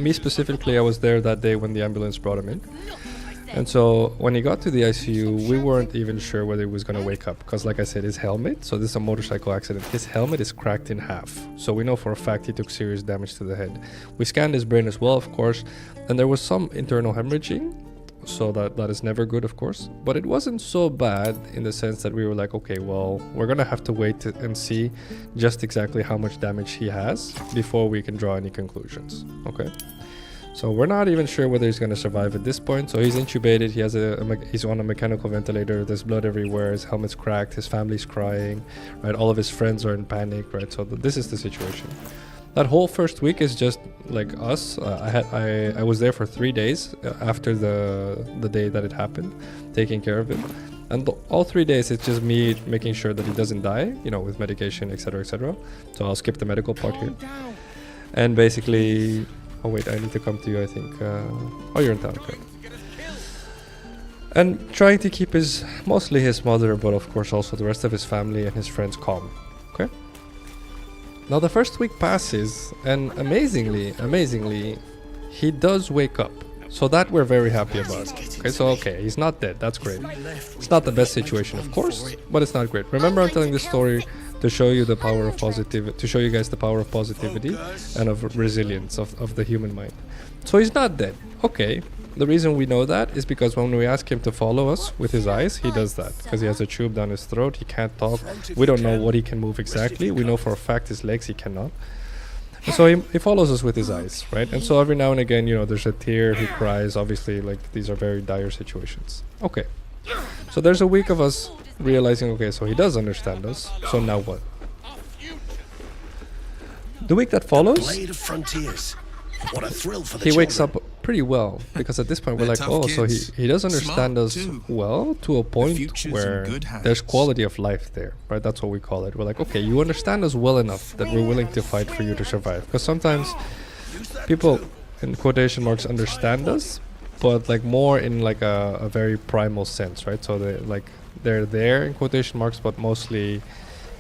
me specifically, I was there that day when the ambulance brought him in. And so when he got to the ICU, we weren't even sure whether he was going to wake up because, like I said, his helmet, so this is a motorcycle accident, his helmet is cracked in half. So we know for a fact he took serious damage to the head. We scanned his brain as well, of course, and there was some internal hemorrhaging, so that is never good, of course. But it wasn't so bad in the sense that we were like, okay, well, we're going to have to wait and see just exactly how much damage he has before we can draw any conclusions, okay? So we're not even sure whether he's going to survive at this point. So he's intubated, he has he's on a mechanical ventilator, there's blood everywhere, his helmet's cracked, his family's crying, right? All of his friends are in panic, right? So this is the situation. That whole first week is just like us. I was there for 3 days after the day that it happened, taking care of him. And all 3 days it's just me making sure that he doesn't die, you know, with medication, etc., etc. So I'll skip the medical part here. And basically... Oh wait, I need to come to you, I think. Oh, you're in town, okay. And trying to keep mostly his mother, but of course also the rest of his family and his friends calm, okay? Now the first week passes, and amazingly, he does wake up. So that we're very happy about. Okay, so okay, he's not dead, that's great. It's not the best situation, of course, but it's not great. Remember, I'm telling this story to show you the power of positivity, to show you guys the power of positivity and of resilience of the human mind. So he's not dead. Okay. The reason we know that is because when we ask him to follow us with his eyes, he does that because he has a tube down his throat. He can't talk. We don't know what he can move exactly. We know for a fact his legs he cannot. And so he follows us with his eyes, right? And so every now and again, you know, there's a tear, he cries. Obviously, like, these are very dire situations. Okay. So there's a week of us realizing, okay, so he does understand us. So now what? The week that follows, Blade of Frontiers. What a thrill for the he wakes children. up pretty well, because at this point we're like, oh, so he does understand us well to a point where there's quality of life there, right? That's what we call it. We're like, okay, you understand us well enough that we're willing to fight for you to survive. Because sometimes people, in quotation marks, understand us, but like more in like a very primal sense, right? So they're there in quotation marks, but mostly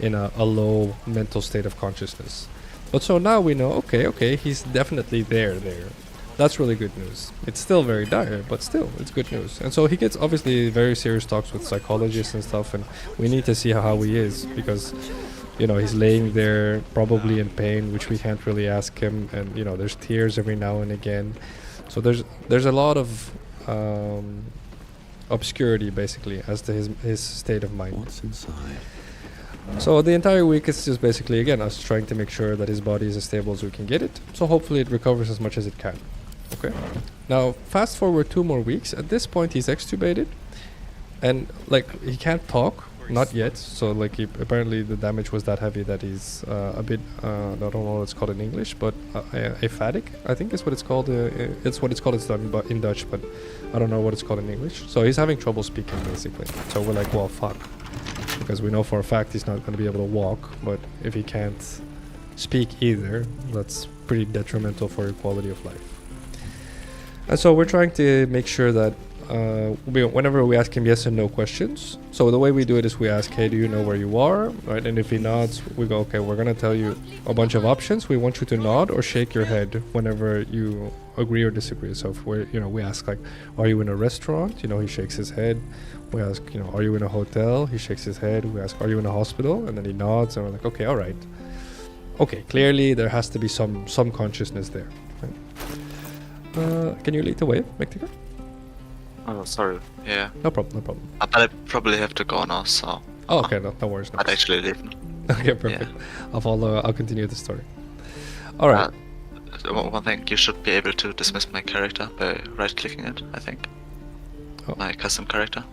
in a low mental state of consciousness. But so now we know, okay, he's definitely there. That's really good news. It's still very dire, but still, it's good news. And so he gets obviously very serious talks with psychologists and stuff, and we need to see how he is, because, you know, he's laying there probably in pain, which we can't really ask him, and, you know, there's tears every now and again. So there's a lot of obscurity, basically, as to his state of mind. What's inside? So the entire week is just basically, again, us trying to make sure that his body is as stable as we can get it. So hopefully it recovers as much as it can. Okay. Now, fast forward 2 more weeks. At this point, he's extubated. And, like, he can't talk. Not yet. So, like, apparently the damage was that heavy that he's a bit, I don't know what it's called in English, but aphatic, I think is what it's called. It's what it's called in Dutch, but I don't know what it's called in English. So he's having trouble speaking, basically. So we're like, well, fuck. Because we know for a fact he's not going to be able to walk, but if he can't speak either, that's pretty detrimental for your quality of life. And so we're trying to make sure that whenever we ask him yes and no questions, so the way we do it is we ask, hey, do you know where you are? Right? And if he nods, we go, okay, we're going to tell you a bunch of options. We want you to nod or shake your head whenever you agree or disagree. So if we're, you know, we ask, like, are you in a restaurant? You know, he shakes his head. We ask, you know, are you in a hotel? He shakes his head. We ask, are you in a hospital? And then he nods, and we're like, okay, all right. Okay, clearly there has to be some consciousness there. Right? Can you lead the way, Mektiker? Oh, sorry. Yeah. No problem. But I probably have to go now, so... Oh, okay, no worries. I'd actually leave now. Okay, perfect. Yeah. I'll continue the story. All right. One thing, you should be able to dismiss my character by right-clicking it, I think. Oh. My custom character.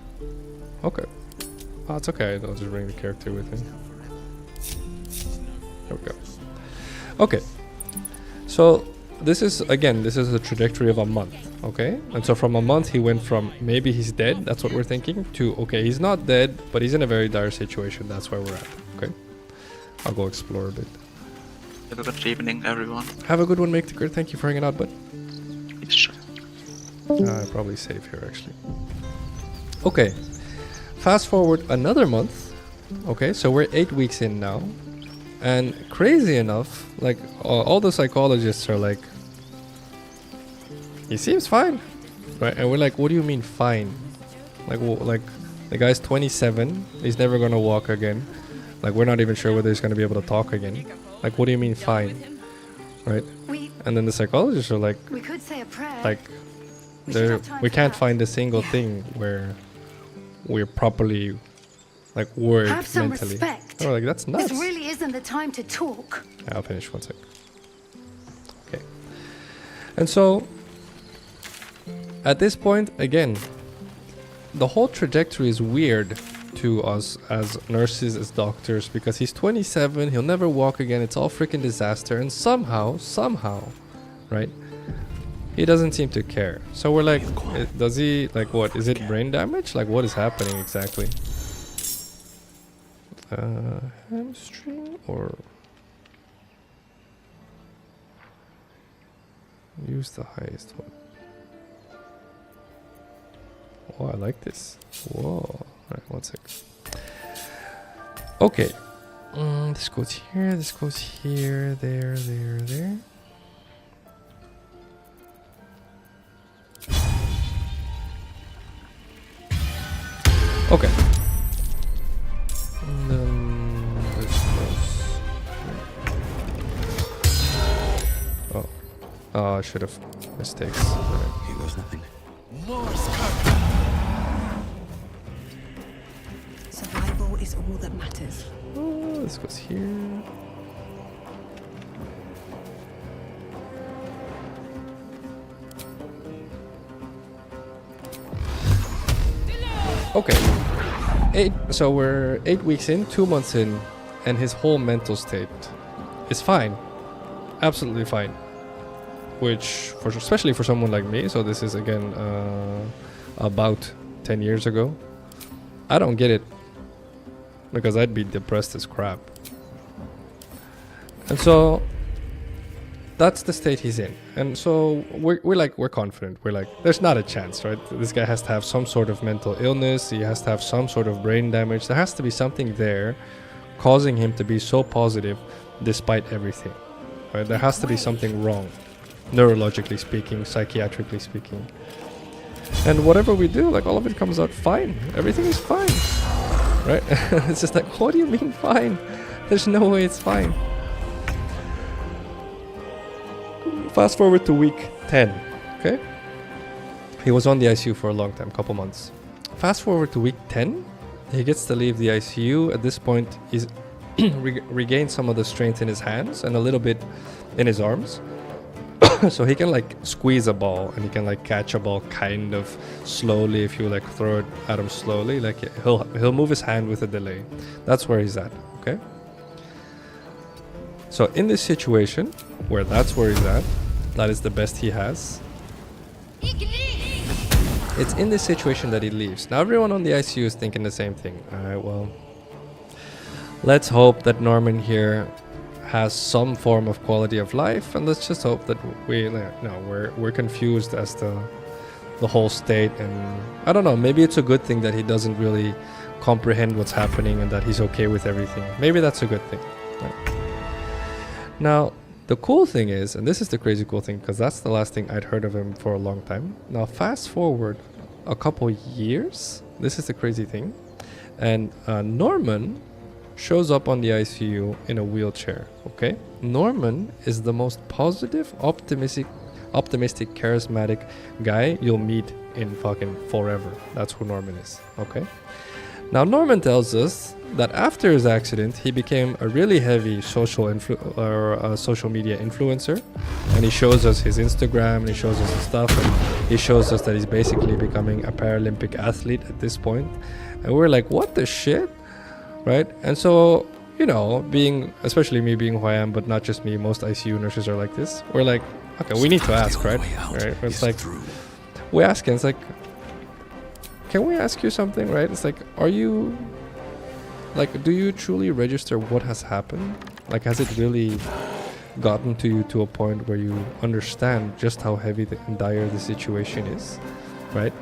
Okay. Oh, it's okay. I'll just bring the character with me. There we go. Okay. So this is a trajectory of a month, okay? And so from a month he went from maybe he's dead, that's what we're thinking, to okay, he's not dead, but he's in a very dire situation, that's where we're at, okay? I'll go explore a bit. Have a good evening, everyone. Have a good one, Mektiker. Thank you for hanging out, bud. Yes, sure. I'll probably save here, actually. Okay. Fast forward another month. Okay, so we're 8 weeks in now. And crazy enough, like all the psychologists are like, he seems fine, right? And we're like, what do you mean fine? Like the guy's 27, he's never gonna walk again. Like we're not even sure whether he's gonna be able to talk again. Like what do you mean fine, right? And then the psychologists are like, We could say a prayer. like we can't find a single thing where we're properly like worried Have some mentally. respect. And we're like, that's nuts. This really isn't the time to talk. I'll finish one sec. Okay. And so, at this point, again, the whole trajectory is weird to us as nurses, as doctors, because he's 27, he'll never walk again, it's all freaking disaster, and somehow, right, he doesn't seem to care. So we're like, does he, like what, is it brain damage? Like what is happening exactly? Hamstring or use the highest one. Oh, I like this. Whoa. Alright, one sec. Okay. This goes here, this goes here, there. Okay. And then this goes. Oh, I should have mistakes. Here goes nothing. Survival is all that matters. Oh, this goes here. Okay. So we're 8 weeks in, 2 months in, and his whole mental state is fine. Absolutely fine. Which, especially for someone like me, so this is again about 10 years ago, I don't get it. Because I'd be depressed as crap. And so that's the state he's in. And so we're confident. We're like, there's not a chance, right? This guy has to have some sort of mental illness. He has to have some sort of brain damage. There has to be something there causing him to be so positive despite everything, right? There has to be something wrong, neurologically speaking, psychiatrically speaking. And whatever we do, like all of it comes out fine. Everything is fine, right? It's just like, what do you mean fine? There's no way it's fine. Fast forward to week 10, okay? He was on the ICU for a long time, couple months. Fast forward to week 10, he gets to leave the ICU. At this point, he's regained some of the strength in his hands and a little bit in his arms. So he can like squeeze a ball and he can like catch a ball kind of slowly if you like throw it at him slowly. Like he'll move his hand with a delay. That's where he's at, okay? So in this situation, where that's where he's at, that is the best he has. It's in this situation that he leaves. Now everyone on the ICU is thinking the same thing. Alright, well, let's hope that Norman here has some form of quality of life, and let's just hope that we're confused as to the whole state, and I don't know, maybe it's a good thing that he doesn't really comprehend what's happening and that he's okay with everything. Maybe that's a good thing. Right. Now, the cool thing is, and this is the crazy cool thing, because that's the last thing I'd heard of him for a long time. Now, fast forward a couple years, this is the crazy thing, and Norman shows up on the ICU in a wheelchair, okay? Norman is the most positive, optimistic, charismatic guy you'll meet in fucking forever. That's who Norman is, okay? Now, Norman tells us that after his accident, he became a really heavy social media influencer, and he shows us his Instagram, and he shows us his stuff, and he shows us that he's basically becoming a Paralympic athlete at this point. And we're like, what the shit? Right? And so, you know, especially me being who I am, but not just me, most ICU nurses are like this. We're like, okay, we need to ask, right? It's like, we ask, and it's like, can we ask you something, right? It's like, are you, like, do you truly register what has happened? Like, has it really gotten to you to a point where you understand just how heavy and dire the situation is, right?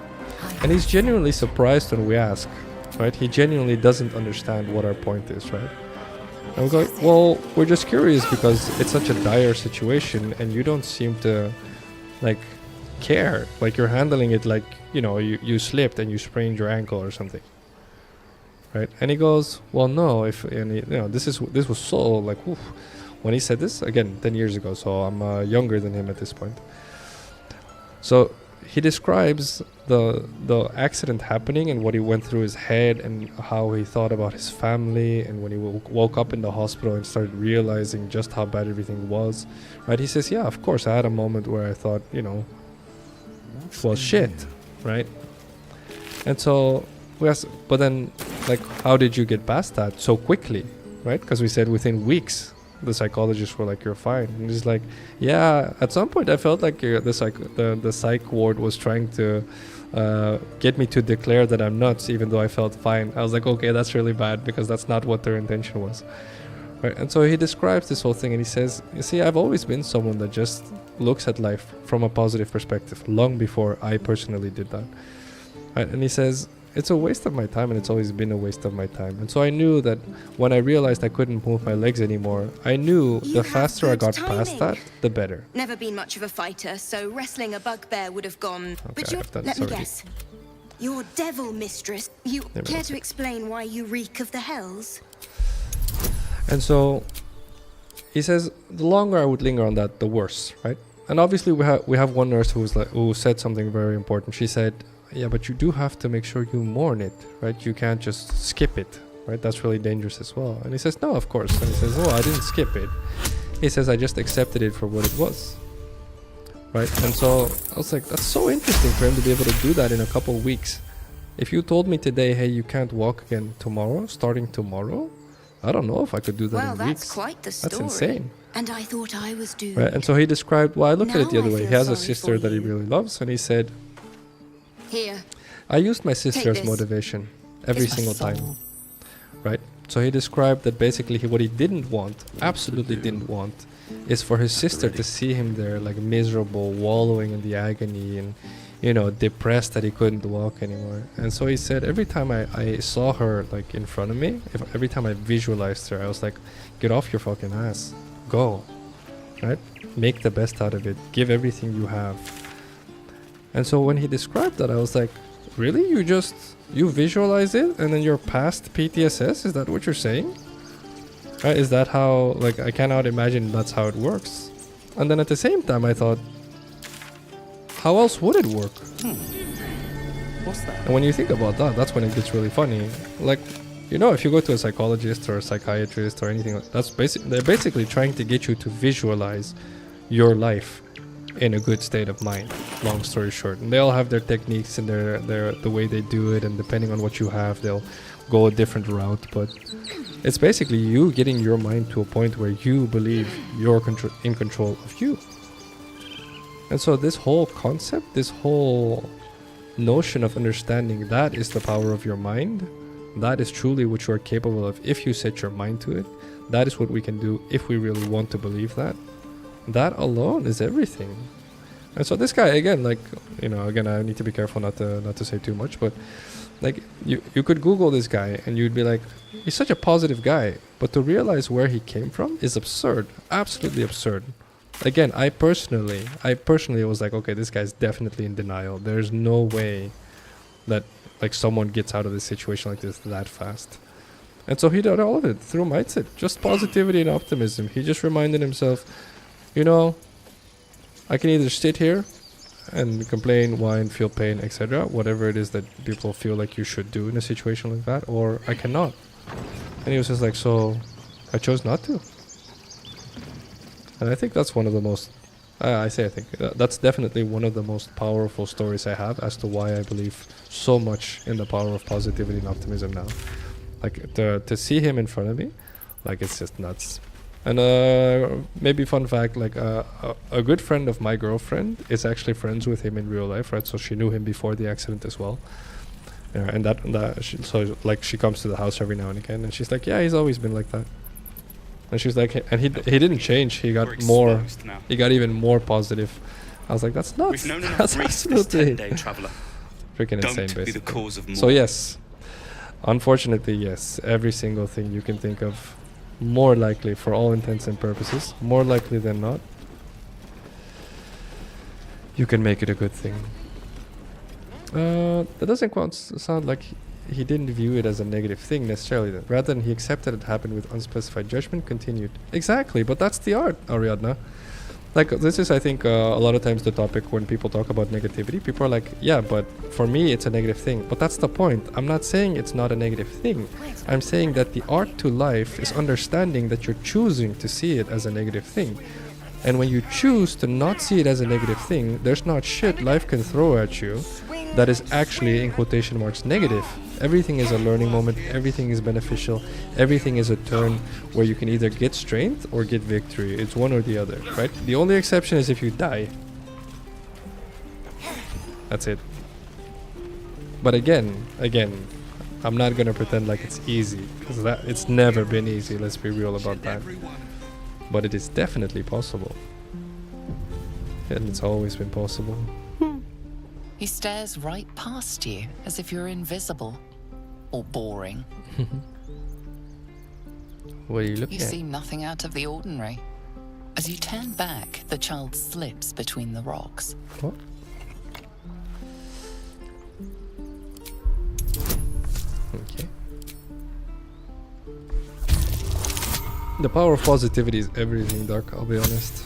And he's genuinely surprised when we ask, right? He genuinely doesn't understand what our point is, right? And we go, well, we're just curious because it's such a dire situation and you don't seem to, like, care. Like, you're handling it like, you know, you slipped and you sprained your ankle or something. Right? And he goes, well, no, this was so, like, oof. When he said this, again, 10 years ago, so I'm younger than him at this point. So he describes the accident happening and what he went through his head and how he thought about his family, and when he woke up in the hospital and started realizing just how bad everything was. Right? He says, yeah, of course, I had a moment where I thought, you know, well, shit, right? And so we asked, but then, like, how did you get past that so quickly, right? Because we said within weeks. The psychologists were like, you're fine. And he's like, yeah, at some point I felt like the psych ward was trying to get me to declare that I'm nuts, even though I felt fine. I was like, okay, that's really bad, because that's not what their intention was. Right? And so he describes this whole thing and he says, you see, I've always been someone that just looks at life from a positive perspective, long before I personally did that. Right? And he says, it's a waste of my time, and it's always been a waste of my time. And so I knew that when I realized I couldn't move my legs anymore, I knew the faster I got past that, the better. Never been much of a fighter, so wrestling a bugbear would have gone. Okay, but you're, let me guess, your devil mistress. You care to explain why you reek of the hells? And so he says, the longer I would linger on that, the worse, right? And obviously we have one nurse who said something very important. She said, yeah, but you do have to make sure you mourn it, right? You can't just skip it, right? That's really dangerous as well. And he says, no, of course. And he says, oh, I didn't skip it. He says, I just accepted it for what it was, right? And so I was like, that's so interesting for him to be able to do that in a couple of weeks. If you told me today, hey, you can't walk again tomorrow, starting tomorrow, I don't know if I could do that in weeks. That's quite the story. That's insane. And I thought I was doomed. Right? And so he described, well, I look at it the other Now I way. He feel has a sorry sister for that he you. really loves, and he said, Here. I used my sister as this. motivation every It's my single soul. time, right? So he described that basically what he didn't want, absolutely didn't want, is for his sister to see him there, like, miserable, wallowing in the agony and, you know, depressed that he couldn't walk anymore. And so he said, every time I saw her, like, in front of me, every time I visualized her, I was like, get off your fucking ass, go, right? Make the best out of it, give everything you have. And so when he described that, I was like, really? You visualize it and then you're past PTSS? Is that what you're saying? Right? Is that how, like, I cannot imagine that's how it works. And then at the same time, I thought, how else would it work? What's that? And when you think about that, that's when it gets really funny. Like, you know, if you go to a psychologist or a psychiatrist or anything, they're basically trying to get you to visualize your life in a good state of mind, long story short. And they all have their techniques and the way they do it, and depending on what you have, they'll go a different route. But it's basically you getting your mind to a point where you believe you're in control of you. And so this whole concept, this whole notion of understanding that is the power of your mind, that is truly what you are capable of if you set your mind to it. That is what we can do if we really want to believe that. That alone is everything. And so this guy, again, like, you know, again, I need to be careful not to say too much, but like, you could Google this guy and you'd be like, he's such a positive guy, but to realize where he came from is absurd, absolutely absurd. Again, I personally was like, okay, this guy's definitely in denial. There's no way that, like, someone gets out of this situation like this that fast. And so he did all of it through mindset, just positivity and optimism. He just reminded himself, you know, I can either sit here and complain, whine, feel pain, etc., whatever it is that people feel like you should do in a situation like that, or I cannot. And he was just like, so I chose not to. And I think that's one of the most, that's definitely one of the most powerful stories I have as to why I believe so much in the power of positivity and optimism now. Like, to see him in front of me, like, it's just nuts. And maybe fun fact, like, a good friend of my girlfriend is actually friends with him in real life, right? So she knew him before the accident as well. And so like, she comes to the house every now and again, and she's like, yeah, he's always been like that. And she's like, and he didn't change. He got more. He got even more positive. I was like, that's nuts. That's absolutely freaking insane, basically. So yes, Unfortunately, yes. Every single thing you can think of, more likely, for all intents and purposes, more likely than not, you can make it a good thing. That doesn't quite sound like he didn't view it as a negative thing necessarily. Rather than he accepted it happened with unspecified judgment, continued. Exactly, but that's the art, Ariadna. Like, this is, I think, a lot of times the topic when people talk about negativity. People are like, yeah, but for me, it's a negative thing. But that's the point. I'm not saying it's not a negative thing. I'm saying that the art to life is understanding that you're choosing to see it as a negative thing. And when you choose to not see it as a negative thing, there's not shit life can throw at you that is actually, in quotation marks, negative. Everything is a learning moment, everything is beneficial, everything is a turn where you can either get strength or get victory. It's one or the other, right? The only exception is if you die. That's it. But again, I'm not gonna pretend like it's easy, because it's never been easy, let's be real about that. But it is definitely possible. And it's always been possible. He stares right past you as if you're invisible or boring. What are you looking You at? seem nothing out of the ordinary. As you turn back, the child slips between the rocks. What? Okay. The power of positivity is everything, Doc, I'll be honest.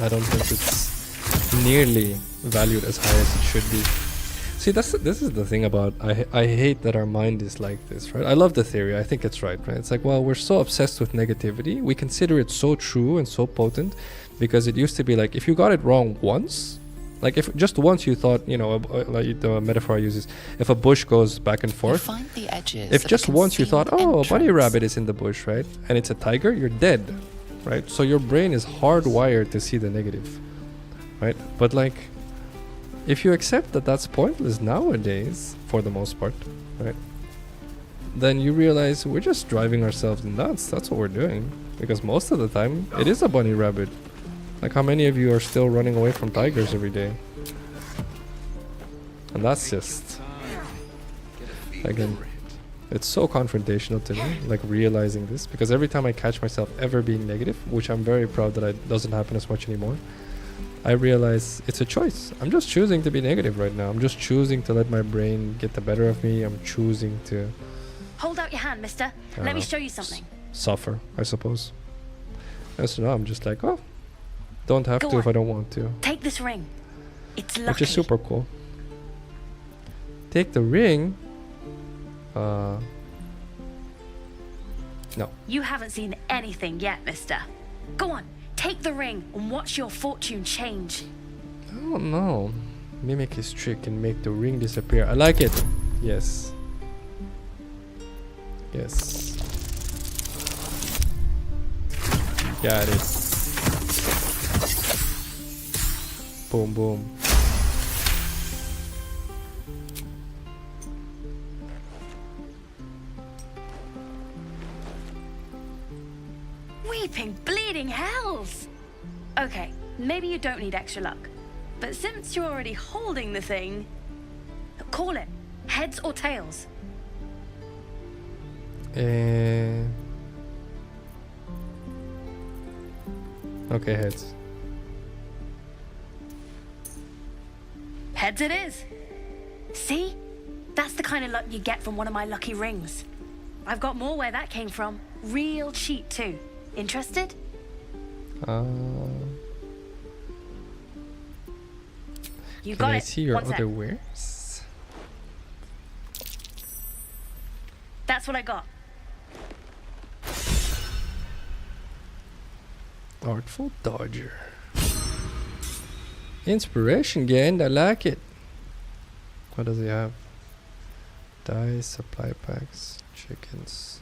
I don't think it's nearly valued as high as it should be. See, this is the thing about, I hate that our mind is like this, right? I love the theory, I think it's right? It's like, well, we're so obsessed with negativity, we consider it so true and so potent, because it used to be like, if you got it wrong once, like if just once you thought, you know, like the metaphor I use is, if a bush goes back and forth, Find the edges if of just a once you thought, concealed oh, a bunny entrance. rabbit is in the bush, right? And it's a tiger, you're dead, right? So your brain is hardwired to see the negative, right? But like, if you accept that that's pointless nowadays, for the most part, right? Then you realize we're just driving ourselves nuts. That's what we're doing. Because most of the time, it is a bunny rabbit. Like, how many of you are still running away from tigers every day? And that's just, again, it's so confrontational to me, like realizing this, because every time I catch myself ever being negative, which I'm very proud that it doesn't happen as much anymore, I realize it's a choice. I'm just choosing to be negative right now. I'm just choosing to let my brain get the better of me. I'm choosing to Hold out your hand, mister. Let me show you something. suffer, I suppose. And so now I'm just like, oh, don't have Go to if on. I don't want to. Take this ring. It's lucky. Which is super cool. Take the ring. No. You haven't seen anything yet, mister. Go on, take the ring and watch your fortune change. Oh no. Mimic his trick and make the ring disappear. I like it. Yes. Yes. Got it. Boom, boom. Weeping, bleeding hells! Okay, maybe you don't need extra luck. But since you're already holding the thing, call it. Heads or tails? Okay, heads. Heads it is. See? That's the kind of luck you get from one of my lucky rings. I've got more where that came from. Real cheap too. Interested? You Can got I it. see your One sec. other wares? That's what I got. Artful Dodger. Inspiration gained, I like it. What does he have? Dice, supply packs, chickens.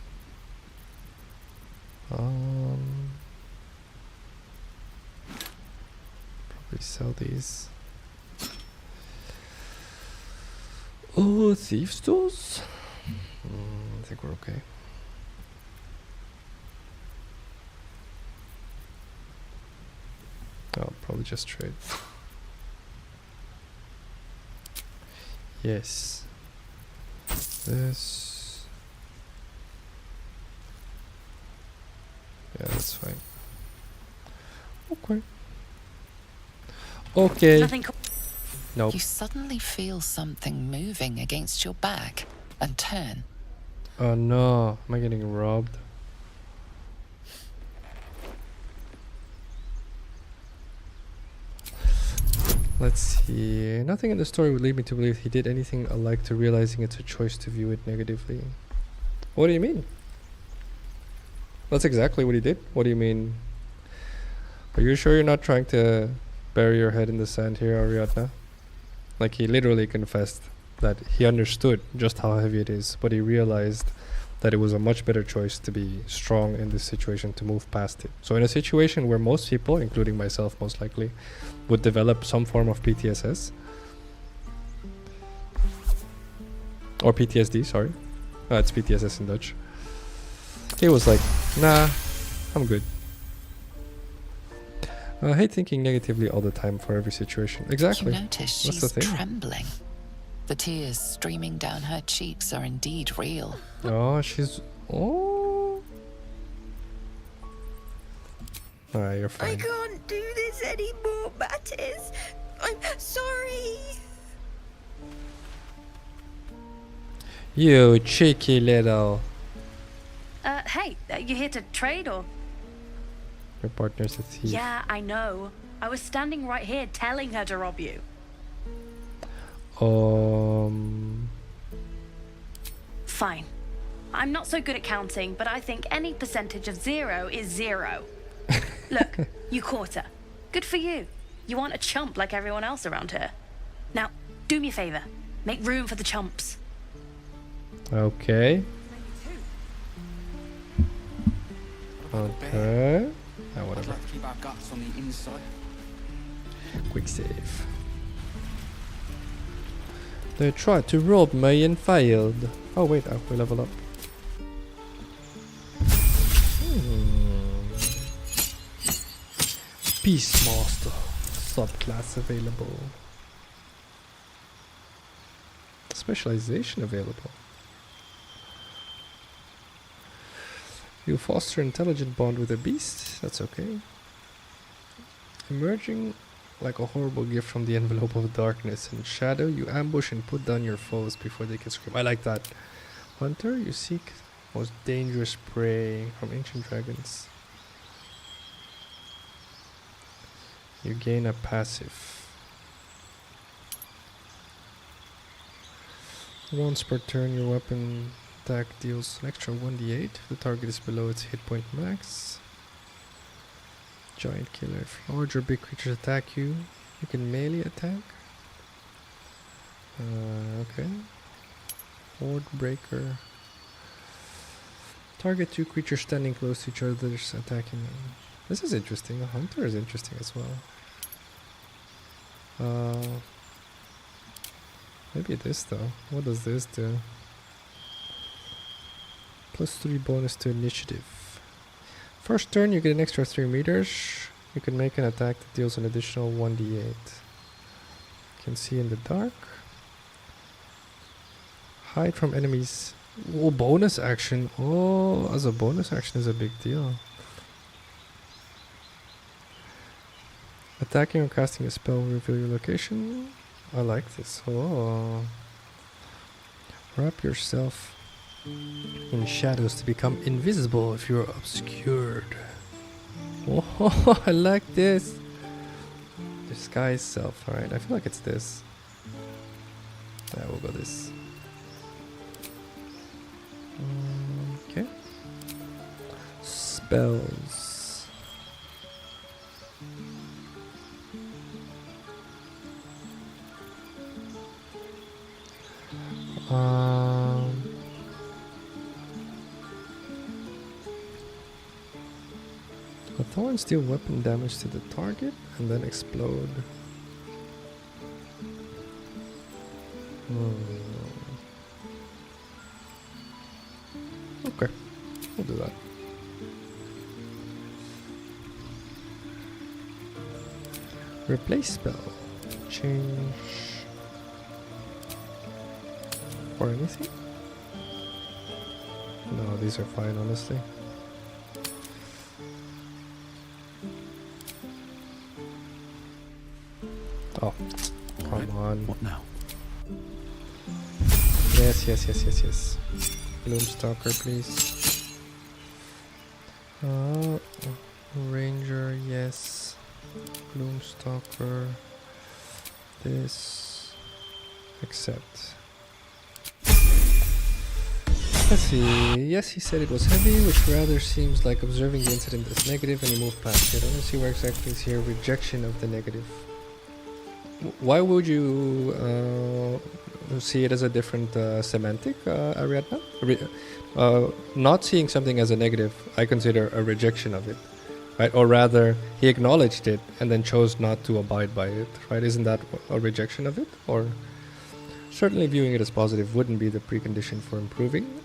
Probably sell these. Oh, thieves tools? I think we're okay. I'll probably just trade. Yes. This. Yeah, that's fine. Okay. Okay. Nothing. Nope. You suddenly feel something moving against your back and turn. Oh no, am I getting robbed? Let's see. Nothing in the story would lead me to believe he did anything alike to realizing it's a choice to view it negatively. What do you mean? That's exactly what he did. What do you mean? Are you sure you're not trying to bury your head in the sand here, Ariadna? Like, he literally confessed that he understood just how heavy it is, but he realized that it was a much better choice to be strong in this situation, to move past it. So in a situation where most people, including myself most likely, would develop some form of PTSS, or PTSD, sorry. It's PTSS in Dutch. He was like, nah, I'm good. I hate thinking negatively all the time for every situation. Exactly. You notice That's the she's thing. trembling. The tears streaming down her cheeks are indeed real. Oh, she's... Oh. Alright, you're fine. I can't do this anymore, Mattis. I'm sorry. You cheeky little... Hey, you here to trade or? Your partner's a thief. Yeah, I know. I was standing right here telling her to rob you. Fine. I'm not so good at counting, but I think any percentage of 0 is 0. Look, you caught her. Good for you. You aren't a chump like everyone else around here. Now, do me a favor. Make room for the chumps. Okay. Okay. Whatever. Keep our guts on the inside. Quick save. They tried to rob me and failed. Oh wait, we level up. Beastmaster subclass available. Specialization available. You foster intelligent bond with a beast. That's okay. Emerging like a horrible gift from the envelope of darkness and shadow, you ambush and put down your foes before they can scream. I like that. Hunter, you seek most dangerous prey from ancient dragons. You gain a passive. Once per turn, your weapon attack deals an extra 1d8 if the target is below its hit point max. Giant killer. If large or big creatures attack you, you can melee attack. Okay. Horde breaker. Target 2 creatures standing close to each other attacking them. This is interesting. The hunter is interesting as well. Maybe this though. What does this do? +3 bonus to initiative. First turn you get an extra 3 meters. You can make an attack that deals an additional 1d8. You can see in the dark. Hide from enemies. Oh, bonus action. Oh, as a bonus action is a big deal. Attacking or casting a spell will reveal your location. I like this. Oh. Wrap yourself in shadows to become invisible if you're obscured. Oh, I like this. Disguise self. Alright, I feel like it's this. Yeah, we'll go this. Okay. Spells. A thorns deal weapon damage to the target and then explode. Okay, we'll do that. Replace spell. Change. Or anything? No, these are fine, honestly. Oh, come on. What now? Yes. Gloomstalker, please. Ranger, yes. Gloomstalker. This. Accept. Let's see. Yes, he said it was heavy, which rather seems like observing the incident as negative, and he moved past it. I don't see where exactly is here rejection of the negative. Why would you see it as a different semantic, Ariadna? Not seeing something as a negative, I consider a rejection of it, right? Or rather, he acknowledged it and then chose not to abide by it, right? Isn't that a rejection of it? Or certainly viewing it as positive wouldn't be the precondition for improving.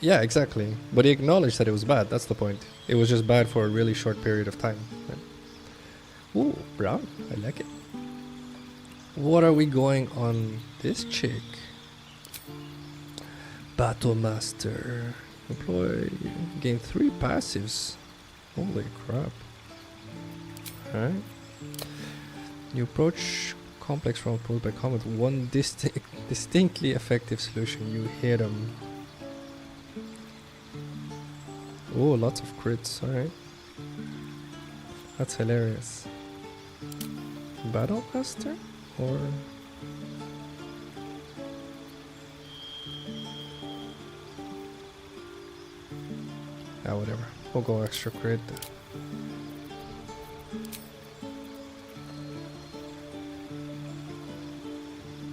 Yeah, exactly. But he acknowledged that it was bad. That's the point. It was just bad for a really short period of time. Right? Ooh, brown. I like it. What are we going on this chick? Battlemaster. Employ. Gain 3 passives. Holy crap. Alright. You approach complex round posed by combat. One distinctly effective solution. You hit them. Oh, lots of crits. Alright. That's hilarious. Battlemaster? Or... ah, whatever. We'll go extra crit.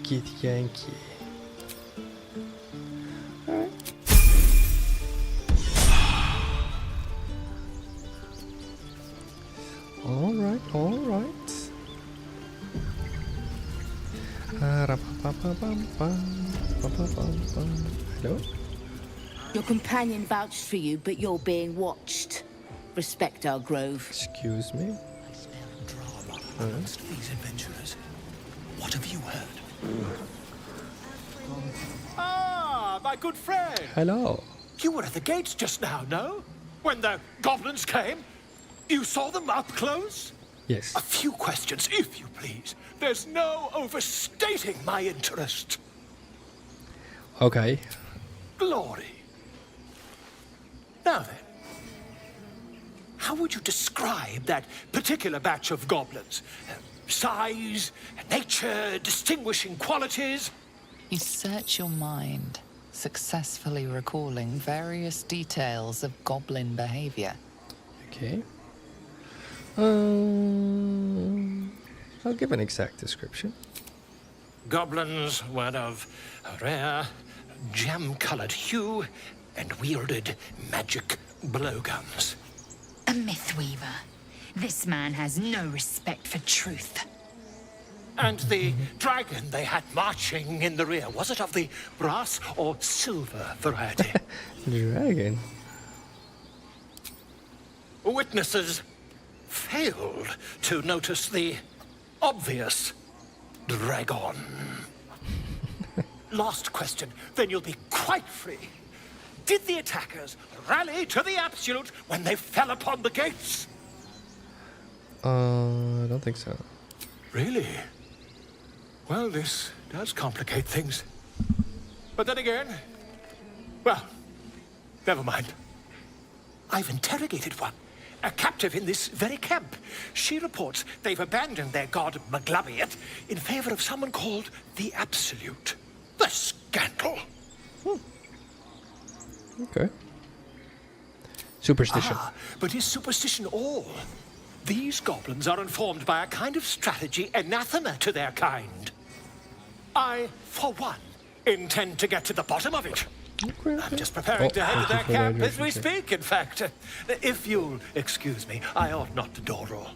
Get Yankee. Alright. Alright. Hello? Your companion vouched for you, but you're being watched. Respect our grove. Excuse me? I smell drama amongst these adventurers. What have you heard? Ah, my good friend. Hello. You were at the gates just now, no? When the goblins came? You saw them up close? Yes. A few questions, if you please. There's no overstating my interest. Okay. Glory. Now then, how would you describe that particular batch of goblins? Size, nature, distinguishing qualities? You search your mind, successfully recalling various details of goblin behavior. Okay. I'll give an exact description. Goblins were of a rare, gem-colored hue and wielded magic blowguns. A mythweaver. This man has no respect for truth. And the dragon they had marching in the rear, was it of the brass or silver variety? Dragon? Witnesses failed to notice the obvious dragon. Last question, then you'll be quite free. Did the attackers rally to the absolute when they fell upon the gates? I don't think so. Really? Well, this does complicate things. But then again, well, never mind. I've interrogated one, a captive in this very camp. She reports they've abandoned their god Maglabiet in favor of someone called the Absolute. The scandal! Okay. Superstition. Ah, but is superstition all? These goblins are informed by a kind of strategy anathema to their kind. I, for one, intend to get to the bottom of it. Okay. I'm just preparing to head to their thank you for camp that as we speak, in fact. If you'll excuse me, I ought not to door roll.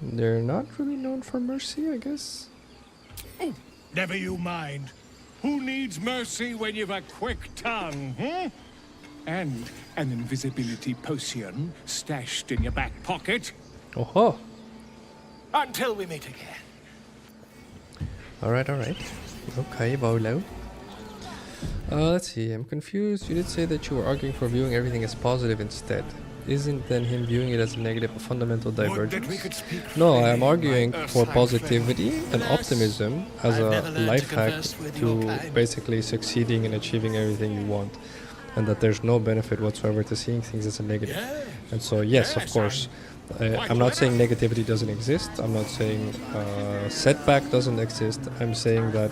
They're not really known for mercy, I guess. Oh, never you mind. Who needs mercy when you've a quick tongue, hmm? And an invisibility potion stashed in your back pocket. Oh-ho. Until we meet again. Alright. Okay, Bolo. Let's see, I'm confused. You did say that you were arguing for viewing everything as positive instead. isn't then him viewing it as a negative, a fundamental divergence? No, I am arguing for positivity and optimism as a life hack to basically succeeding and achieving everything you want, and that there's no benefit whatsoever to seeing things as a negative. And so yes, of course, I'm not saying negativity doesn't exist. I'm not saying setback doesn't exist. I'm saying that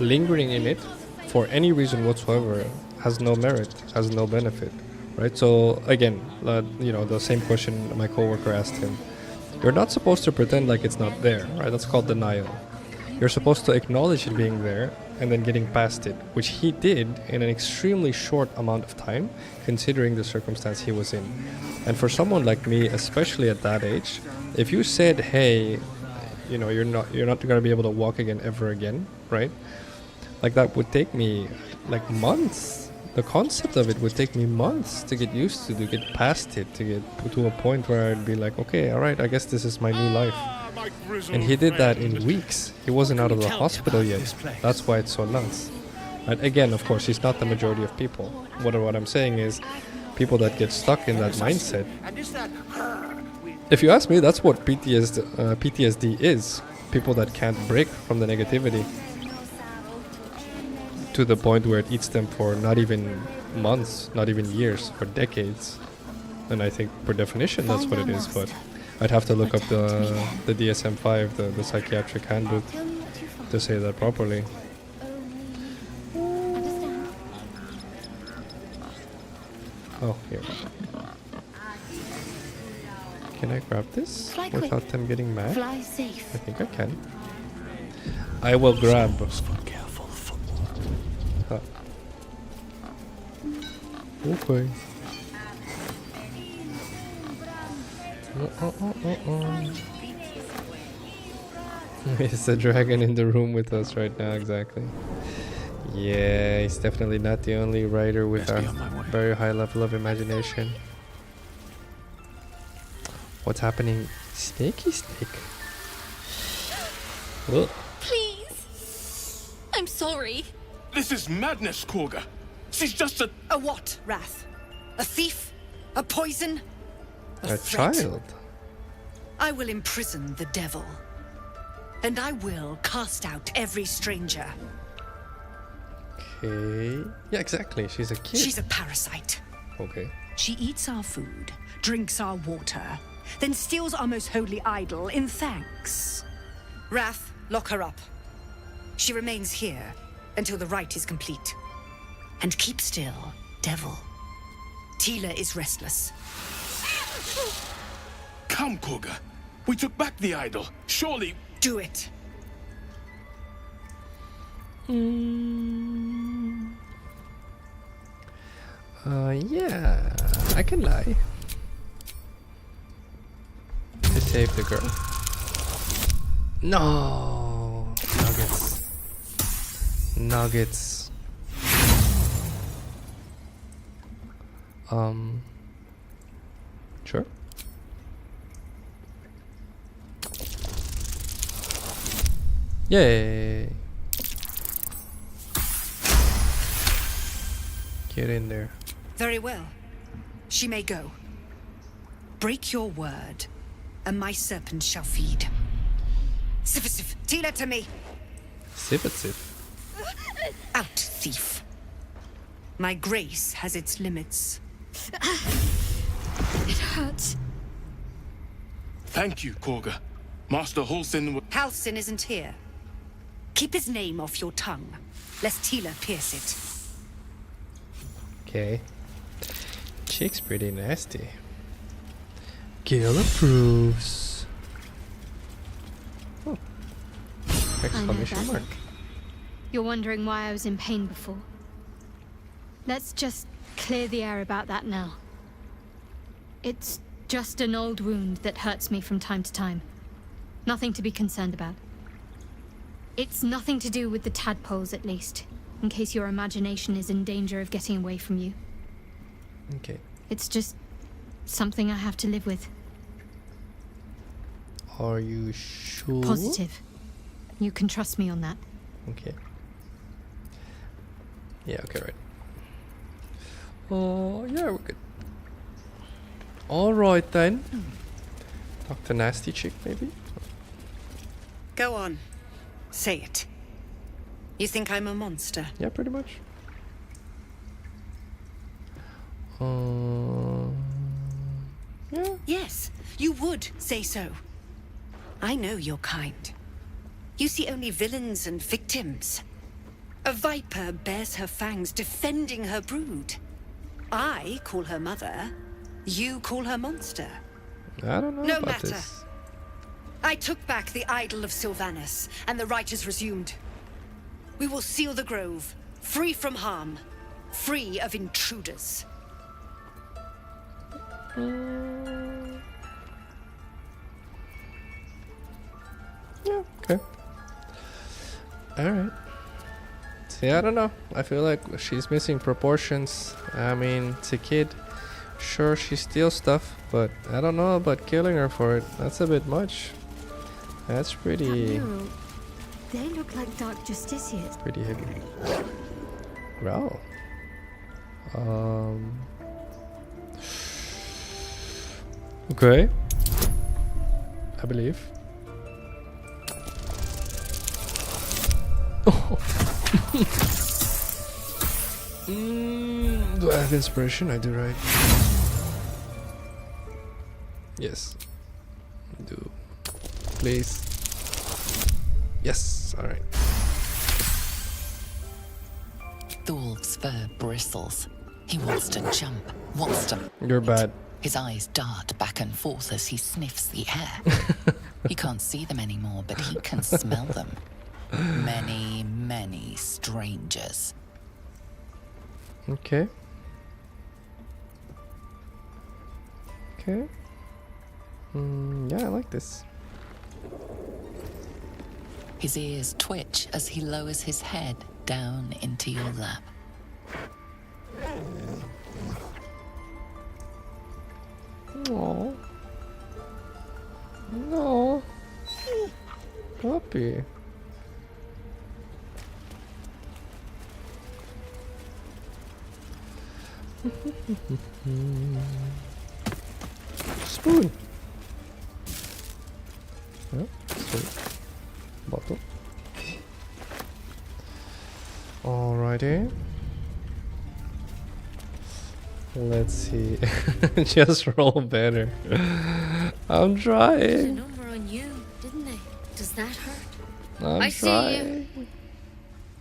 lingering in it for any reason whatsoever has no merit, has no benefit, right? So again, you know, the same question my coworker asked him. You're not supposed to pretend like it's not there, right? That's called denial. You're supposed to acknowledge it being there and then getting past it, which he did in an extremely short amount of time, considering the circumstance he was in. And for someone like me, especially at that age, if you said, hey, you know, you're not going to be able to walk again ever again, right? Like that would take me like months. The concept of it would take me months to get used to get past it, to get to a point where I'd be like, okay, all right, I guess this is my new life. And he did that in weeks. He wasn't out of the hospital yet. That's why it's so nuts. And again, of course, he's not the majority of people. What I'm saying is, people that get stuck in that mindset. If you ask me, that's what PTSD is. People that can't break from the negativity to the point where it eats them for not even months, not even years, or decades. And I think per definition that's what it is, but I'd have to look up the DSM-5, the psychiatric handbook, to say that properly. Oh, here. Can I grab this without them getting mad? Fly safe. I think I can. I will grab. Huh. Okay. Is the dragon in the room with us right now? Exactly. Yeah, he's definitely not the only writer with a very high level of imagination. What's happening? Snaky snake. Ugh. Please. I'm sorry. This is madness, Korga. She's just a... A what, Wrath? A thief? A poison? A child. I will imprison the devil. And I will cast out every stranger. Okay. Yeah, exactly. She's a kid. She's a parasite. Okay. She eats our food, drinks our water, then steals our most holy idol in thanks. Wrath, lock her up. She remains here until the rite is complete. And keep still, devil. Tila is restless. Come, Korga. We took back the idol. Surely... Do it. Yeah, I can lie. To save the girl. No! Nuggets. Nuggets. Sure. Yay! Get in there. Very well. She may go. Break your word, and my serpent shall feed. Sif, Tila to me. Sif. Out, thief. My grace has its limits. It hurts. Thank you, Korga. Master Halsin... Halsin isn't here. Keep his name off your tongue, lest Tila pierce it. Okay. Chick's pretty nasty. Gil approves. Oh. Exclamation mark. You're wondering why I was in pain before. Let's just clear the air about that now. It's just an old wound that hurts me from time to time. Nothing to be concerned about. It's nothing to do with the tadpoles, at least, in case your imagination is in danger of getting away from you. Okay. It's just something I have to live with. Are you sure? Positive. You can trust me on that. Okay. Yeah, okay, right. Oh, yeah, we're good. Alright then. Talk to nasty chick maybe? Go on. Say it. You think I'm a monster? Yeah, pretty much. Yeah. Yes, you would say so. I know your kind. You see only villains and victims. A viper bears her fangs defending her brood. I call her mother. You call her monster. I don't know No about matter. this. I took back the idol of Sylvanus, and the rite is resumed. We will seal the grove, free from harm, free of intruders. Yeah, okay. Alright. See, I don't know. I feel like she's missing proportions. I mean, it's a kid. Sure, she steals stuff, but I don't know about killing her for it. That's a bit much. That's pretty... They look like dark justiciars. pretty heavy. Wow. Okay. I believe. Do I have inspiration? I do, right? Yes. Do. Please. Yes. Alright. Thul's fur bristles. He wants to jump, wants to... You're bad. His eyes dart back and forth as he sniffs the air. He can't see them anymore, but he can smell them. Many, many strangers. Okay. Okay. Yeah, I like this. His ears twitch as he lowers his head down into your lap. Oh. No. Puppy. Spoon. Yeah, sweet. Bottle. Alrighty. Let's see. Just roll better. I'm Put a trying. number on you, didn't they? Does that hurt? I'm I see trying. you.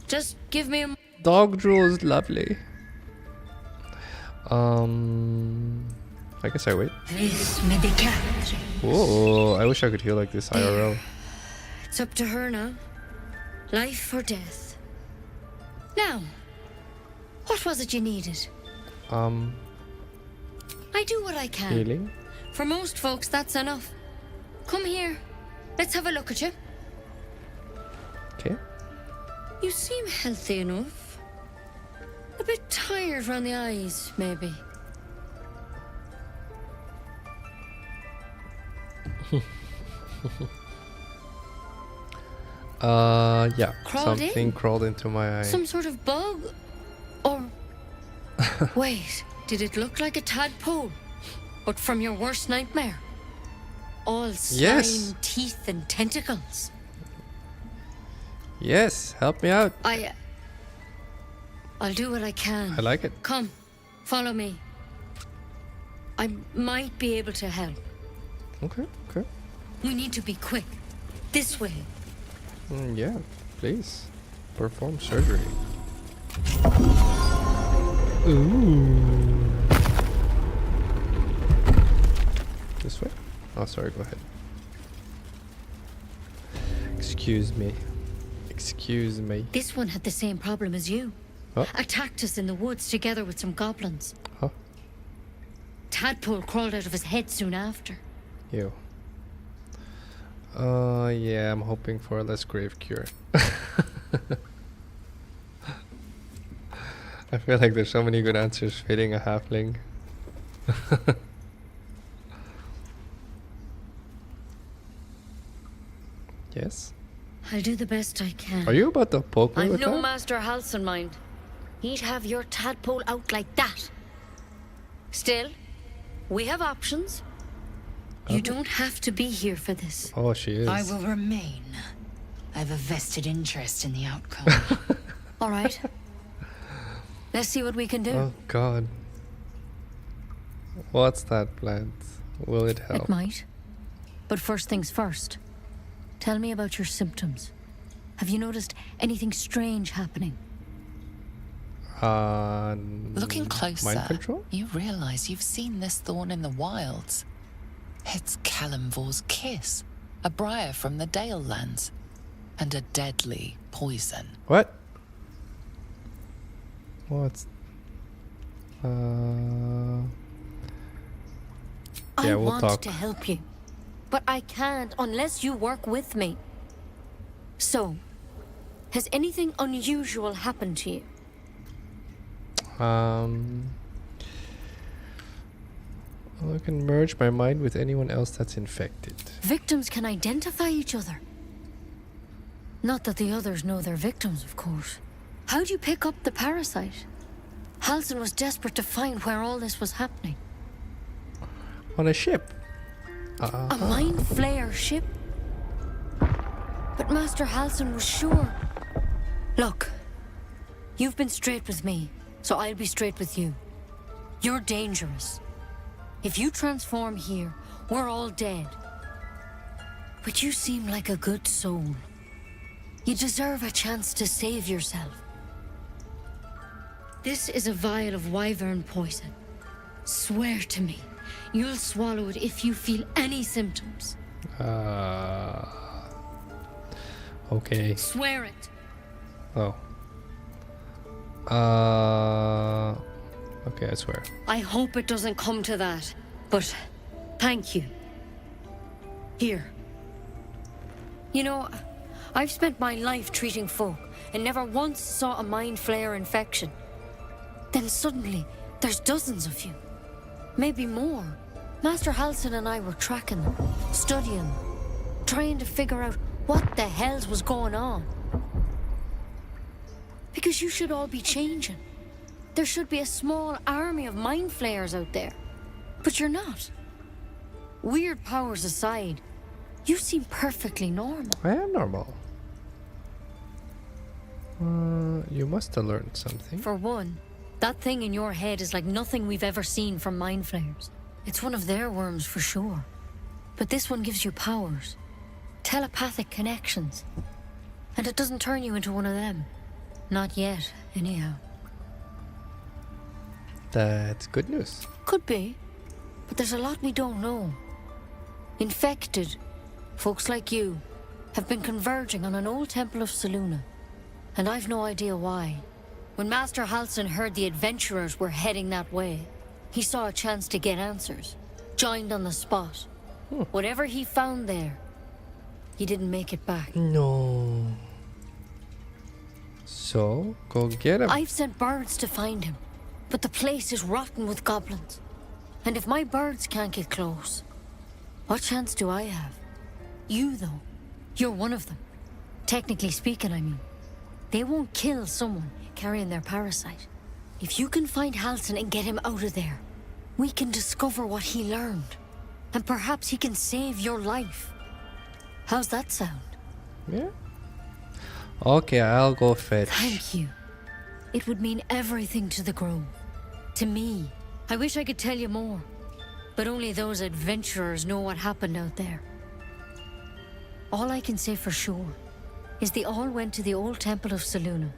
Just give me a... Dog drool is lovely. I guess I wait. Whoa, I wish I could heal like this IRL. It's up to her now. Life or death. Now, what was it you needed? I do what I can. Healing. For most folks, that's enough. Come here. Let's have a look at you. Okay. You seem healthy enough. A bit tired around the eyes, maybe. Yeah. Crawled Something in? crawled into my eye. Some sort of bug? Or... Wait, did it look like a tadpole? But from your worst nightmare? All slime, Yes. teeth, and tentacles. Yes, help me out. I'll do what I can. I like it. Come, follow me. I might be able to help. Okay, okay. We need to be quick. This way. Yeah, please. Perform surgery. Ooh. This way? Oh, sorry, go ahead. Excuse me. Excuse me. This one had the same problem as you. Oh. Attacked us in the woods together with some goblins. Huh? Tadpole crawled out of his head soon after. Ew. Yeah, I'm hoping for a less grave cure. I feel like there's so many good answers fitting a halfling. Yes? I'll do the best I can. Are you about to poke me I've with no that? Master Hal's in mind. He'd have your tadpole out like that. Still, we have options. You don't have to be here for this. Oh, she is. I will remain. I have a vested interest in the outcome. All right. Let's see what we can do. Oh God. What's that plant? Will it help? It might. But first things first. Tell me about your symptoms. Have you noticed anything strange happening? Looking closer, Mind control? you realize you've seen this thorn in the wilds. It's Kalimvor's kiss, a briar from the Dale lands, and a deadly poison. What? What's... I yeah, we'll want talk. to help you, but I can't unless you work with me. So, has anything unusual happened to you? I can merge my mind with anyone else that's infected. Victims can identify each other. Not that the others know they're victims, of course. How'd you pick up the parasite? Halsin was desperate to find where all this was happening. On a ship. A mind flayer ship? But Master Halsin was sure. Look, you've been straight with me, so I'll be straight with you. You're dangerous. If you transform here, we're all dead. But you seem like a good soul. You deserve a chance to save yourself. This is a vial of wyvern poison. Swear to me, you'll swallow it if you feel any symptoms. Okay. Swear it. Oh. Okay, I swear. I hope it doesn't come to that, but thank you. Here. You know, I've spent my life treating folk and never once saw a mind flayer infection. Then suddenly, there's dozens of you. Maybe more. Master Halsin and I were tracking them, studying them, trying to figure out what the hells was going on. Because you should all be changing. There should be a small army of mind flayers out there. But you're not. Weird powers aside, you seem perfectly normal. I am normal. You must have learned something. For one, that thing in your head is like nothing we've ever seen from mind flayers. It's one of their worms for sure. But this one gives you powers. Telepathic connections. And it doesn't turn you into one of them. Not yet, anyhow. That's good news. Could be. But there's a lot we don't know. Infected, folks like you, have been converging on an old temple of Selûne. And I've no idea why. When Master Halsin heard the adventurers were heading that way, he saw a chance to get answers. Joined on the spot. Whatever he found there, he didn't make it back. No. So, go get him. I've sent birds to find him, but the place is rotten with goblins. And if my birds can't get close, what chance do I have? You, though, you're one of them. Technically speaking, I mean. They won't kill someone carrying their parasite. If you can find Halsin and get him out of there, we can discover what he learned. And perhaps he can save your life. How's that sound? Yeah. Okay, I'll go fetch. Thank you. It would mean everything to the Grove. To me. I wish I could tell you more. But only those adventurers know what happened out there. All I can say for sure is they all went to the old temple of Selûne.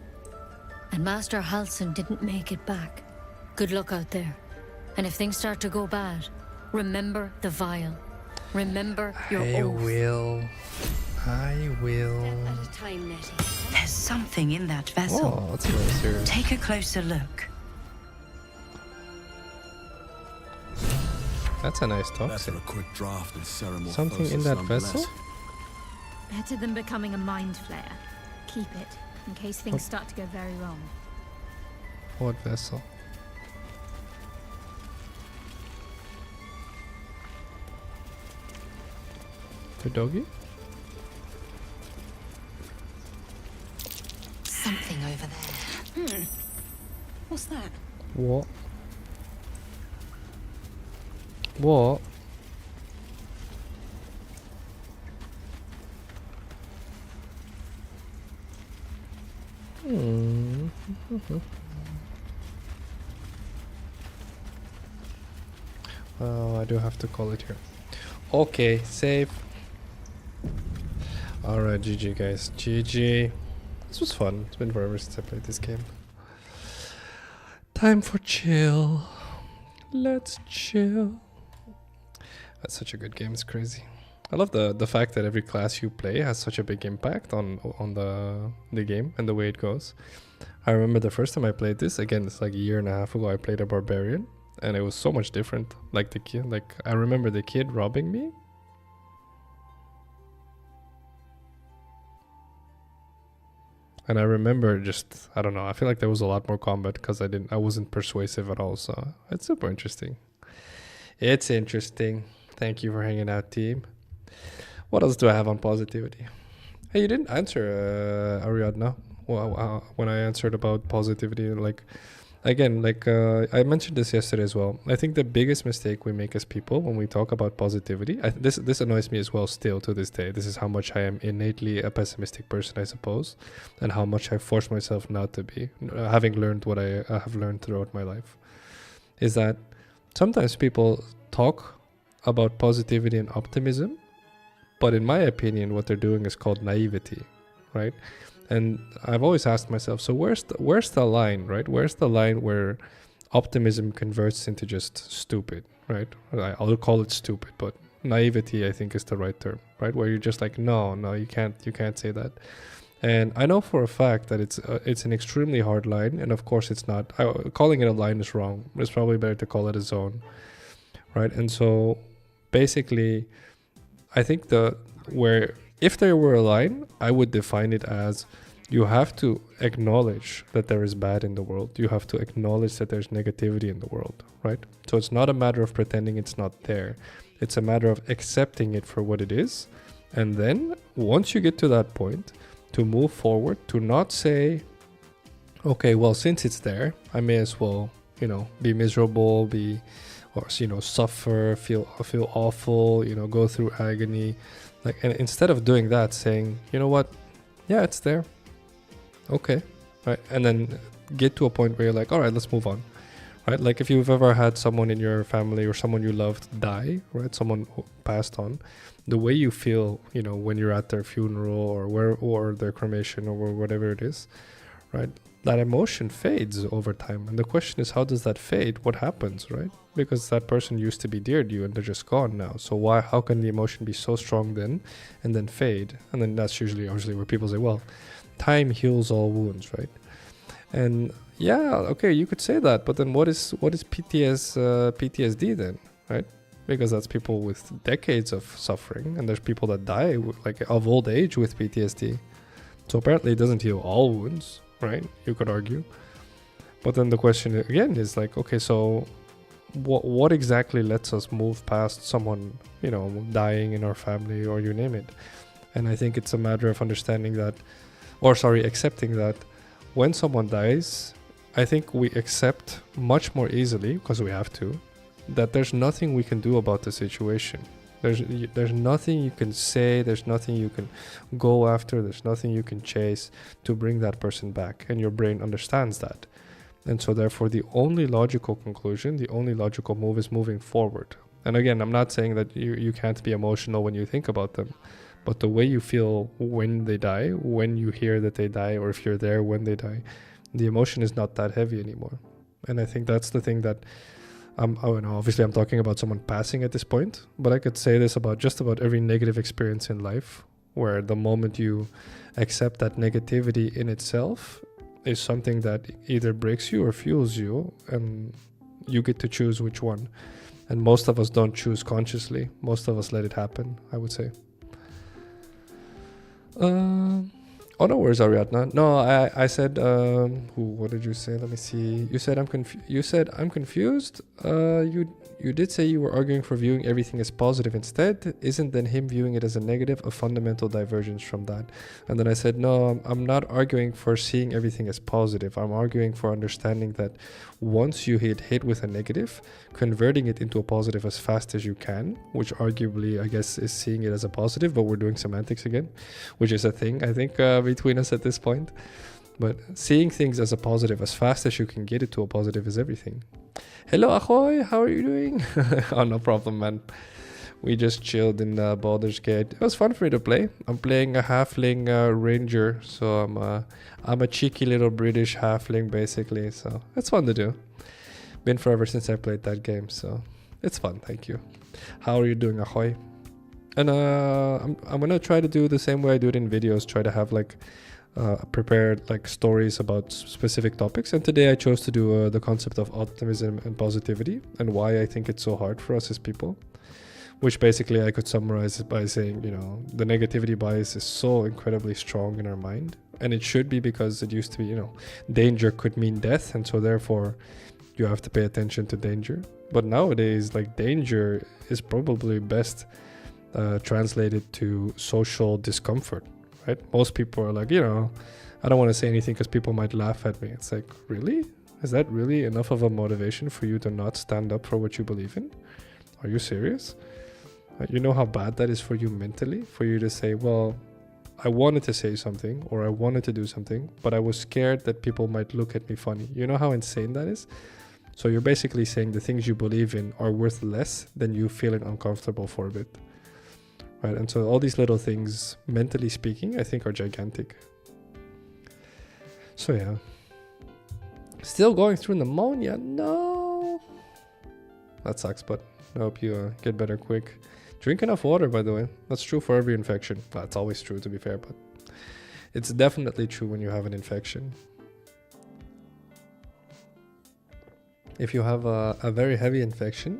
And Master Halsin didn't make it back. Good luck out there. And if things start to go bad, remember the vial. Remember your oath. I will. Step at a time, Nettie. There's something in that vessel. Oh, that's nicer. Take a closer look. That's a nice toxin. Better a quick draft and Something in that vessel? Better than becoming a mind flayer. Keep it, in case things start to go very wrong. What vessel? The doggy? Something over there. What's that? What? What? Oh, I do have to call it here. Okay, save. Alright, GG guys. GG. This was fun. It's been forever since I played this game. Time for chill. Let's chill. That's such a good game. It's crazy. I love the fact that every class you play has such a big impact on the game and the way it goes. I remember the first time I played this, again, it's like a year and a half ago, I played a barbarian and it was so much different. Like the kid, like I remember the kid robbing me. And I remember just, I don't know, I feel like there was a lot more combat because I wasn't persuasive at all. So it's super interesting. It's interesting. Thank you for hanging out, team. What else do I have on positivity? Hey, you didn't answer, Ariadna. Well, when I answered about positivity, like, again, like I mentioned this yesterday as well. I think the biggest mistake we make as people when we talk about positivity, this annoys me as well still to this day. This is how much I am innately a pessimistic person, I suppose, and how much I force myself not to be, having learned what I have learned throughout my life, is that sometimes people talk about positivity and optimism, but in my opinion, what they're doing is called naivety, right? And I've always asked myself, so where's the line, right? Where's the line where optimism converts into just stupid, right? I'll call it stupid, but naivety, I think, is the right term, right? Where you're just like, no, you can't say that. And I know for a fact that it's an extremely hard line, and of course it's not. Calling it a line is wrong. It's probably better to call it a zone, right? And so basically, I think if there were a line, I would define it as you have to acknowledge that there is bad in the world. You have to acknowledge that there's negativity in the world, right? So it's not a matter of pretending it's not there. It's a matter of accepting it for what it is. And then once you get to that point, to move forward, to not say, okay, well, since it's there, I may as well, be miserable, suffer, feel awful, go through agony. Like, and instead of doing that, saying, you know what, yeah, it's there, okay, right? And then get to a point where you're like, all right, let's move on, right? Like if you've ever had someone in your family or someone you loved die, right? Someone who passed on, the way you feel, when you're at their funeral or their cremation or whatever it is, right? That emotion fades over time. And the question is, how does that fade? What happens, right? Because that person used to be dear to you and they're just gone now. So how can the emotion be so strong then and then fade? And then that's usually where people say, well, time heals all wounds, right? And yeah, okay, you could say that, but then what is PTSD then, right? Because that's people with decades of suffering, and there's people that die of old age with PTSD. So apparently it doesn't heal all wounds, right? You could argue. But then the question again is like, okay, so what exactly lets us move past someone, dying in our family or you name it? And I think it's a matter of accepting that when someone dies, I think we accept much more easily, because we have to, that there's nothing we can do about the situation. There's nothing you can say, there's nothing you can go after, there's nothing you can chase to bring that person back, and your brain understands that. And so therefore the only logical conclusion, the only logical move is moving forward. And again, I'm not saying that you can't be emotional when you think about them, but the way you feel when they die, when you hear that they die, or if you're there when they die, the emotion is not that heavy anymore. And I think that's the thing that obviously I'm talking about someone passing at this point, but I could say this about just about every negative experience in life, where the moment you accept that negativity in itself is something that either breaks you or fuels you, and you get to choose which one. And most of us don't choose consciously. Most of us let it happen, I would say. Oh no, where's Ariadna? No, I said what did you say? Let me see. You said I'm confused. You did say you were arguing for viewing everything as positive instead. Isn't then him viewing it as a negative a fundamental divergence from that? And then I said no, I'm not arguing for seeing everything as positive. I'm arguing for understanding that once you hit with a negative, converting it into a positive as fast as you can, which arguably I guess is seeing it as a positive, but we're doing semantics again, which is a thing I think between us at this point. But seeing things as a positive as fast as you can get it to a positive is everything. Hello Ahoy, how are you doing? Oh, no problem, man. We just chilled in Baldur's Gate. It was fun for me to play. I'm playing a halfling ranger, so I'm a cheeky little British halfling basically, so it's fun to do. Been forever since I played that game, so it's fun. Thank you. How are you doing, Ahoy? And I'm gonna try to do the same way I do it in videos. Try to have like prepared like stories about specific topics. And today I chose to do the concept of optimism and positivity and why I think it's so hard for us as people. Which basically I could summarize it by saying, you know, the negativity bias is so incredibly strong in our mind, and it should be because it used to be, you know, danger could mean death, and so therefore you have to pay attention to danger. But nowadays, like, danger is probably best translated to social discomfort, right? Most people are like, you know, I don't want to say anything because people might laugh at me. It's like, really? Is that really enough of a motivation for you to not stand up for what you believe in? Are you serious? You know how bad that is for you mentally? For you to say, well, I wanted to say something or I wanted to do something, but I was scared that people might look at me funny. You know how insane that is? So you're basically saying the things you believe in are worth less than you feeling uncomfortable for a bit. Right? And so all these little things, mentally speaking, I think are gigantic. So yeah. Still going through pneumonia? No. That sucks, but I hope you get better quick. Drink enough water, by the way. That's true for every infection. That's always true, to be fair, but it's definitely true when you have an infection. If you have a very heavy infection,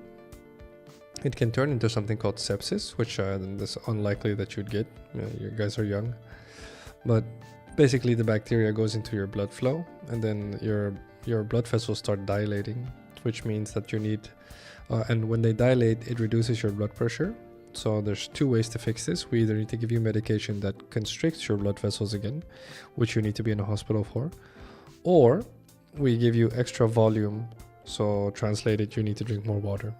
it can turn into something called sepsis, which is unlikely that you'd get. You guys are young. But basically the bacteria goes into your blood flow, and then your blood vessels start dilating, which means that you need... and when they dilate, it reduces your blood pressure. So there's two ways to fix this. We either need to give you medication that constricts your blood vessels again, which you need to be in a hospital for, or we give you extra volume. So translated, you need to drink more water.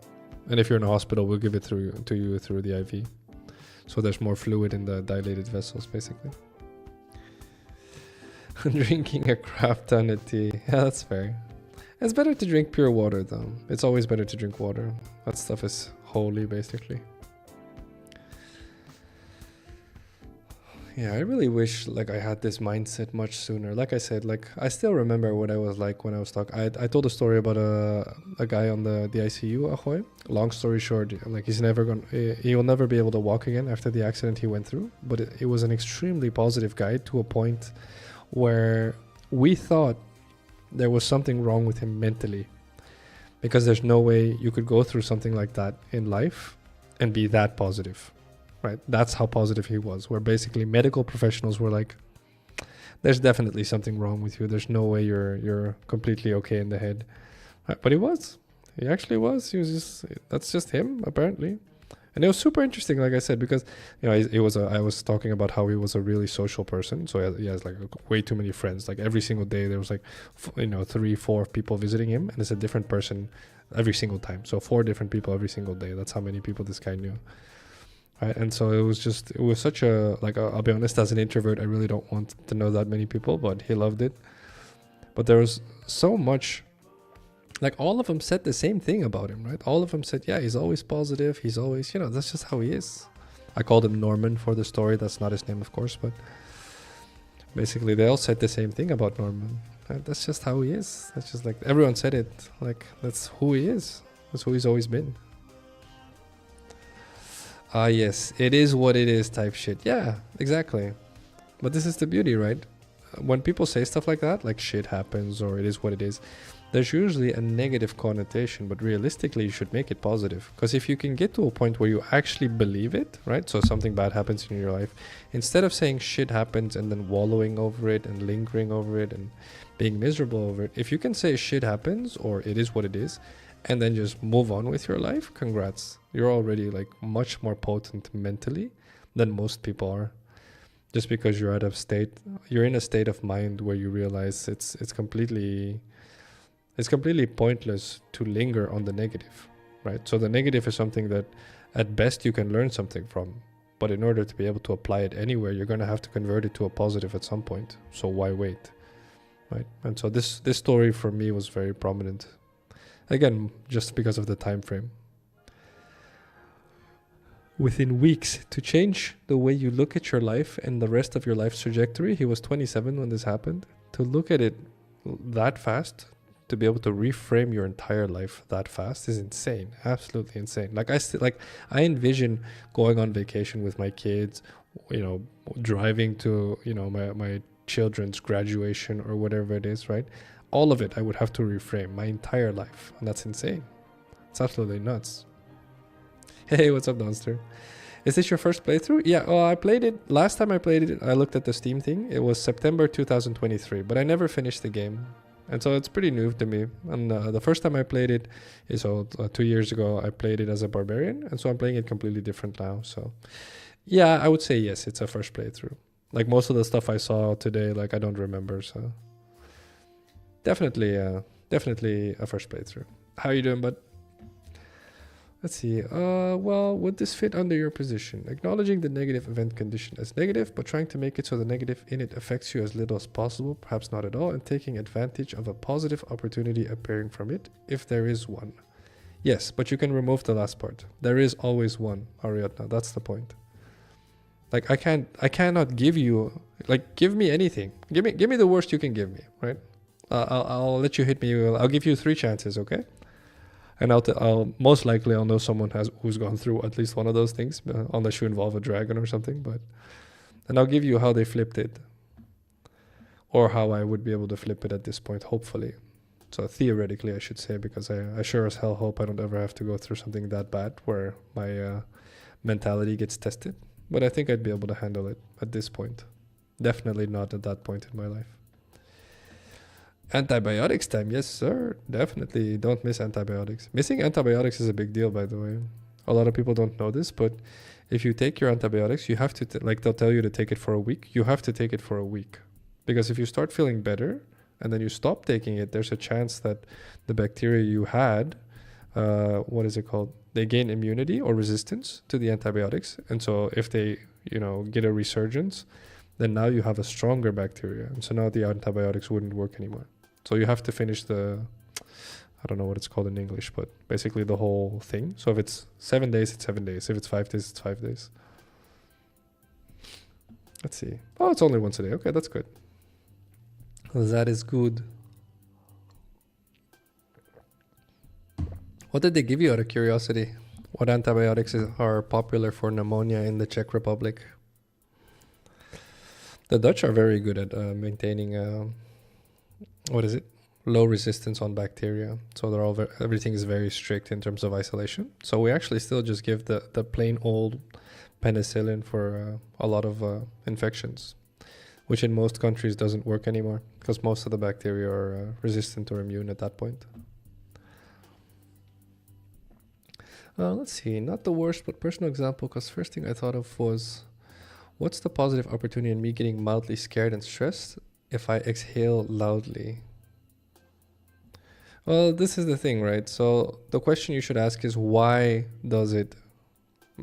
And if you're in a hospital, we'll give it to you through the IV. So there's more fluid in the dilated vessels, basically. Drinking a crap ton of tea. Yeah, that's fair. It's better to drink pure water, though. It's always better to drink water. That stuff is holy, basically. Yeah, I really wish like I had this mindset much sooner. Like I said, like I still remember what I was like when I was stuck. I told a story about a guy on the ICU, Ahoy. Long story short, like he will never be able to walk again after the accident he went through. But it was an extremely positive guy to a point where we thought there was something wrong with him mentally, because there's no way you could go through something like that in life and be that positive, right? That's how positive he was, where basically medical professionals were like, there's definitely something wrong with you. There's no way you're completely okay in the head. Right? But he actually was. That's just him, apparently. And it was super interesting, like I said, because you know I was talking about how he was a really social person. So he has like way too many friends. Like every single day there was like 3-4 people visiting him, and it's a different person every single time. So 4 different people every single day. That's how many people this guy knew. Right? And so it was such a, like, I'll be honest, as an introvert, I really don't want to know that many people, but he loved it. But there was so much. Like, all of them said the same thing about him, right? All of them said, yeah, he's always positive. He's always, that's just how he is. I called him Norman for the story. That's not his name, of course, but basically they all said the same thing about Norman. Right? That's just how he is. That's just like, everyone said it. Like, that's who he is. That's who he's always been. Yes, it is what it is type shit. Yeah, exactly. But this is the beauty, right? when people say stuff like that, like shit happens or it is what it is, there's usually a negative connotation, but realistically you should make it positive. Because if you can get to a point where you actually believe it, right? So something bad happens in your life, instead of saying shit happens and then wallowing over it and lingering over it and being miserable over it, if you can say shit happens or it is what it is, and then just move on with your life, congrats. You're already like much more potent mentally than most people are. Just because you're in a state of mind where you realize it's completely pointless to linger on the negative, right? So the negative is something that at best you can learn something from, but in order to be able to apply it anywhere, you're going to have to convert it to a positive at some point. So why wait, right? And so this story for me was very prominent. Again, just because of the time frame. Within weeks, to change the way you look at your life and the rest of your life's trajectory, he was 27 when this happened, to look at it that fast, to be able to reframe your entire life that fast is insane. Absolutely insane. Like I envision going on vacation with my kids, you know, driving to, you know, my children's graduation or whatever it is, right? All of it I would have to reframe my entire life, and that's insane. It's absolutely nuts. Hey, what's up, Donster? Is this your first playthrough? Yeah, well, I played it last time I played it. I looked at the Steam thing. It was September 2023, but I never finished the game. And so it's pretty new to me. And the first time I played it is 2 years ago. I played it as a barbarian, and so I'm playing it completely different now. So yeah, I would say yes, it's a first playthrough. Like most of the stuff I saw today, like I don't remember. So definitely a first playthrough. How you doing, bud? Let's see. Well, would this fit under your position? Acknowledging the negative event condition as negative, but trying to make it so the negative in it affects you as little as possible, perhaps not at all, and taking advantage of a positive opportunity appearing from it, if there is one. Yes, but you can remove the last part. There is always one, Ariadna. That's the point. Like I cannot give you, like, give me anything. Give me the worst you can give me, right? I'll let you hit me. I'll give you 3 chances, okay? And I'll most likely I'll know someone who's gone through at least one of those things, unless you involve a dragon or something. And I'll give you how they flipped it, or how I would be able to flip it at this point, hopefully. So theoretically, I should say, because I sure as hell hope I don't ever have to go through something that bad where my mentality gets tested. But I think I'd be able to handle it at this point. Definitely not at that point in my life. Antibiotics time, yes sir, definitely don't miss antibiotics. Missing antibiotics is a big deal, by the way. A lot of people don't know this, but if you take your antibiotics, you have to like they'll tell you to take it for a week. You have to take it for a week, because if you start feeling better and then you stop taking it, there's a chance that the bacteria you had, what is it called? They gain immunity or resistance to the antibiotics, and so if they, you know, get a resurgence, then now you have a stronger bacteria, and so now the antibiotics wouldn't work anymore. So you have to finish I don't know what it's called in English, but basically the whole thing. So if it's 7 days, it's 7 days. If it's 5 days, it's 5 days. Let's see. Oh, it's only once a day. Okay, that's good. That is good. What did they give you out of curiosity? What antibiotics are popular for pneumonia in the Czech Republic? The Dutch are very good at maintaining low resistance on bacteria. So everything is very strict in terms of isolation. So we actually still just give the plain old penicillin for a lot of infections, which in most countries doesn't work anymore because most of the bacteria are resistant or immune at that point. Let's see, not the worst, but personal example, because first thing I thought of was, what's the positive opportunity in me getting mildly scared and stressed if I exhale loudly? Well, this is the thing, right? So the question you should ask is, why does it?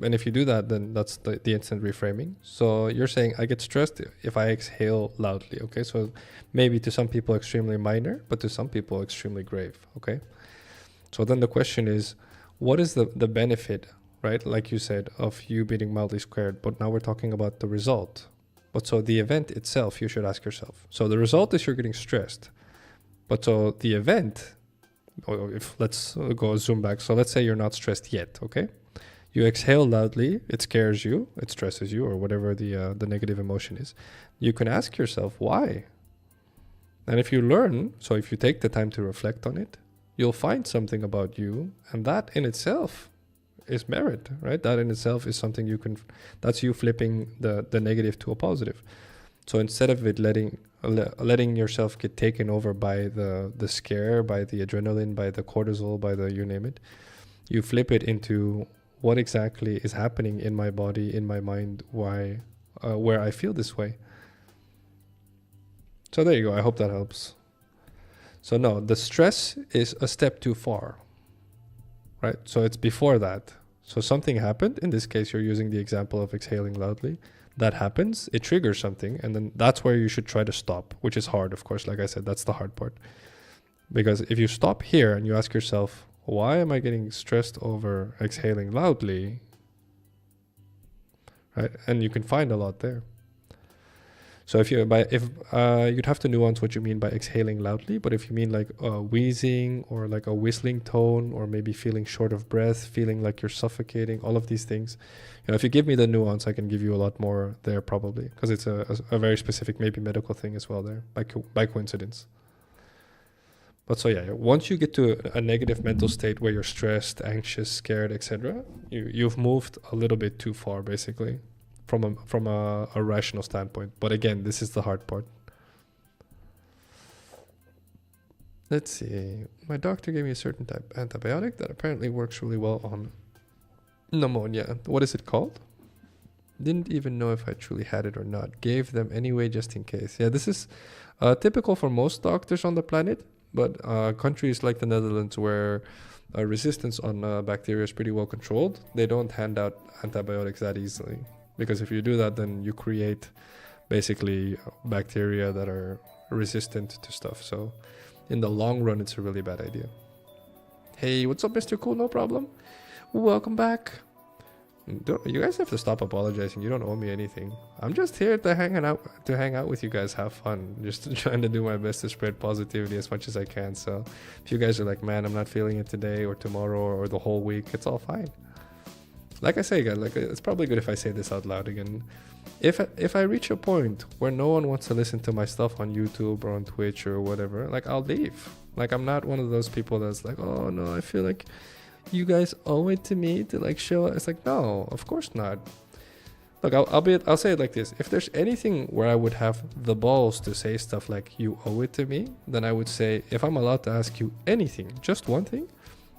And if you do that, then that's the instant reframing. So you're saying, I get stressed if I exhale loudly, okay? So maybe to some people extremely minor, but to some people extremely grave, okay? So then the question is, what is the benefit, right? Like you said, of you being mildly scared, but now we're talking about the result. But so the event itself, you should ask yourself. So the result is you're getting stressed. But so the event, or if let's go zoom back. So let's say you're not stressed yet, okay? You exhale loudly, it scares you, it stresses you, or whatever the negative emotion is. You can ask yourself, why? And if you learn, so if you take the time to reflect on it, you'll find something about you, and that in itself is merit, right? That in itself is something you can, that's you flipping the negative to a positive. So instead of it letting yourself get taken over by the scare, by the adrenaline, by the cortisol, by the you name it, you flip it into what exactly is happening in my body, in my mind, why, where I feel this way. So there you go. I hope that helps. So no, the stress is a step too far, right? So it's before that. So something happened. In this case, you're using the example of exhaling loudly. That happens, it triggers something, and then that's where you should try to stop, which is hard, of course. Like I said, that's the hard part. Because if you stop here and you ask yourself, why am I getting stressed over exhaling loudly? Right? And you can find a lot there. So if you'd have to nuance what you mean by exhaling loudly, but if you mean like wheezing or like a whistling tone, or maybe feeling short of breath, feeling like you're suffocating, all of these things, if you give me the nuance, I can give you a lot more there probably, because it's a very specific, maybe medical thing as well there by coincidence. But so yeah, once you get to a negative mental state where you're stressed, anxious, scared, etc., you've moved a little bit too far basically. From a rational standpoint. But again, this is the hard part. Let's see. My doctor gave me a certain type of antibiotic that apparently works really well on pneumonia. What is it called? Didn't even know if I truly had it or not. Gave them anyway just in case. Yeah, this is typical for most doctors on the planet, but countries like the Netherlands where resistance on bacteria is pretty well controlled, they don't hand out antibiotics that easily. Because if you do that, then you create basically bacteria that are resistant to stuff. So in the long run, it's a really bad idea. Hey, what's up, Mr. Cool? No problem. Welcome back. You guys have to stop apologizing. You don't owe me anything. I'm just here to hang out with you guys, have fun. Just trying to do my best to spread positivity as much as I can. So if you guys are like, man, I'm not feeling it today or tomorrow or the whole week, it's all fine. Like I say, guys, like it's probably good if I say this out loud again. If I reach a point where no one wants to listen to my stuff on YouTube or on Twitch or whatever, like I'll leave. Like I'm not one of those people that's like, oh no, I feel like you guys owe it to me to like show. It's like, no, of course not. Look, I'll say it like this. If there's anything where I would have the balls to say stuff like you owe it to me, then I would say, if I'm allowed to ask you anything, just one thing,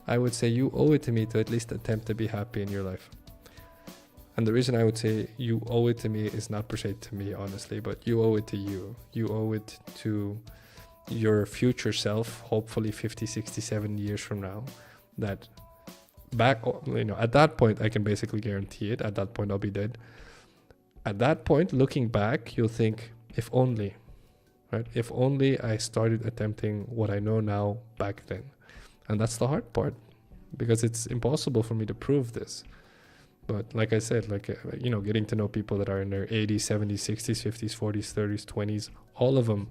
I would say you owe it to me to at least attempt to be happy in your life. And the reason I would say you owe it to me is not per se to me, honestly, but you owe it to you. You owe it to your future self, hopefully 50, 60, 70 years from now. That at that point, I can basically guarantee it. At that point, I'll be dead. At that point, looking back, you'll think, if only, right? If only I started attempting what I know now back then. And that's the hard part, because it's impossible for me to prove this. But like I said, getting to know people that are in their 80s, 70s, 60s, 50s, 40s, 30s, 20s, all of them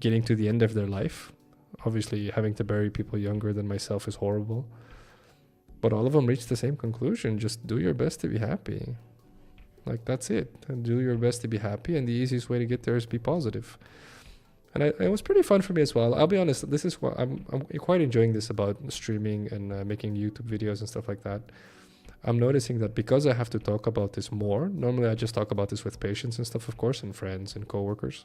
getting to the end of their life. Obviously, having to bury people younger than myself is horrible. But all of them reach the same conclusion. Just do your best to be happy. Like, that's it. And do your best to be happy. And the easiest way to get there is be positive. And it was pretty fun for me as well. I'll be honest, this is what I'm quite enjoying this about streaming and making YouTube videos and stuff like that. I'm noticing that because I have to talk about this more, normally I just talk about this with patients and stuff, of course, and friends and coworkers.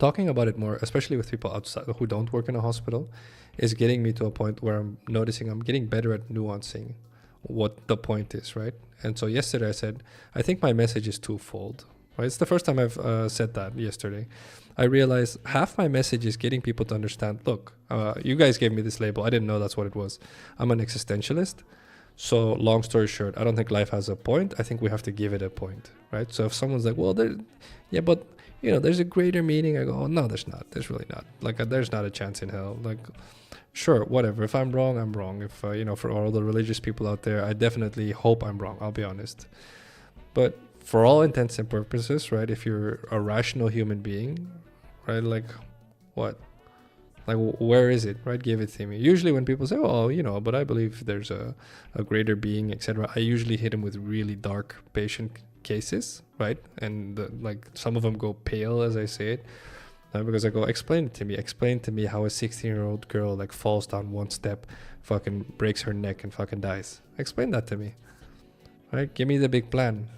Talking about it more, especially with people outside who don't work in a hospital, is getting me to a point where I'm noticing I'm getting better at nuancing what the point is, right? And so yesterday I said, I think my message is twofold. Right? It's the first time I've said that yesterday. I realized half my message is getting people to understand, look, you guys gave me this label. I didn't know that's what it was. I'm an existentialist. So long story short, I don't think life has a point. I think we have to give it a point, right? So if someone's like, well, there's a greater meaning. I go, oh, no, there's not. There's really not. Like, there's not a chance in hell. Like, sure, whatever. If I'm wrong, I'm wrong. If, for all the religious people out there, I definitely hope I'm wrong. I'll be honest. But for all intents and purposes, right, if you're a rational human being, right, like, what? Like, where is it, right? Give it to me. Usually when people say, oh, but I believe there's a greater being, etc., I usually hit them with really dark patient cases, right? And some of them go pale as I say it. Because I go, explain to me how a 16-year-old girl like falls down one step, fucking breaks her neck and fucking dies. Explain that to me, right? Give me the big plan.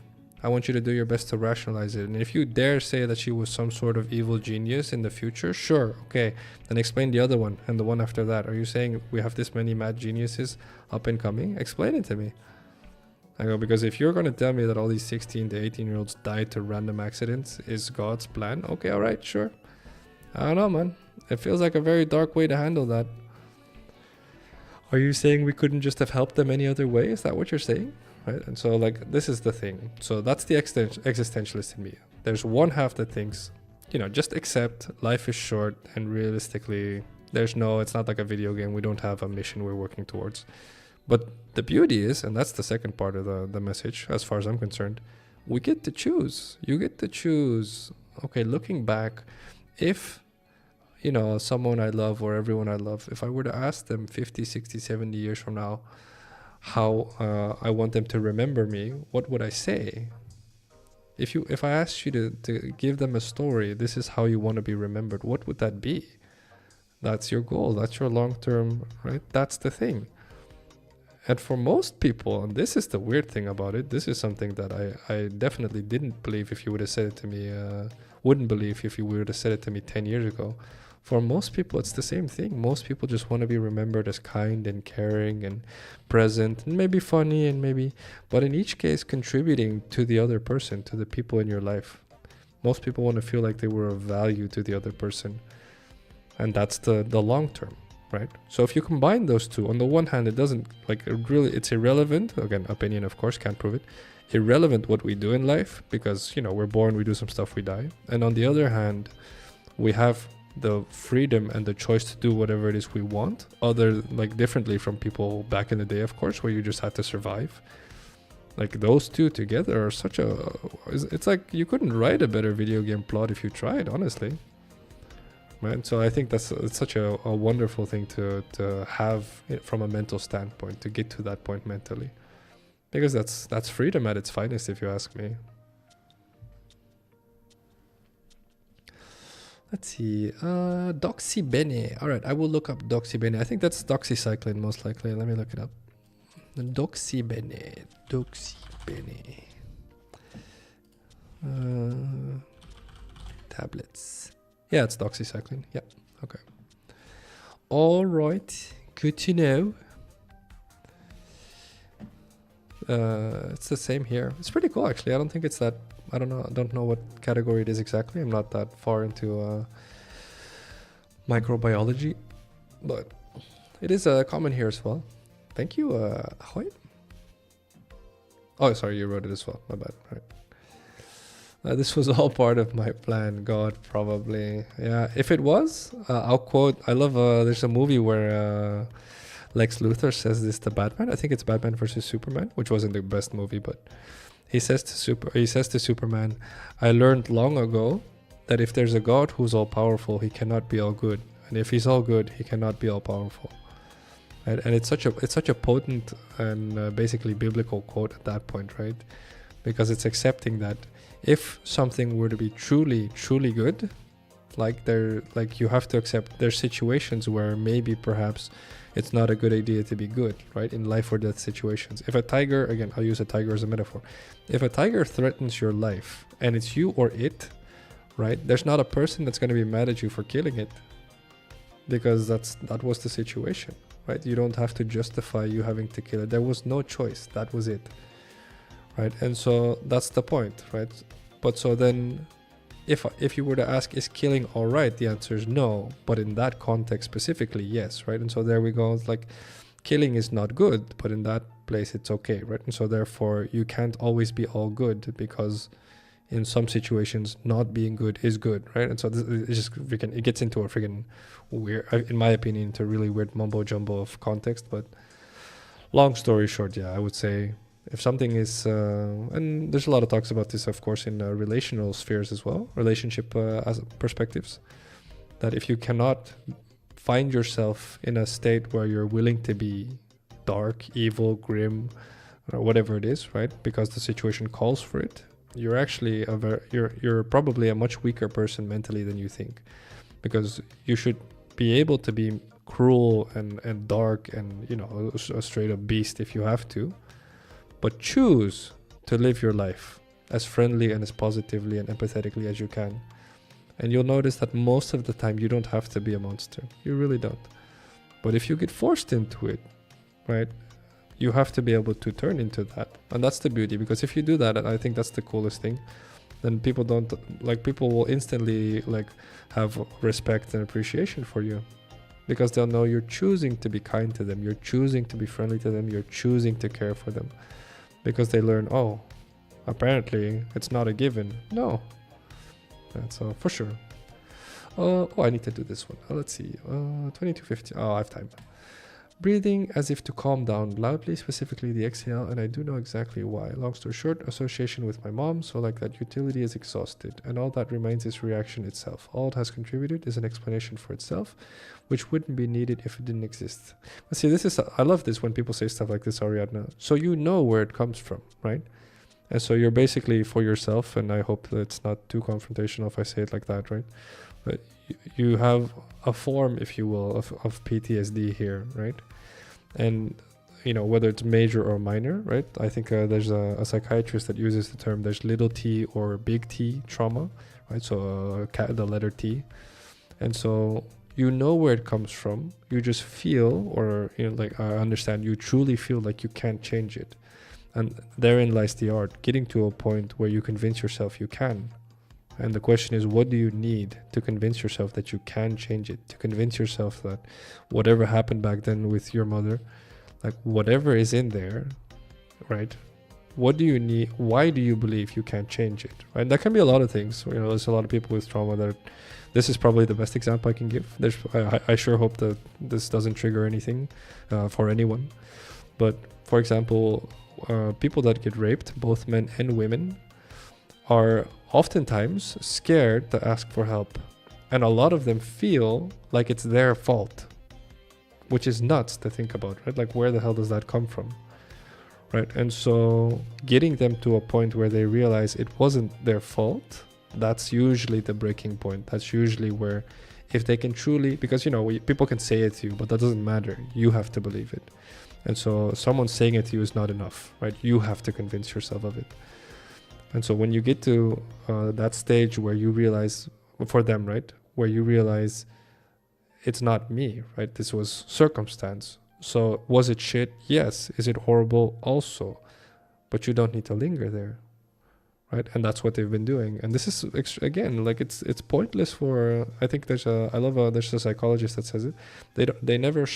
I want you to do your best to rationalize it. And if you dare say that she was some sort of evil genius in the future, sure, okay. Then explain the other one and the one after that. Are you saying we have this many mad geniuses up and coming? Explain it to me. I go, because if you're going to tell me that all these 16 to 18-year-olds died to random accidents is God's plan, okay, all right, sure. I don't know, man. It feels like a very dark way to handle that. Are you saying we couldn't just have helped them any other way? Is that what you're saying? Right? And so like this is the thing. So that's the existentialist in me. There's one half that thinks, you know, just accept life is short and realistically it's not like a video game. We don't have a mission we're working towards. But the beauty is, and that's the second part of the message as far as I'm concerned, we get to choose. You get to choose. Okay, looking back, if, you know, someone I love or everyone I love, if I were to ask them 50, 60, 70 years from now, how I want them to remember me, what would I say? If I asked you to give them a story, this is how you want to be remembered, what would that be? That's your goal, that's your long-term, right? That's the thing. And for most people, and this is the weird thing about it, this is something that I definitely didn't believe if you would have said it to me, wouldn't believe if you would have said it to me 10 years ago. For most people, it's the same thing. Most people just want to be remembered as kind and caring and present and maybe funny and maybe, but in each case, contributing to the other person, to the people in your life. Most people want to feel like they were of value to the other person. And that's the long term, right? So if you combine those two, on the one hand, it doesn't, like, it's irrelevant. Again, opinion, of course, can't prove it. Irrelevant what we do in life because, you know, we're born, we do some stuff, we die. And on the other hand, we have the freedom and the choice to do whatever it is we want, differently from people back in the day, of course, where you just had to survive. Like those two together are it's like you couldn't write a better video game plot if you tried, honestly. Right? So I think it's such a wonderful thing to have from a mental standpoint, to get to that point mentally, because that's freedom at its finest, if you ask me. Let's see, doxybene. All right, I will look up doxybene. I think that's doxycycline most likely. Let me look it up. Doxybene. Tablets. Yeah, it's doxycycline. Yeah, okay. All right, good to know. It's the same here. It's pretty cool, actually. I don't think it's that. I don't know what category it is exactly. I'm not that far into microbiology, but it is common here as well. Thank you, Ahoy. Oh, sorry, you wrote it as well. My bad. Right. This was all part of my plan. God, probably. Yeah, if it was, I'll quote. I love. There's a movie where Lex Luthor says this to Batman. I think it's Batman versus Superman, which wasn't the best movie, but. He says to Superman, I learned long ago that if there's a God who's all powerful, he cannot be all good. And if he's all good, he cannot be all powerful. Right? And it's such a potent and basically biblical quote at that point, right? Because it's accepting that if something were to be truly, truly good, you have to accept there's situations where maybe perhaps it's not a good idea to be good, right? In life or death situations. If a tiger, again, I'll use a tiger as a metaphor. If a tiger threatens your life and it's you or it, right? There's not a person that's going to be mad at you for killing it because that was the situation, right? You don't have to justify you having to kill it. There was no choice. That was it, right? And so that's the point, right? But so then if you were to ask, is killing all right? The answer is no. But in that context specifically, yes, right? And so there we go. It's like killing is not good, but in that place it's okay, right? And so therefore you can't always be all good because in some situations not being good is good, right? And so it gets into a freaking weird, in my opinion, into a really weird mumbo jumbo of context. But long story short, yeah, I would say if something is, and there's a lot of talks about this, of course, in relational spheres as well, relationship as perspectives, that if you cannot find yourself in a state where you're willing to be dark, evil, grim, or whatever it is, right? Because the situation calls for it, you're actually you're probably a much weaker person mentally than you think, because you should be able to be cruel and dark and, you know, a straight up beast if you have to, but choose to live your life as friendly and as positively and empathetically as you can. And you'll notice that most of the time you don't have to be a monster. You really don't. But if you get forced into it, right, you have to be able to turn into that. And that's the beauty, because if you do that, I think that's the coolest thing, then people will instantly like have respect and appreciation for you, because they'll know you're choosing to be kind to them, you're choosing to be friendly to them, you're choosing to care for them, because they learn, oh, apparently it's not a given. No, that's for sure. Oh, I need to do this one. Let's see. 2250. Oh, I have time. Breathing as if to calm down loudly, specifically the exhale, and I do know exactly why. Long story short, association with my mom, so like that utility is exhausted, and all that remains is reaction itself. All it has contributed is an explanation for itself, which wouldn't be needed if it didn't exist. But see, I love this when people say stuff like this, Ariadna. So you know where it comes from, right? And so you're basically for yourself, and I hope that it's not too confrontational if I say it like that, right? But you have a form, if you will, of PTSD here, right? And, you know, whether it's major or minor, right? I think there's a psychiatrist that uses the term, there's little t or big T trauma, right? So the letter T. And so you know where it comes from. You just feel, or, you know, like I understand, you truly feel like you can't change it. And therein lies the art, getting to a point where you convince yourself you can. And the question is, what do you need to convince yourself that you can change it? To convince yourself that whatever happened back then with your mother, like whatever is in there, right? What do you need? Why do you believe you can't change it? Right? That can be a lot of things. You know, there's a lot of people with trauma that this is probably the best example I can give. I sure hope that this doesn't trigger anything for anyone. But for example, people that get raped, both men and women, are oftentimes scared to ask for help, and a lot of them feel like it's their fault, which is nuts to think about, right? Like, where the hell does that come from, right? And so getting them to a point where they realize it wasn't their fault, that's usually the breaking point. That's usually where, if they can truly, because, you know, people can say it to you, but that doesn't matter. You have to believe it. And so someone saying it to you is not enough, right? You have to convince yourself of it. And so when you get to that stage where you realize, for them, right, where you realize it's not me, right? This was circumstance. So was it shit? Yes. Is it horrible? Also. But you don't need to linger there, right? And that's what they've been doing. And this is, again, like it's pointless for, I think there's a psychologist that says it. They never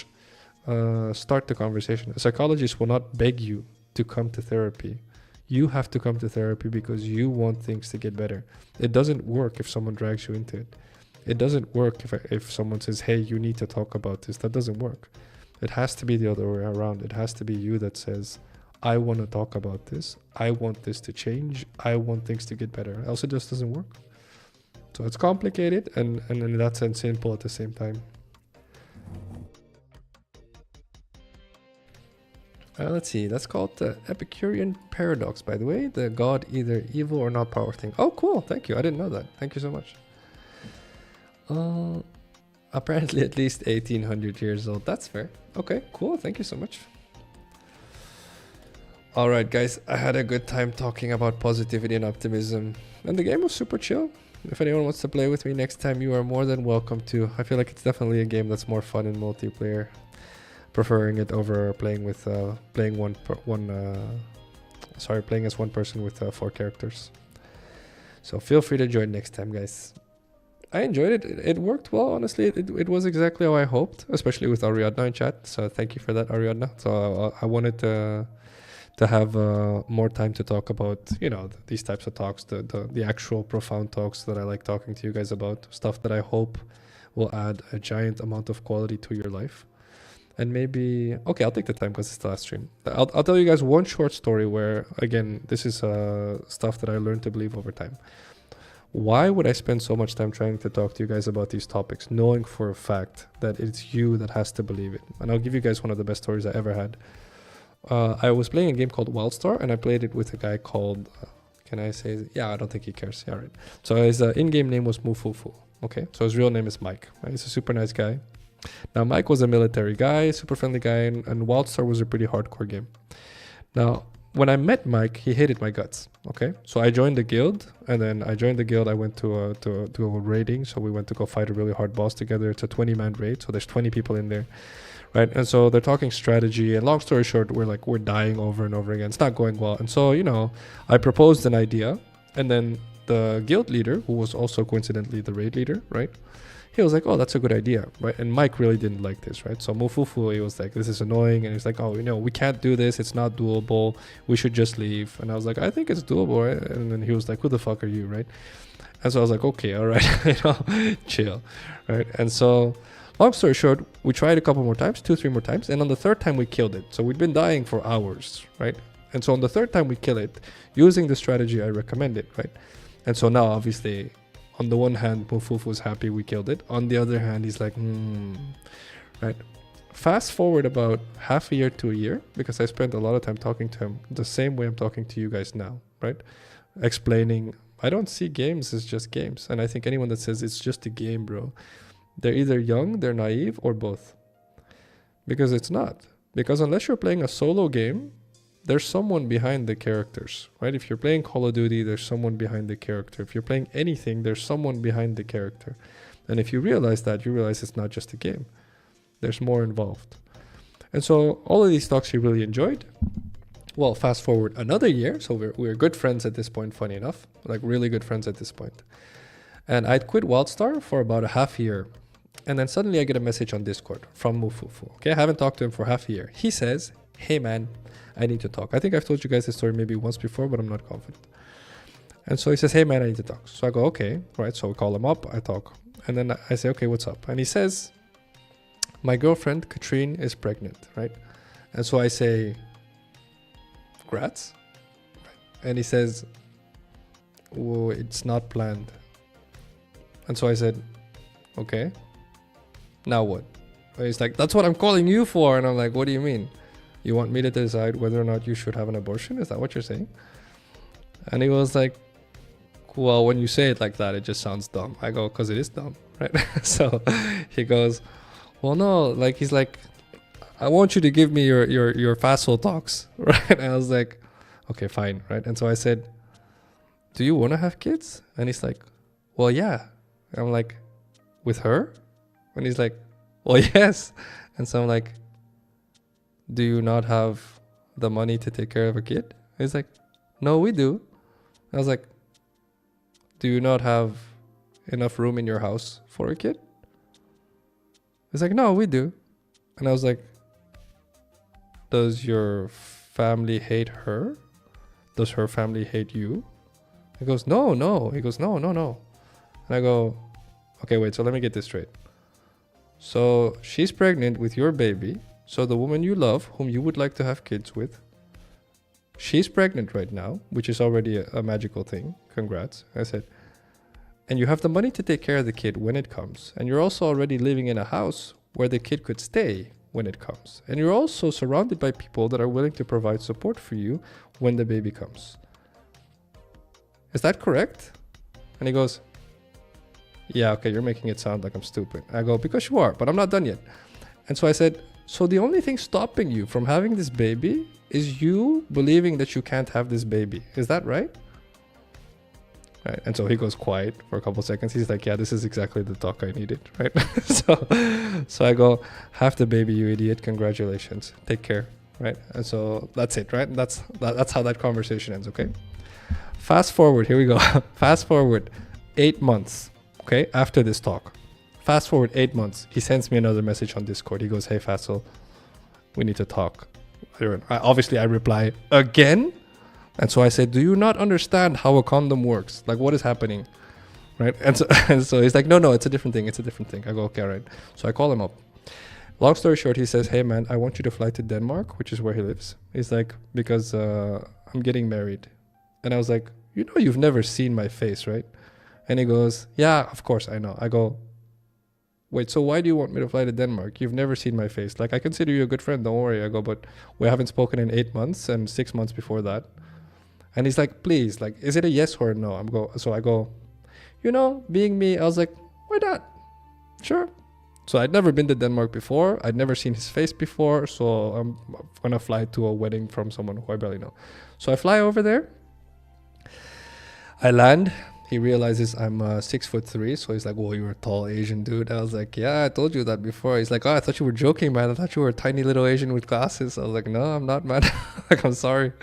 start the conversation. A psychologist will not beg you to come to therapy. You have to come to therapy because you want things to get better. It doesn't work if someone drags you into it. It doesn't work if someone says, hey, you need to talk about this. That doesn't work. It has to be the other way around. It has to be you that says, I want to talk about this. I want this to change. I want things to get better. Else it just doesn't work. So it's complicated and in that sense simple at the same time. Let's see, that's called the Epicurean paradox, by the way. The god either evil or not power thing. Oh, cool. Thank you. I didn't know that. Thank you so much. Apparently at least 1800 years old. That's fair. Okay, cool. Thank you so much. All right, guys. I had a good time talking about positivity and optimism. And the game was super chill. If anyone wants to play with me next time, you are more than welcome to. I feel like it's definitely a game that's more fun in multiplayer. Preferring it over playing with playing as one person with 4 characters. So feel free to join next time, guys. I enjoyed it. It worked well, honestly. It was exactly how I hoped, especially with Ariadna in chat. So thank you for that, Ariadna. So I wanted to have more time to talk about, you know, these types of talks, the actual profound talks that I like talking to you guys about, stuff that I hope will add a giant amount of quality to your life. And maybe, okay, I'll take the time because it's the last stream. I'll tell you guys one short story where, again, this is stuff that I learned to believe over time. Why would I spend so much time trying to talk to you guys about these topics, knowing for a fact that it's you that has to believe it? And I'll give you guys one of the best stories I ever had. I was playing a game called WildStar, and I played it with a guy called Can I say? Yeah, I don't think he cares. Yeah, right. So his in-game name was Mufufu. Okay, so his real name is Mike. Right? He's a super nice guy. Now, Mike was a military guy, super friendly guy, and Wildstar was a pretty hardcore game. Now, when I met Mike, he hated my guts. Okay, so I joined the guild, and then I went to a raiding. So we went to go fight a really hard boss together. It's a 20-man raid, so there's 20 people in there, right? And so they're talking strategy. And long story short, we're dying over and over again. It's not going well. And so I proposed an idea, and then the guild leader, who was also coincidentally the raid leader, right? He was like, oh, that's a good idea, right? And Mike really didn't like this, right? So Mufufu, he was like, this is annoying. And he's like, oh, we can't do this. It's not doable. We should just leave. And I was like, I think it's doable, right? And then he was like, who the fuck are you, right? And so I was like, okay, all right, chill, right? And so long story short, we tried a couple more times, 2-3 more times. And on the third time we killed it. So we'd been dying for hours, right? And so on the third time we kill it using the strategy I recommended, right? And so now obviously, on the one hand, Mufufu was happy we killed it. On the other hand, he's like, right? Fast forward about half a year to a year, because I spent a lot of time talking to him the same way I'm talking to you guys now, right? Explaining, I don't see games as just games. And I think anyone that says it's just a game, bro, they're either young, they're naive, or both. Because it's not. Because unless you're playing a solo game, there's someone behind the characters, right? If you're playing Call of Duty, there's someone behind the character. If you're playing anything, there's someone behind the character. And if you realize that, you realize it's not just a game. There's more involved. And so all of these talks he really enjoyed. Well, fast forward another year. So we're good friends at this point, funny enough. Like really good friends at this point. And I'd quit Wildstar for about a half year. And then suddenly I get a message on Discord from Mufufu. Okay, I haven't talked to him for half a year. He says, hey man, I need to talk. I think I've told you guys this story maybe once before, but I'm not confident. And so he says, hey man, I need to talk. So I go, okay, right? So we call him up, I talk. And then I say, okay, what's up? And he says, my girlfriend, Katrine, is pregnant, right? And so I say, congrats. And he says, oh, it's not planned. And so I said, okay, now what? And he's like, that's what I'm calling you for. And I'm like, what do you mean? You want me to decide whether or not you should have an abortion? Is that what you're saying? And he was like, well, when you say it like that, it just sounds dumb. I go, because it is dumb, right? So he goes, well, no, like, he's like, I want you to give me your Phacil talks, right? And I was like, okay, fine, right? And so I said, do you want to have kids? And he's like, well, yeah. And I'm like, with her? And he's like, well, yes. And so I'm like, do you not have the money to take care of a kid? He's like, no, we do. I was like, do you not have enough room in your house for a kid? He's like, no, we do. And I was like, does your family hate her? Does her family hate you? He goes, no. He goes, no. And I go, okay, wait, so let me get this straight. So she's pregnant with your baby. So the woman you love, whom you would like to have kids with, she's pregnant right now, which is already a magical thing. Congrats. I said, and you have the money to take care of the kid when it comes. And you're also already living in a house where the kid could stay when it comes. And you're also surrounded by people that are willing to provide support for you when the baby comes. Is that correct? And he goes, yeah, okay, you're making it sound like I'm stupid. I go, because you are, but I'm not done yet. And so I said, so the only thing stopping you from having this baby is you believing that you can't have this baby. Is that right? Right. And so he goes quiet for a couple seconds. He's like, yeah, this is exactly the talk I needed, right? so I go, have the baby, you idiot. Congratulations. Take care, right? And so that's it, right? That's how that conversation ends, okay? Fast forward, here we go. Fast forward 8 months, okay, after this talk. Fast forward 8 months, he sends me another message on Discord. He goes, hey, Phacil, we need to talk. Obviously, I reply, again? And so I said, do you not understand how a condom works? Like, what is happening? Right? And so he's like, no, it's a different thing. It's a different thing. I go, okay, all right. So I call him up. Long story short, he says, hey, man, I want you to fly to Denmark, which is where he lives. He's like, because I'm getting married. And I was like, you know, you've never seen my face, right? And he goes, yeah, of course, I know. I go, wait, so why do you want me to fly to Denmark? You've never seen my face. Like, I consider you a good friend. Don't worry. I go, but we haven't spoken in 8 months and 6 months before that. And he's like, please, like, is it a yes or a no? So I go, you know, being me, I was like, why not? Sure. So I'd never been to Denmark before. I'd never seen his face before. So I'm gonna fly to a wedding from someone who I barely know. So I fly over there. I land. He realizes I'm 6'3", so he's like, "Whoa, you're a tall Asian dude." I was like, "Yeah, I told you that before." He's like, "Oh, I thought you were joking, man. I thought you were a tiny little Asian with glasses." I was like, "No, I'm not, man." Like, I'm sorry.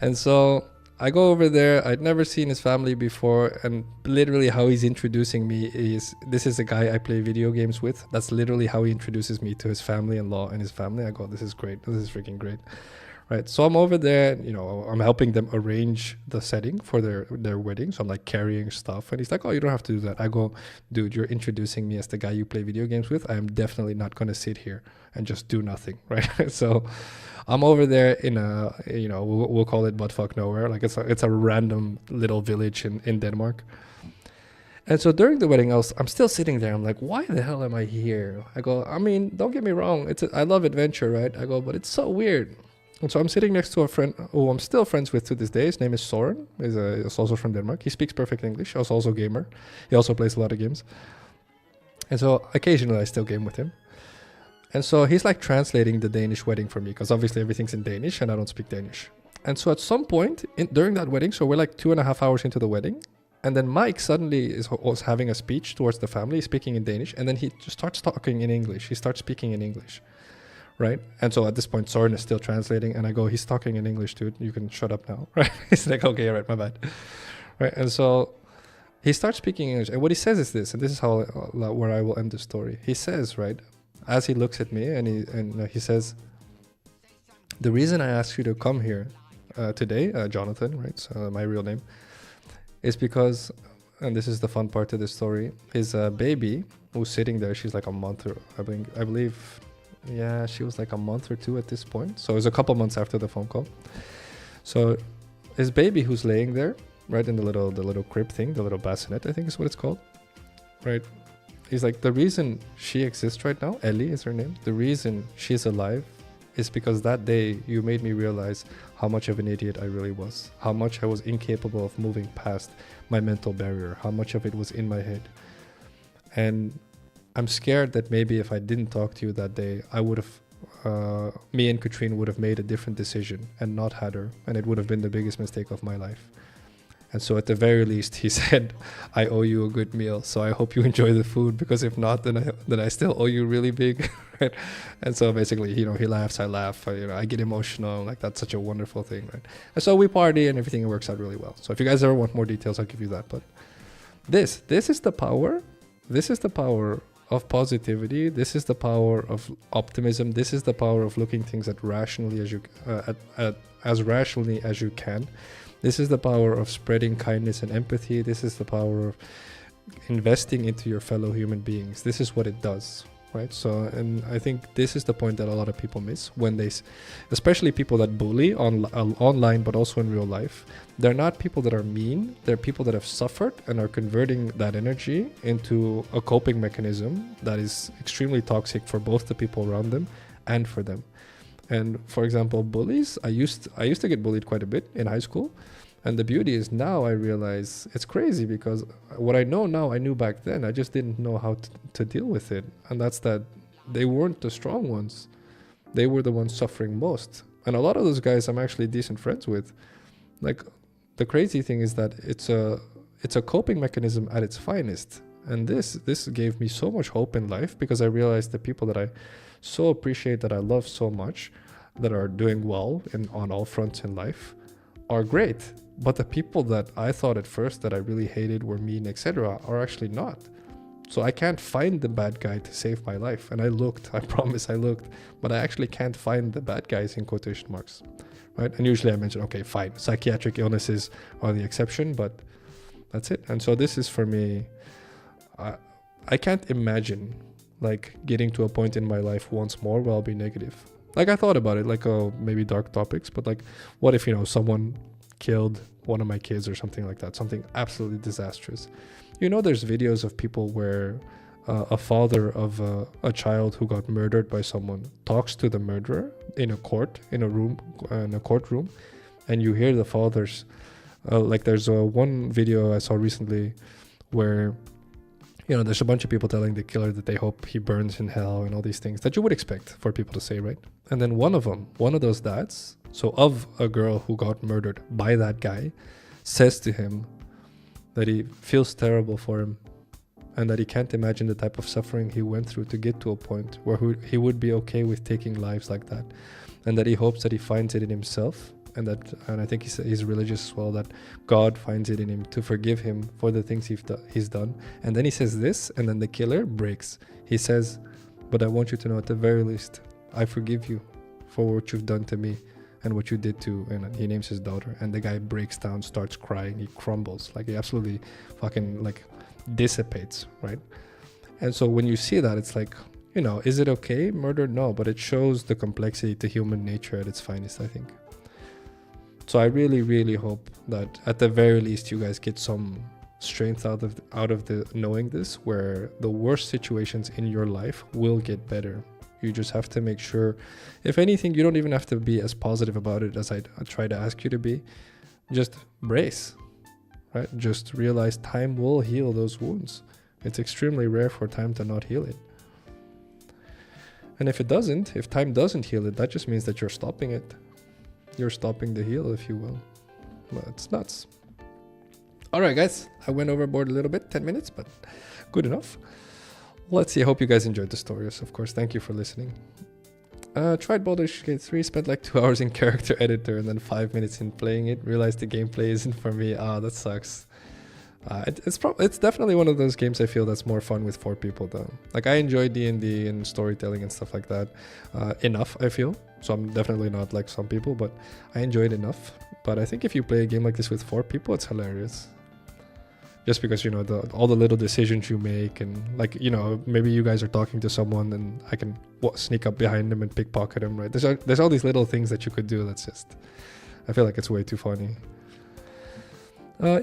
And so I go over there. I'd never seen his family before, and literally how he's introducing me is, this is a guy I play video games with. That's literally how he introduces me to his family-in-law and his family. I go, "This is great. This is freaking great." Right, so I'm over there, you know, I'm helping them arrange the setting for their wedding. So I'm like carrying stuff, and he's like, "Oh, you don't have to do that." I go, "Dude, you're introducing me as the guy you play video games with. I am definitely not going to sit here and just do nothing," right? So I'm over there in a, you know, we'll call it buttfuck nowhere. Like it's a random little village in Denmark. And so during the wedding, I'm still sitting there. I'm like, why the hell am I here? I go, I mean, don't get me wrong. I love adventure, right? I go, but it's so weird. And so I'm sitting next to a friend who I'm still friends with to this day. His name is Soren. He's also from Denmark. He speaks perfect English. He's also a gamer. He also plays a lot of games. And so occasionally I still game with him. And so he's like translating the Danish wedding for me, because obviously everything's in Danish and I don't speak Danish. And so at some point during that wedding, so we're like 2.5 hours into the wedding, and then Mike suddenly was having a speech towards the family, speaking in Danish, and then he just starts talking in English. He starts speaking in English. Right? And so at this point, Soren is still translating, and I go, "He's talking in English, dude. You can shut up now." Right? He's like, "Okay, all right, my bad." Right? And so he starts speaking English, and what he says is this, and this is how where I will end the story. He says, right, as he looks at me, and he says, "The reason I asked you to come here today, Jonathan, right? So my real name, is because," and this is the fun part of the story, his baby who's sitting there. She's like a month, or I believe. Yeah, she was like a month or two at this point. So it was a couple months after the phone call. So his baby who's laying there, right, in the little crib thing, the little bassinet, I think is what it's called. Right? He's like, the reason she exists right now, Ellie is her name, the reason she's alive is because that day you made me realize how much of an idiot I really was. How much I was incapable of moving past my mental barrier. How much of it was in my head. And I'm scared that maybe if I didn't talk to you that day, I would have, me and Katrine would have made a different decision and not had her. And it would have been the biggest mistake of my life. And so at the very least, he said, "I owe you a good meal. So I hope you enjoy the food, because if not, then I still owe you really big." Right? And so basically, you know, he laughs, I laugh, I get emotional. Like, that's such a wonderful thing, right? And so we party and everything works out really well. So if you guys ever want more details, I'll give you that. But this is the power. This is the power of positivity. This is the power of optimism. This is the power of looking things at rationally as rationally as you can. This is the power of spreading kindness and empathy. This is the power of investing into your fellow human beings. This is what it does, right? So, and I think this is the point that a lot of people miss when they, especially people that bully online, but also in real life. They're not people that are mean. They're people that have suffered and are converting that energy into a coping mechanism that is extremely toxic for both the people around them and for them. And for example, bullies, I used to get bullied quite a bit in high school. And the beauty is now I realize it's crazy, because what I know now, I knew back then. I just didn't know how to deal with it. And that's that they weren't the strong ones. They were the ones suffering most. And a lot of those guys I'm actually decent friends with. Like, the crazy thing is that it's a coping mechanism at its finest. And this gave me so much hope in life, because I realized the people that I so appreciate, that I love so much, that are doing well on all fronts in life, are great. But the people that I thought at first that I really hated, were mean, etc., are actually not. So I can't find the bad guy to save my life. And I looked, I promise I looked, but I actually can't find the bad guys in quotation marks. Right? And usually I mention, okay, fine, psychiatric illnesses are the exception, but that's it. And so this is for me, I can't imagine like getting to a point in my life once more where I'll be negative. Like, I thought about it, like, oh, maybe dark topics, but like, what if, someone killed one of my kids or something like that, something absolutely disastrous. There's videos of people where a father of a child who got murdered by someone talks to the murderer in a courtroom, and you hear the fathers, like there's one video I saw recently where, you know, there's a bunch of people telling the killer that they hope he burns in hell and all these things that you would expect for people to say, right? And then one of those dads, so of a girl who got murdered by that guy, says to him that he feels terrible for him and that he can't imagine the type of suffering he went through to get to a point where he would be okay with taking lives like that, and that he hopes that he finds it in himself, and I think he's religious as well, that God finds it in him to forgive him for the things he's done. And then he says this, and then the killer breaks. He says, but I want you to know at the very least, I forgive you for what you've done to me and what you did to, and he names his daughter. And the guy breaks down, starts crying, he crumbles, like he absolutely fucking like dissipates, right? And so when you see that, it's like, you know, is it okay? Murder? No, but it shows the complexity to human nature at its finest, I think. So I really, really hope that at the very least you guys get some strength out of the knowing this, where the worst situations in your life will get better. You just have to make sure, if anything, you don't even have to be as positive about it as I try to ask you to be. Just brace, right? Just realize time will heal those wounds. It's extremely rare for time to not heal it. And if time doesn't heal it, that just means that you're stopping it. You're stopping the heal, if you will. But it's nuts. All right, guys, I went overboard a little bit, 10 minutes, but good enough. Let's see. I hope you guys enjoyed the stories. Of course, thank you for listening. Tried Baldur's Gate 3, spent like 2 hours in character editor and then 5 minutes in playing it. Realized the gameplay isn't for me. That sucks. It's definitely one of those games I feel that's more fun with 4 people though. Like I enjoy D&D and storytelling and stuff like that enough, I feel. So I'm definitely not like some people, but I enjoy it enough. But I think if you play a game like this with 4 people, it's hilarious. Just because, you know, all the little decisions you make, and like, you know, maybe you guys are talking to someone and I can sneak up behind them and pickpocket them, right? There's all these little things that you could do. That's just, I feel like it's way too funny.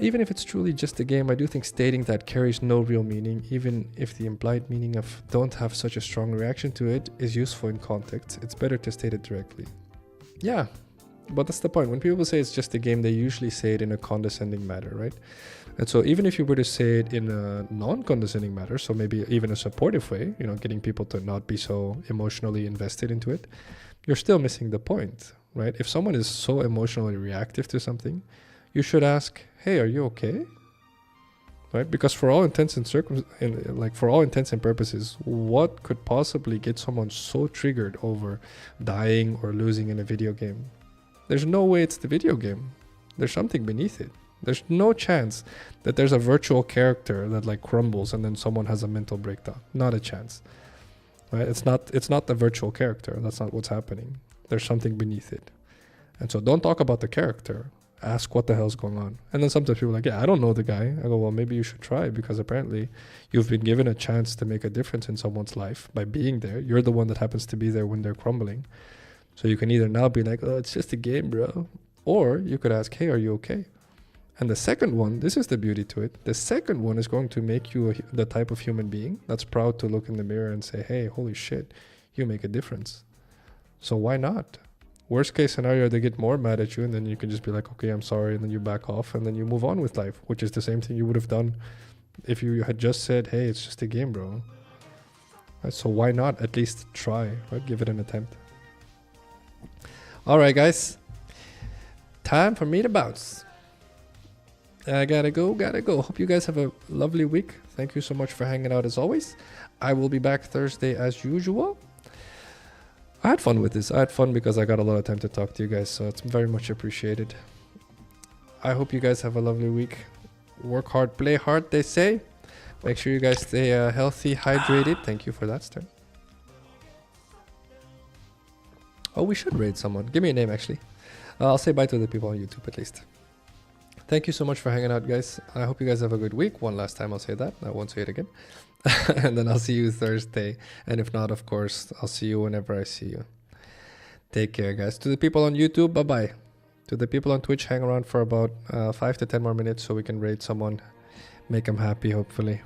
Even if it's truly just a game, I do think stating that carries no real meaning, even if the implied meaning of don't have such a strong reaction to it is useful in context. It's better to state it directly. Yeah, but that's the point. When people say it's just a game, they usually say it in a condescending manner, right? And so even if you were to say it in a non-condescending manner, so maybe even a supportive way, you know, getting people to not be so emotionally invested into it, you're still missing the point, right? If someone is so emotionally reactive to something, you should ask, hey, are you okay? Right? Because for all intents and purposes, what could possibly get someone so triggered over dying or losing in a video game? There's no way it's the video game. There's something beneath it. There's no chance that there's a virtual character that like crumbles and then someone has a mental breakdown. Not a chance. Right? It's not the virtual character. That's not what's happening. There's something beneath it. And so don't talk about the character. Ask what the hell's going on. And then sometimes people are like, yeah, I don't know the guy. I go, well, maybe you should try, because apparently you've been given a chance to make a difference in someone's life by being there. You're the one that happens to be there when they're crumbling. So you can either now be like, oh, it's just a game, bro. Or you could ask, hey, are you okay? And the second one, this is the beauty to it. The second one is going to make you the type of human being that's proud to look in the mirror and say, hey, holy shit, you make a difference. So why not? Worst case scenario, they get more mad at you, and then you can just be like, okay, I'm sorry, and then you back off, and then you move on with life, which is the same thing you would have done if you had just said, hey, it's just a game, bro. Right, so why not at least try, right? Give it an attempt. All right, guys. Time for me to bounce. I gotta go. Hope you guys have a lovely week. Thank you so much for hanging out as always. I will be back Thursday as usual. I had fun with this. I had fun because I got a lot of time to talk to you guys, so it's very much appreciated. I hope you guys have a lovely week. Work hard, play hard, they say. Make sure you guys stay healthy, hydrated. Thank you for that, Stern. Oh, we should raid someone. Give me a name, actually. I'll say bye to the people on YouTube at least. Thank you so much for hanging out, guys. I hope you guys have a good week. One last time I'll say that. I won't say it again. And then I'll see you Thursday. And if not, of course, I'll see you whenever I see you. Take care, guys. To the people on YouTube, bye-bye. To the people on Twitch, hang around for about 5 to 10 more minutes so we can raid someone. Make them happy, hopefully.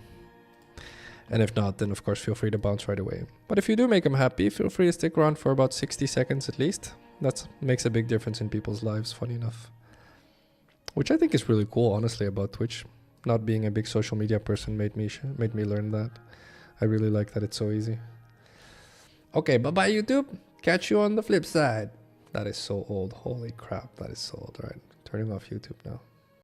And if not, then of course, feel free to bounce right away. But if you do make them happy, feel free to stick around for about 60 seconds at least. That makes a big difference in people's lives, funny enough. Which I think is really cool, honestly, about Twitch. Not being a big social media person made me learn that. I really like that it's so easy. Okay, bye-bye YouTube. Catch you on the flip side. That is so old. Holy crap, that is so old. All right, turning off YouTube now.